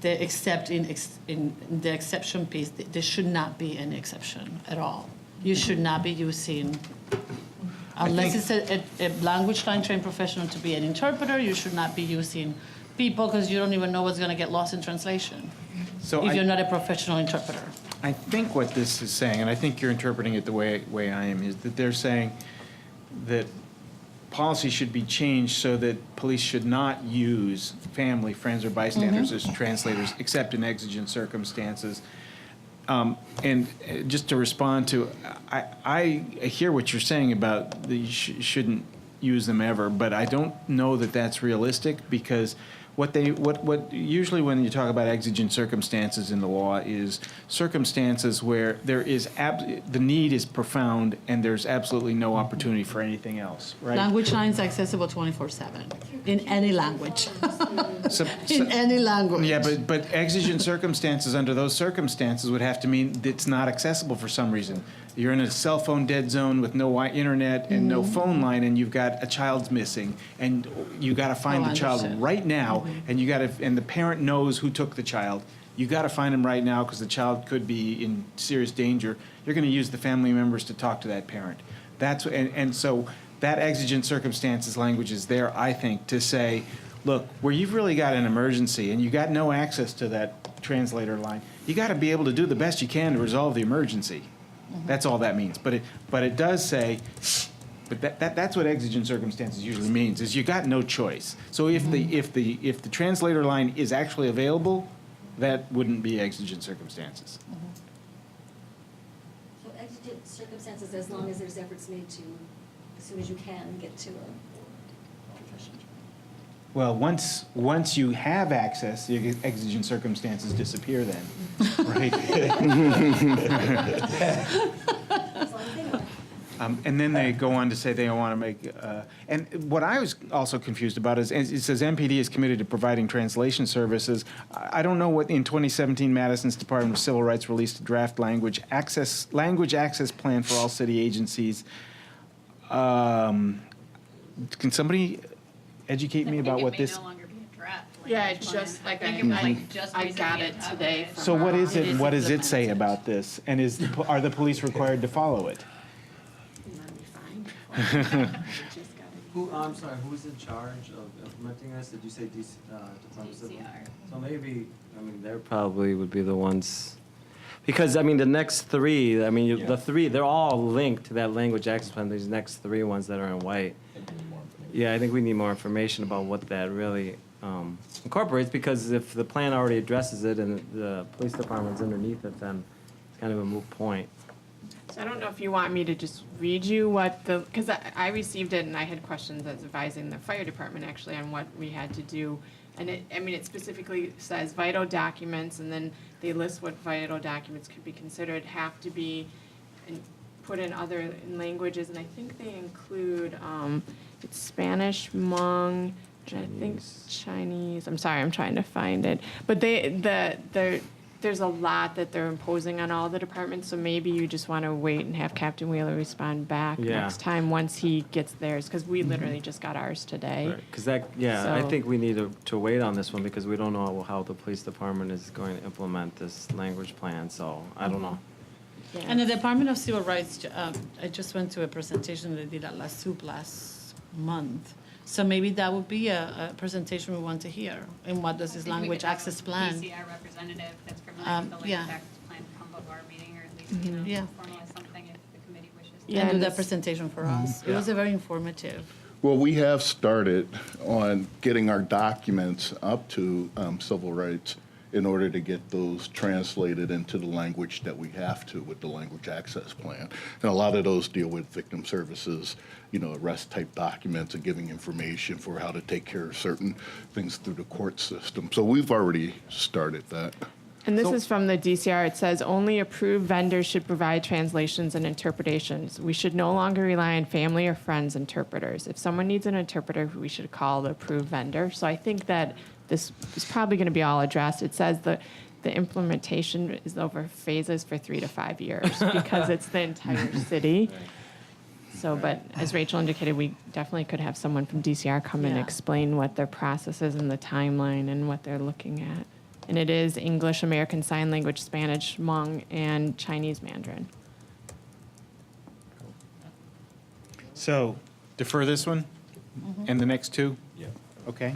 except in the exception piece, there should not be an exception at all. You should not be using, unless it's a language line trained professional to be an interpreter, you should not be using people, because you don't even know what's going to get lost in translation if you're not a professional interpreter. I think what this is saying, and I think you're interpreting it the way I am, is that they're saying that policy should be changed so that police should not use family, friends, or bystanders as translators, except in exigent circumstances. And just to respond to, I hear what you're saying about you shouldn't use them ever, but I don't know that that's realistic, because what usually when you talk about exigent circumstances in the law is circumstances where there is the need is profound and there's absolutely no opportunity for anything else, right? Language lines accessible 24/7 in any language. In any language. Yeah, but exigent circumstances under those circumstances would have to mean it's not accessible for some reason. You're in a cell phone dead zone with no internet and no phone line, and you've got a child's missing, and you got to find the child right now, and and the parent knows who took the child. You got to find him right now because the child could be in serious danger. You're going to use the family members to talk to that parent. And so that exigent circumstances language is there, I think, to say, look, where you've really got an emergency and you got no access to that translator line, you got to be able to do the best you can to resolve the emergency. That's all that means. But it does say, but that's what exigent circumstances usually means, is you got no choice. So if the translator line is actually available, that wouldn't be exigent circumstances. So exigent circumstances, as long as there's efforts made to, as soon as you can, get to a professional. Well, once you have access, the exigent circumstances disappear then, right? And then they go on to say they want to make, and what I was also confused about is, it says MPD is committed to providing translation services. I don't know what, in 2017, Madison's Department of Civil Rights released a draft language access plan for all city agencies. Can somebody educate me about what this? I think it may no longer be a draft. Yeah, language it's plan. just like think I, it was, I, just I recently got it today. updated. from So what our is it, office. what does it say about this? And are the police required to follow it? I'm sorry, who's in charge of implementing this? Did you say Department of Civil? DCR. So maybe, I mean, They're probably would be the ones, because, I mean, the next three, I mean, the three, they're all linked to that language access plan, these next three ones that are in white. Yeah, I think we need more information about what that really incorporates, because if the plan already addresses it and the police department's underneath it, then it's kind of a moot point. So I don't know if you want me to just read you what the, because I received it and I had questions as advising the fire department actually on what we had to do. And it specifically says vital documents, and then they list what vital documents could be considered, have to be put in other languages, and I think they include, it's Spanish, Hmong, I think Chinese. I'm sorry, I'm trying to find it. But there's a lot that they're imposing on all the departments, so maybe you just want to wait and have Captain Wheeler respond back next time once he gets theirs, because we literally just got ours today. Because I So- think we need to wait on this one, because we don't know how the police department is going to implement this language plan, so I don't know. Yeah. And the Department of Civil Rights, I just went to a presentation they did at La Soup last month. So maybe that would be a presentation we want to hear. And what does this language access plan? DCR representative that's familiar with the language access plan come before our meeting, or at least, Yeah. formalize something if the committee wishes to. And do and that this- presentation for us. It was a very informative. Well, we have started on getting our documents up to civil rights in order to get those translated into the language that we have to with the language access plan. And a lot of those deal with victim services, arrest-type documents and giving information for how to take care of certain things through the court system. So we've already started that. And this is from the DCR. It says, only approved vendors should provide translations and interpretations. We should no longer rely on family or friends interpreters. If someone needs an interpreter, we should call the approved vendor. So I think that this is probably going to be all addressed. It says the implementation is over phases for 3 to 5 years because it's the entire city. So, but as Rachel indicated, we definitely could have someone from DCR come and Yeah. explain what their process is and the timeline and what they're looking at. And it is English, American Sign Language, Spanish, Hmong, and Chinese Mandarin. So defer this one and the next two? Yeah. Okay.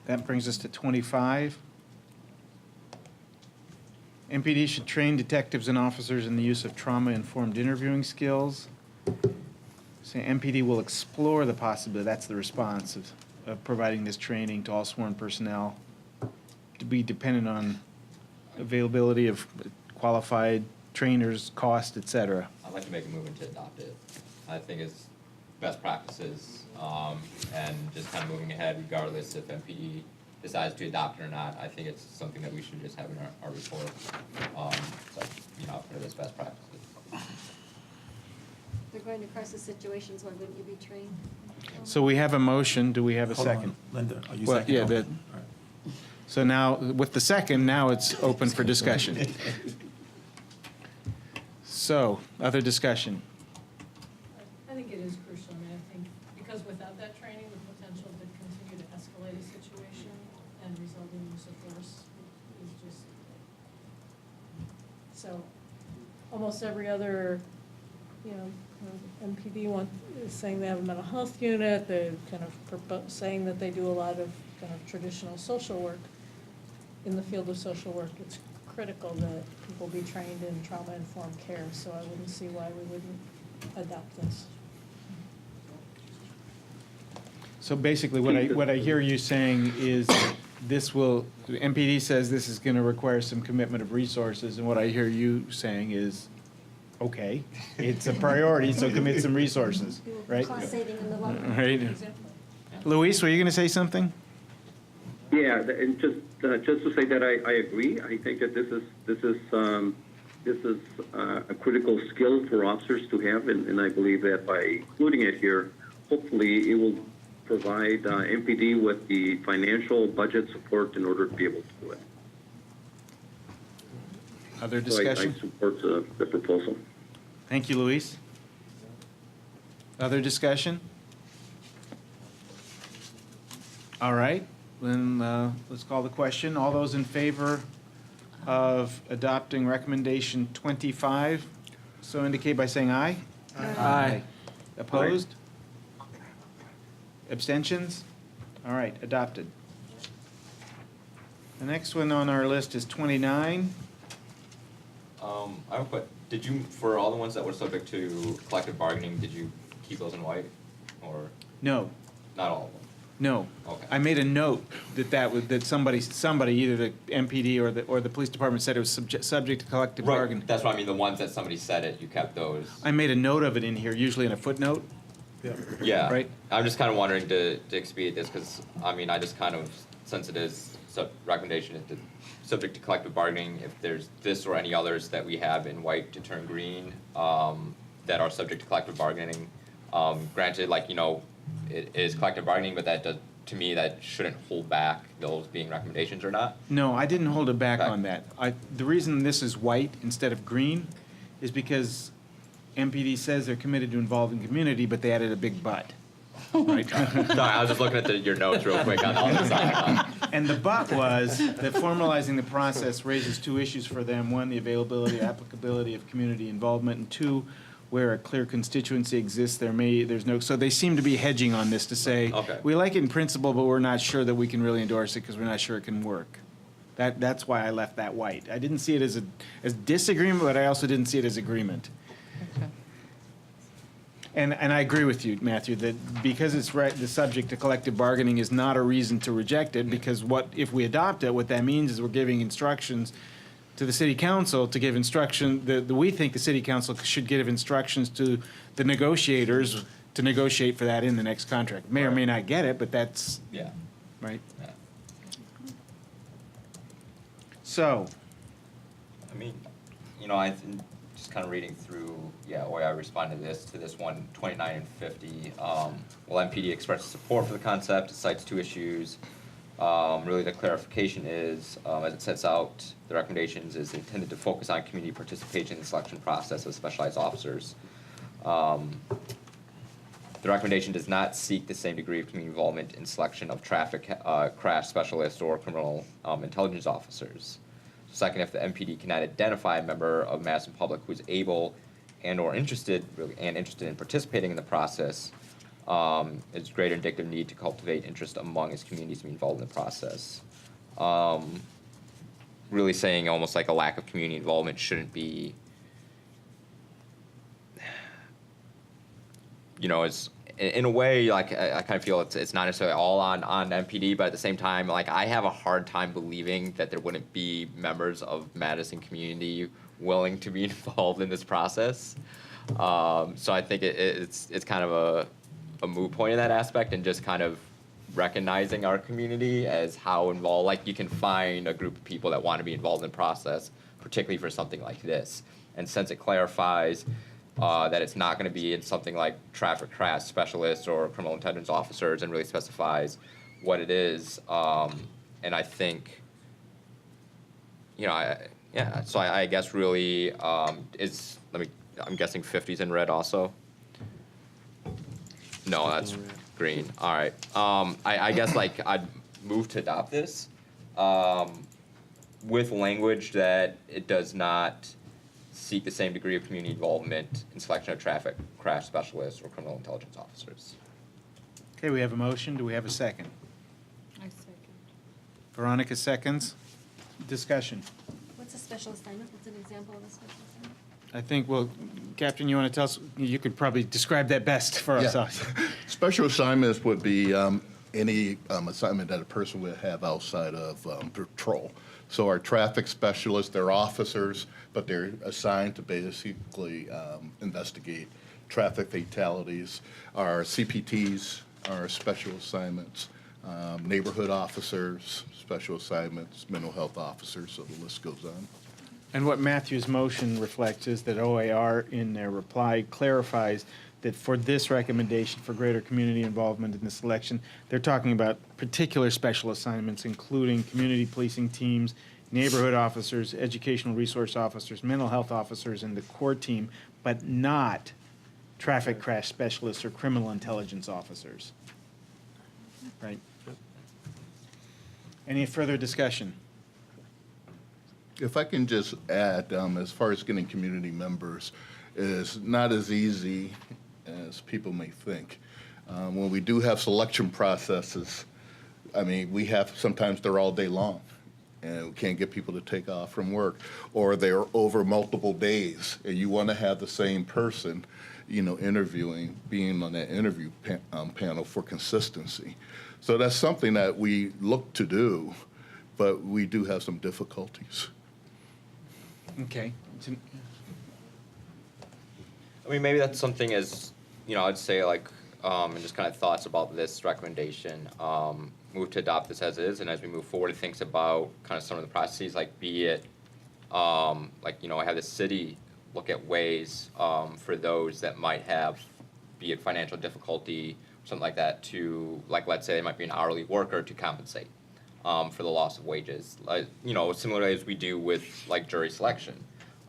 That brings us to 25. MPD should train detectives and officers in the use of trauma-informed interviewing skills. So MPD will explore the possibility, that's the response, of providing this training to all sworn personnel to be dependent on availability of qualified trainers, cost, et cetera. I'd like to make a movement to adopt it. I think it's best practices, and just kind of moving ahead regardless if MPD decides to adopt it or not. I think it's something that we should just have in our report. So, I'll put it as best practices. They're going to crisis situations, why wouldn't you be trained? So we have a motion, do we have a Hold on, second? Linda, are you Well, second? yeah, Okay. that- So now, with the second, now it's open for discussion. So, other discussion? I think it is crucial. I mean, I think because without that training, the potential to continue to escalate a situation and result in use of force is just, so almost every other, MPD is saying they have a mental health unit, they're kind of saying that they do a lot of kind of traditional social work. In the field of social work, it's critical that people be trained in trauma-informed care, so I wouldn't see why we wouldn't adopt this. So basically, what I hear you saying is MPD says this is going to require some commitment of resources, and what I hear you saying is, okay, it's a priority, so commit some resources, right? Cost saving in the long run. Right. Luis, were you going to say something? Yeah, and just to say that I agree. I think that this is this is a critical skill for officers to have, and I believe that by including it here, hopefully it will provide MPD with the financial budget support in order to be able to do it. Other So discussion? I support the proposal. Thank you, Luis. Other discussion? All right, then let's call the question. All those in favor of adopting recommendation 25, so indicate by saying aye. Aye. Opposed? Abstentions? All right, adopted. The next one on our list is 29. I would put, did you, for all the ones that were subject to collective bargaining, did you keep those in white? Or No, not all of them? no. Okay. I made a note that somebody, either the MPD or the police department said it was subject to collective bargaining. Right, that's what I mean, the ones that somebody said it, you kept those. I made a note of it in here, usually in a footnote. Yeah. Right. I'm just kind of wondering to expedite this, because, I mean, I just kind of, since it is recommendation is subject to collective bargaining, if there's this or any others that we have in white to turn green, that are subject to collective bargaining, granted, like, you know, it is collective bargaining, but that does, to me, that shouldn't hold back those being recommendations or not. No, I didn't hold it back Okay. on that. The reason this is white instead of green is because MPD says they're committed to involving community, but they added a big but. Right? Sorry, I was just looking at your notes real quick on all this. And the but was that formalizing the process raises two issues for them. One, the availability, applicability of community involvement, and two, where a clear constituency exists, there's no, so they seem to be hedging on this to say, Okay. we like it in principle, but we're not sure that we can really endorse it because we're not sure it can work. That's why I left that white. I didn't see it as disagreement, but I also didn't see it as agreement. Okay. And I agree with you, Matthew, that because it's the subject to collective bargaining is not a reason to reject it, because if we adopt it, what that means is we're giving instructions to the city council to give instruction, we think the city council should give instructions to the negotiators to negotiate for that in the next contract. May or may not get it, but that's, Yeah. right? Yeah. So, I mean, you know, just kind of reading through, I responded to this one, 29 and 50. Well, MPD expresses support for the concept. It cites two issues. Really, the clarification is, as it sets out, the recommendations is intended to focus on community participation in the selection process of specialized officers. The recommendation does not seek the same degree of community involvement in selection of traffic crash specialists or criminal intelligence officers. Second, if the MPD cannot identify a member of Madison public who is able and/or interested in participating in the process, it's greater indicative need to cultivate interest among its communities to be involved in the process. Really saying almost like a lack of community involvement shouldn't be, you know, it's in a way, like, I kind of feel it's not necessarily all on MPD, but at the same time, like, I have a hard time believing that there wouldn't be members of Madison community willing to be involved in this process. So I think it's kind of a moot point in that aspect, and just kind of recognizing our community as how involved, like, you can find a group of people that want to be involved in the process, particularly for something like this. And since it clarifies that it's not going to be in something like traffic crash specialists or criminal intelligence officers, and really specifies what it is, and I think, you know, so I guess really I'm guessing 50's in red also. No, that's green. All right. I guess, like, I'd move to adopt this with language that it does not seek the same degree of community involvement in selection of traffic crash specialists or criminal intelligence officers. okay, we have a motion. Do we have a second? I second. Veronica seconds. Discussion. What's a special assignment? What's an example of a special assignment? I think, well, Captain, you want to tell us, you could probably describe that best for us. Special assignments would be any assignment that a person would have outside of patrol. So our traffic specialists, they're officers, but they're assigned to basically investigate traffic fatalities. Our CPTs are special assignments. Neighborhood officers, special assignments, mental health officers, so the list goes on. And what Matthew's motion reflects is that OAR in their reply clarifies that for this recommendation for greater community involvement in the selection, they're talking about particular special assignments, including community policing teams, neighborhood officers, educational resource officers, mental health officers, and the core team, but not traffic crash specialists or criminal intelligence officers. Right? Any further discussion? If I can just add, as far as getting community members, is not as easy as people may think. When we do have selection processes, I mean, we have, sometimes they're all day long, and we can't get people to take off from work, or they're over multiple days, and you want to have the same person, you know, interviewing, being on that interview panel for consistency. So that's something that we look to do, but we do have some difficulties. Okay. I mean, maybe that's something as, you know, I'd say like, and just kind of thoughts about this recommendation, move to adopt this as is, and as we move forward, it thinks about kind of some of the processes, like be it, like, you know, have the city look at ways for those that might have, be it financial difficulty, something like that, to, like, let's say they might be an hourly worker, to compensate for the loss of wages, like, you know, similarly as we do with like jury selection,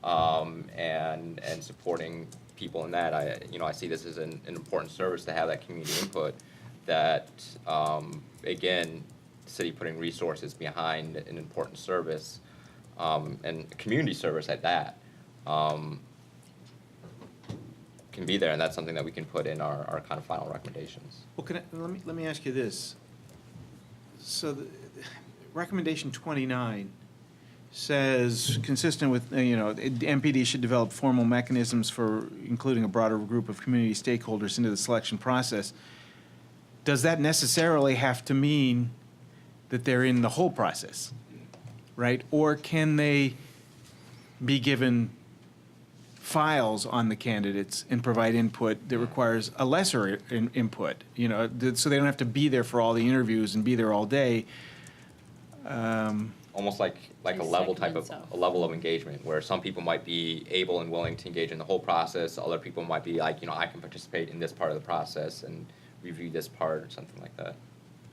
and supporting people in that. I see this as an important service to have that community input, that, again, the city putting resources behind an important service, and community service at that, can be there, and that's something that we can put in our kind of final recommendations. Well, let me ask you this. So the recommendation 29 says, consistent with, you know, MPD should develop formal mechanisms for including a broader group of community stakeholders into the selection process. Does that necessarily have to mean that they're in the whole process, right? Or can they be given files on the candidates and provide input that requires a lesser input, you know, so they don't have to be there for all the interviews and be there all day? Almost like a level type of, a level of engagement, where some people might be able and willing to engage in the whole process, other people might be like, you know, I can participate in this part of the process and review this part, or something like that.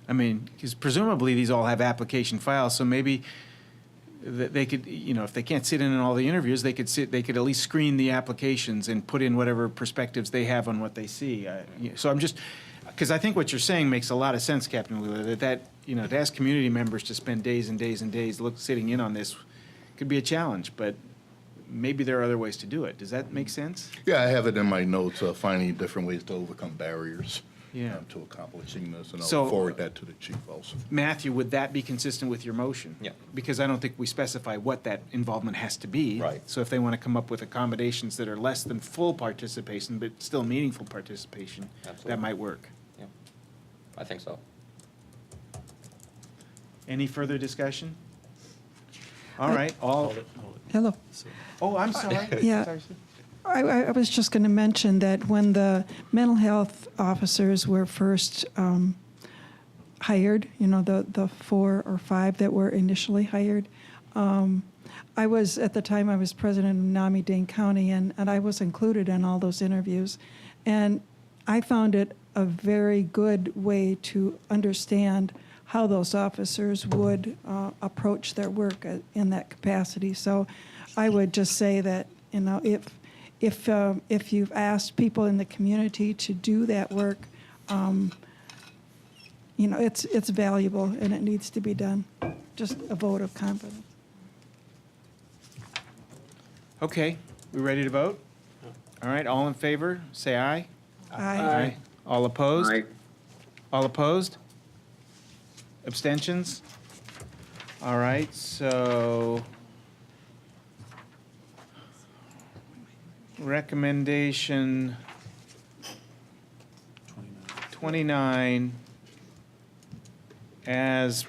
I mean, because presumably these all have application files, so maybe they could, you know, if they can't sit in all the interviews, they could at least screen the applications and put in whatever perspectives they have on what they see. So I'm just, because I think what you're saying makes a lot of sense, Captain Lula, that, you know, to ask community members to spend days and days and days sitting in on this could be a challenge, but maybe there are other ways to do it. Does that make sense? Yeah, I have it in my notes, finding different ways to overcome barriers. Yeah. To accomplishing this, and So- I'll forward that to the chief also. Matthew, would that be consistent with your motion? Yeah. Because I don't think we specify what that involvement has to be. Right. So if they want to come up with accommodations that are less than full participation, but still meaningful participation, Absolutely. that might work. Yeah, I think so. Any further discussion? All right, all, Hello. oh, I'm sorry. Yeah. Sorry, Sue. I was just going to mention that when the mental health officers were first hired, you know, the 4 or 5 that were initially hired, I was, at the time, I was president of Miami-Dade County, and I was included in all those interviews. And I found it a very good way to understand how those officers would approach their work in that capacity. So I would just say that, you know, if you've asked people in the community to do that work, you know, it's valuable and it needs to be done. Just a vote of confidence. Okay, we ready to vote? All right, all in favor, say aye. Aye. All opposed? Aye. All opposed? Abstentions? All right, so recommendation 29 as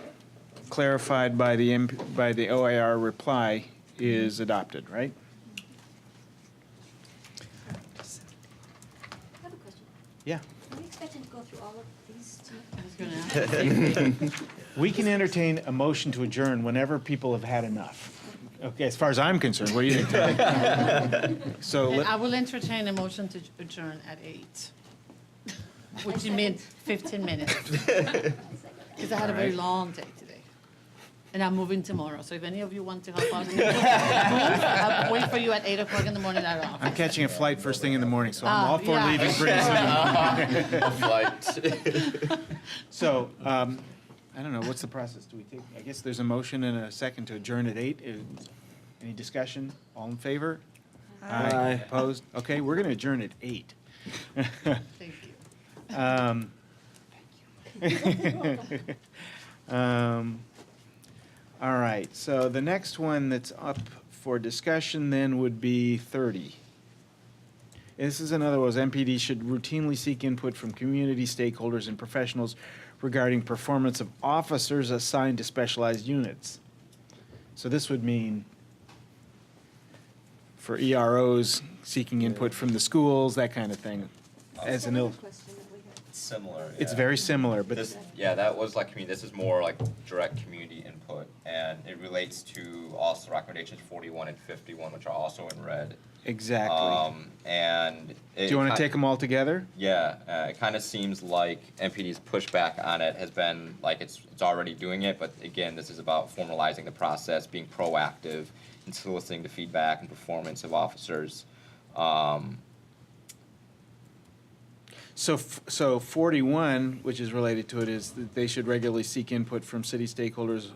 clarified by the OIR reply is adopted, right? I have a question. Yeah. Are we expected to go through all of these tonight? I was gonna ask. We can entertain a motion to adjourn whenever people have had enough. Okay, as far as I'm concerned, what do you think, Tony? So, And I will entertain a motion to adjourn at 8, which you mean 15 minutes. Because I had a very long day today. And I'm moving tomorrow, so if any of you want to help out, move, I'll wait for you at 8 o'clock in the morning at our office. I'm catching a flight first thing in the morning, so I'm all for yeah. leaving pretty soon. A flight. So, I don't know, what's the process? Do we take, I guess there's a motion and a second to adjourn at 8. Any discussion? All in favor? Aye. Opposed? Okay, we're going to adjourn at 8. Thank you. All right, so the next one that's up for discussion then would be 30. This is another one, MPD should routinely seek input from community stakeholders and professionals regarding performance of officers assigned to specialized units. So this would mean for EROs seeking input from the schools, that kind of thing. As an ill, Similar. it's yeah. very similar, but This, yeah, that was like community. This is more like direct community input, and it relates to also recommendations 41 and 51, which are also in red. exactly. And Do you want to take them all together? Yeah, it kind of seems like MPD's pushback on it has been like it's already doing it, but again, this is about formalizing the process, being proactive, and soliciting the feedback and performance of officers. So 41, which is related to it, is that they should regularly seek input from city stakeholders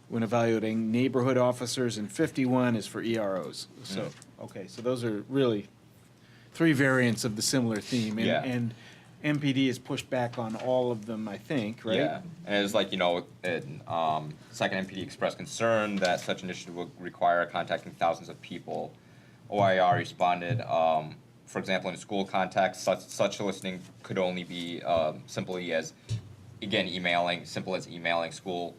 when evaluating neighborhood officers, and 51 is for EROs. So, okay, so those are really 3 variants of the similar theme. And, Yeah. and MPD has pushed back on all of them, I think, right? Yeah, and it's like, second MPD expressed concern that such initiative would require contacting thousands of people. OIR responded, for example, in a school context, such listening could only be simply as, again, simple as emailing school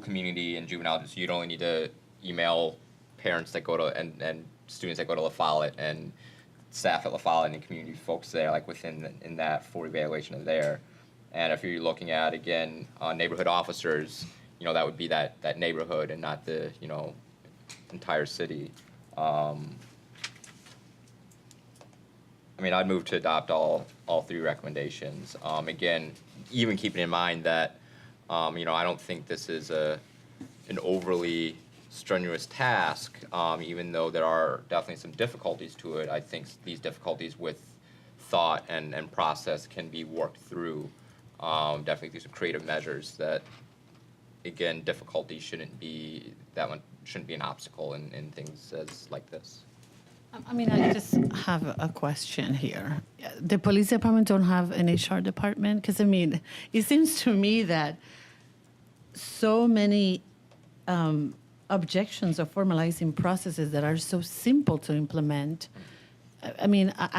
community and juvenile. So you'd only need to email parents that go to, and students that go to La Follette, and staff at La Follette and community folks there, like in that for evaluation of there. And if you're looking at, again, neighborhood officers, that would be that neighborhood and not the, entire city. I'd move to adopt all 3 recommendations. Again, even keeping in mind that, I don't think this is an overly strenuous task, even though there are definitely some difficulties to it. I think these difficulties with thought and process can be worked through. Definitely through some creative measures that, again, difficulty shouldn't be an obstacle in things like this. I just have a question here. The police department don't have an HR department? Because, it seems to me that so many objections of formalizing processes that are so simple to implement. I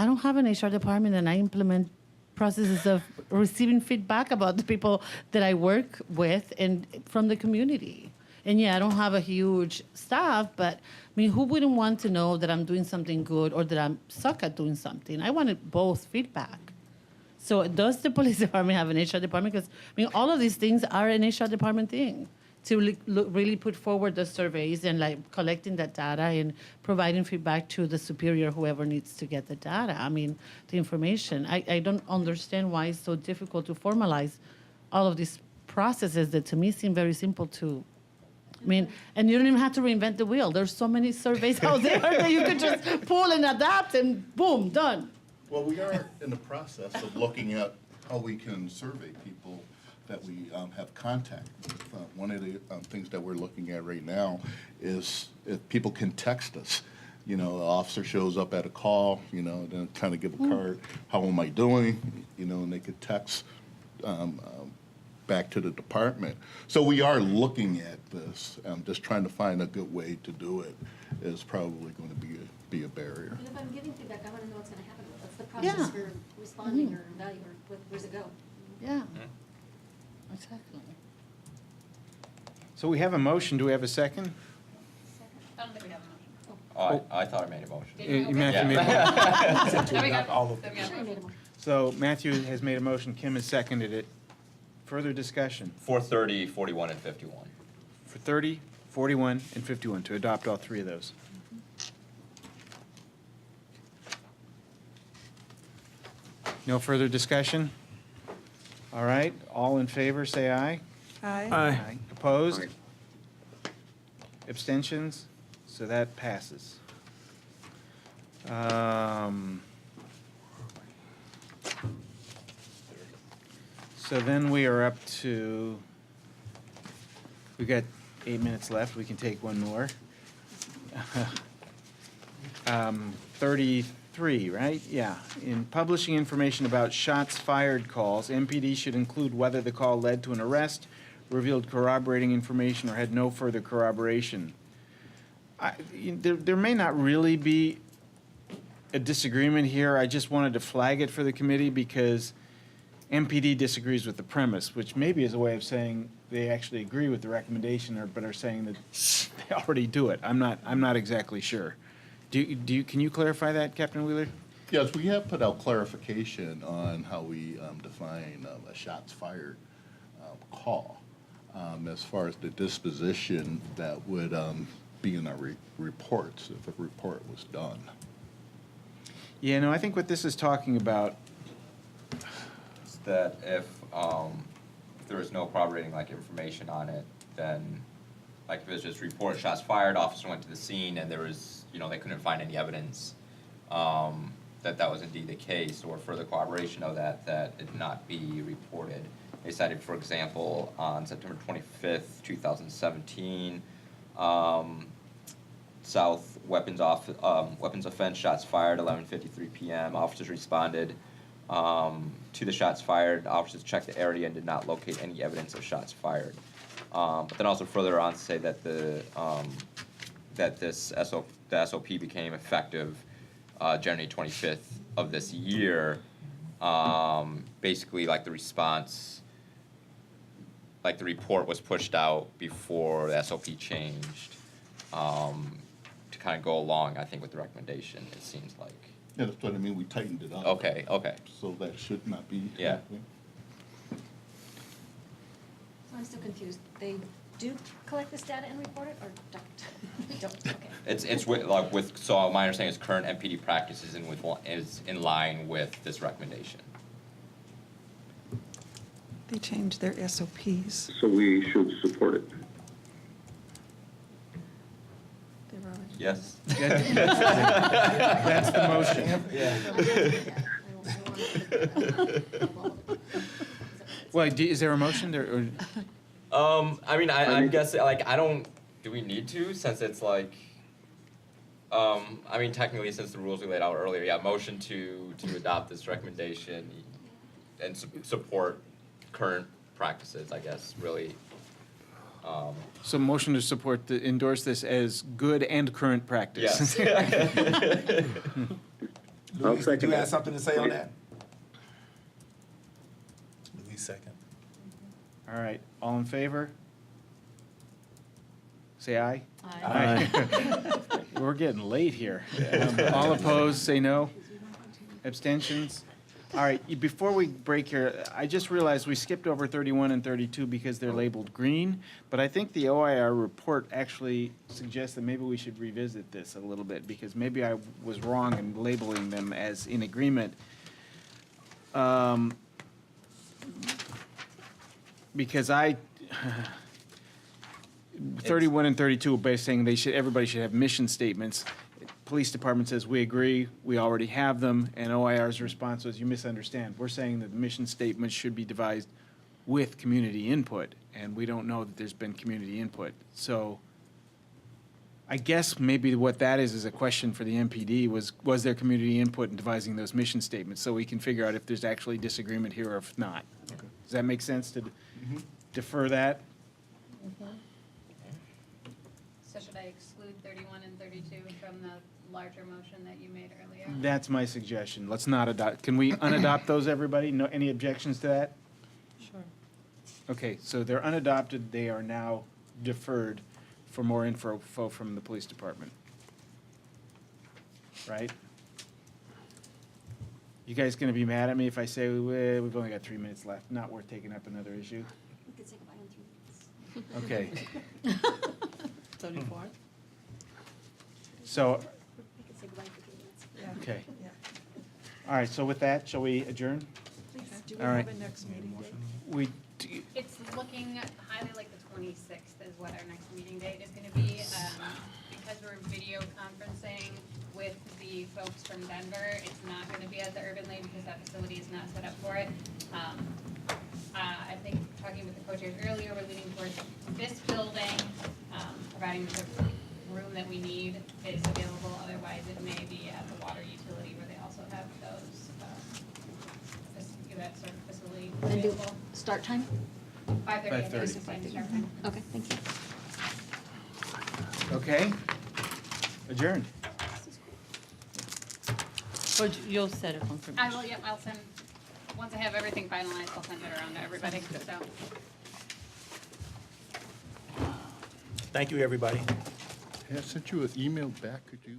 don't have an HR department, and I implement processes of receiving feedback about the people that I work with and from the community. And yeah, I don't have a huge staff, but who wouldn't want to know that I'm doing something good or that I'm suck at doing something? I wanted both feedback. So does the police department have an HR department? Because all of these things are an HR department thing, to really put forward the surveys and collecting that data and providing feedback to the superior, whoever needs to get the data. The information. I don't understand why it's so difficult to formalize all of these processes that to me seem very simple to. And you don't even have to reinvent the wheel. There's so many surveys out there that you could just pull and adapt and boom, done. Well, we are in the process of looking at how we can survey people that we have contact with. One of the things that we're looking at right now is if people can text us. The officer shows up at a call, then kind of give a card, how am I doing? And they could text back to the department. So we are looking at this. Just trying to find a good way to do it is probably going to be a barrier. And if I'm giving feedback, I want to know what's going to happen. What's the process for responding or evaluating? Where's it go? Yeah, exactly. So we have a motion. Do we have a second? I don't think we have a motion. I thought I made a motion. Matthew made a motion. There we go. There we go. So Matthew has made a motion. Kim has seconded it. Further discussion? For 30, 41, and 51. For 30, 41 and 51, to adopt all three of those. No further discussion? All right, all in favor, say aye. Aye. Opposed? Abstentions? So that passes. So then we are up to, we've got 8 minutes left. We can take one more. 33, right? Yeah. In publishing information about shots fired calls, MPD should include whether the call led to an arrest, revealed corroborating information, or had no further corroboration. There may not really be a disagreement here. I just wanted to flag it for the committee because MPD disagrees with the premise, which maybe is a way of saying they actually agree with the recommendation, but are saying that they already do it. I'm not exactly sure. Can you clarify that, Captain Wheeler? Yes, we have put out clarification on how we define a shots fired call as far as the disposition that would be in our reports if a report was done. Yeah, no, I think what this is talking about, Is that if there was no corroborating like information on it, then like if it was just report shots fired, officer went to the scene and there was, they couldn't find any evidence that was indeed the case, or further corroboration of that it not be reported. They cited, for example, on September 25th, 2017, South weapons offense, shots fired, 11:53 p.m. Officers responded to the shots fired. Officers checked the area and did not locate any evidence of shots fired. But then also further on to say that the SOP became effective January 25th of this year. Basically, like the response, like the report was pushed out before the SOP changed to kind of go along, I think, with the recommendation, it seems like. Yeah, that's what I mean, we tightened it up. Okay. So that should not be Yeah. happening. So I'm still confused. They do collect this data and report it, or don't? Don't, okay. It's with so my understanding is current MPD practices is in line with this recommendation. They changed their SOPs. So we should support it. They were already- Yes. that's the motion. Well, is there a motion there? I mean, I'm guessing, like, do we need to, since it's like, I mean, technically, since the rules we laid out earlier, yeah, motion to adopt this recommendation and support current practices, I guess, really. So motion to support, endorse this as good and current practice. Yes. Louis, do you have something to say on that? Louis second. All right, all in favor? Say aye. Aye. We're getting late here. All opposed, say no. Abstentions? All right, before we break here, I just realized we skipped over 31 and 32 because they're labeled green, but I think the OIR report actually suggests that maybe we should revisit this a little bit, because maybe I was wrong in labeling them as in agreement. Because 31 and 32 are basically saying everybody should have mission statements. Police department says, we agree, we already have them, and OIR's response was, you misunderstand. We're saying that the mission statement should be devised with community input, and we don't know that there's been community input. So I guess maybe what that is a question for the MPD, was there community input in devising those mission statements, so we can figure out if there's actually disagreement here or if not. Okay. Does that make sense to defer that? So should I exclude 31 and 32 from the larger motion that you made earlier? That's my suggestion. Let's not adopt, can we unadopt those, everybody? No, any objections to that? Sure. Okay, so they're unadopted, they are now deferred for more info from the police department. Right? You guys gonna be mad at me if I say we've only got 3 minutes left, not worth taking up another issue? We could say goodbye in 3 minutes. Okay. 34th. So, We could say goodbye for 3 minutes. okay. Yeah. All right, so with that, shall we adjourn? Do we All right. have a next meeting date? We, It's looking highly like the 26th is what our next meeting date is going to be. Because we're video conferencing with the folks from Denver, it's not going to be at the Urban Lane because that facility is not set up for it. I think talking with the co-chairs earlier, we're leaning towards this building, providing the room that we need is available. Otherwise, it may be at the water utility where they also have those, that sort of facility And do available. start time? 5:30. I think is 5:30. the start time. Okay, thank you. okay? Adjourned. Or you'll set a confirmation. I will, yep, I'll send, once I have everything finalized, I'll send it around to everybody, so. Thank you, everybody. Hey, I sent you an email back. Could you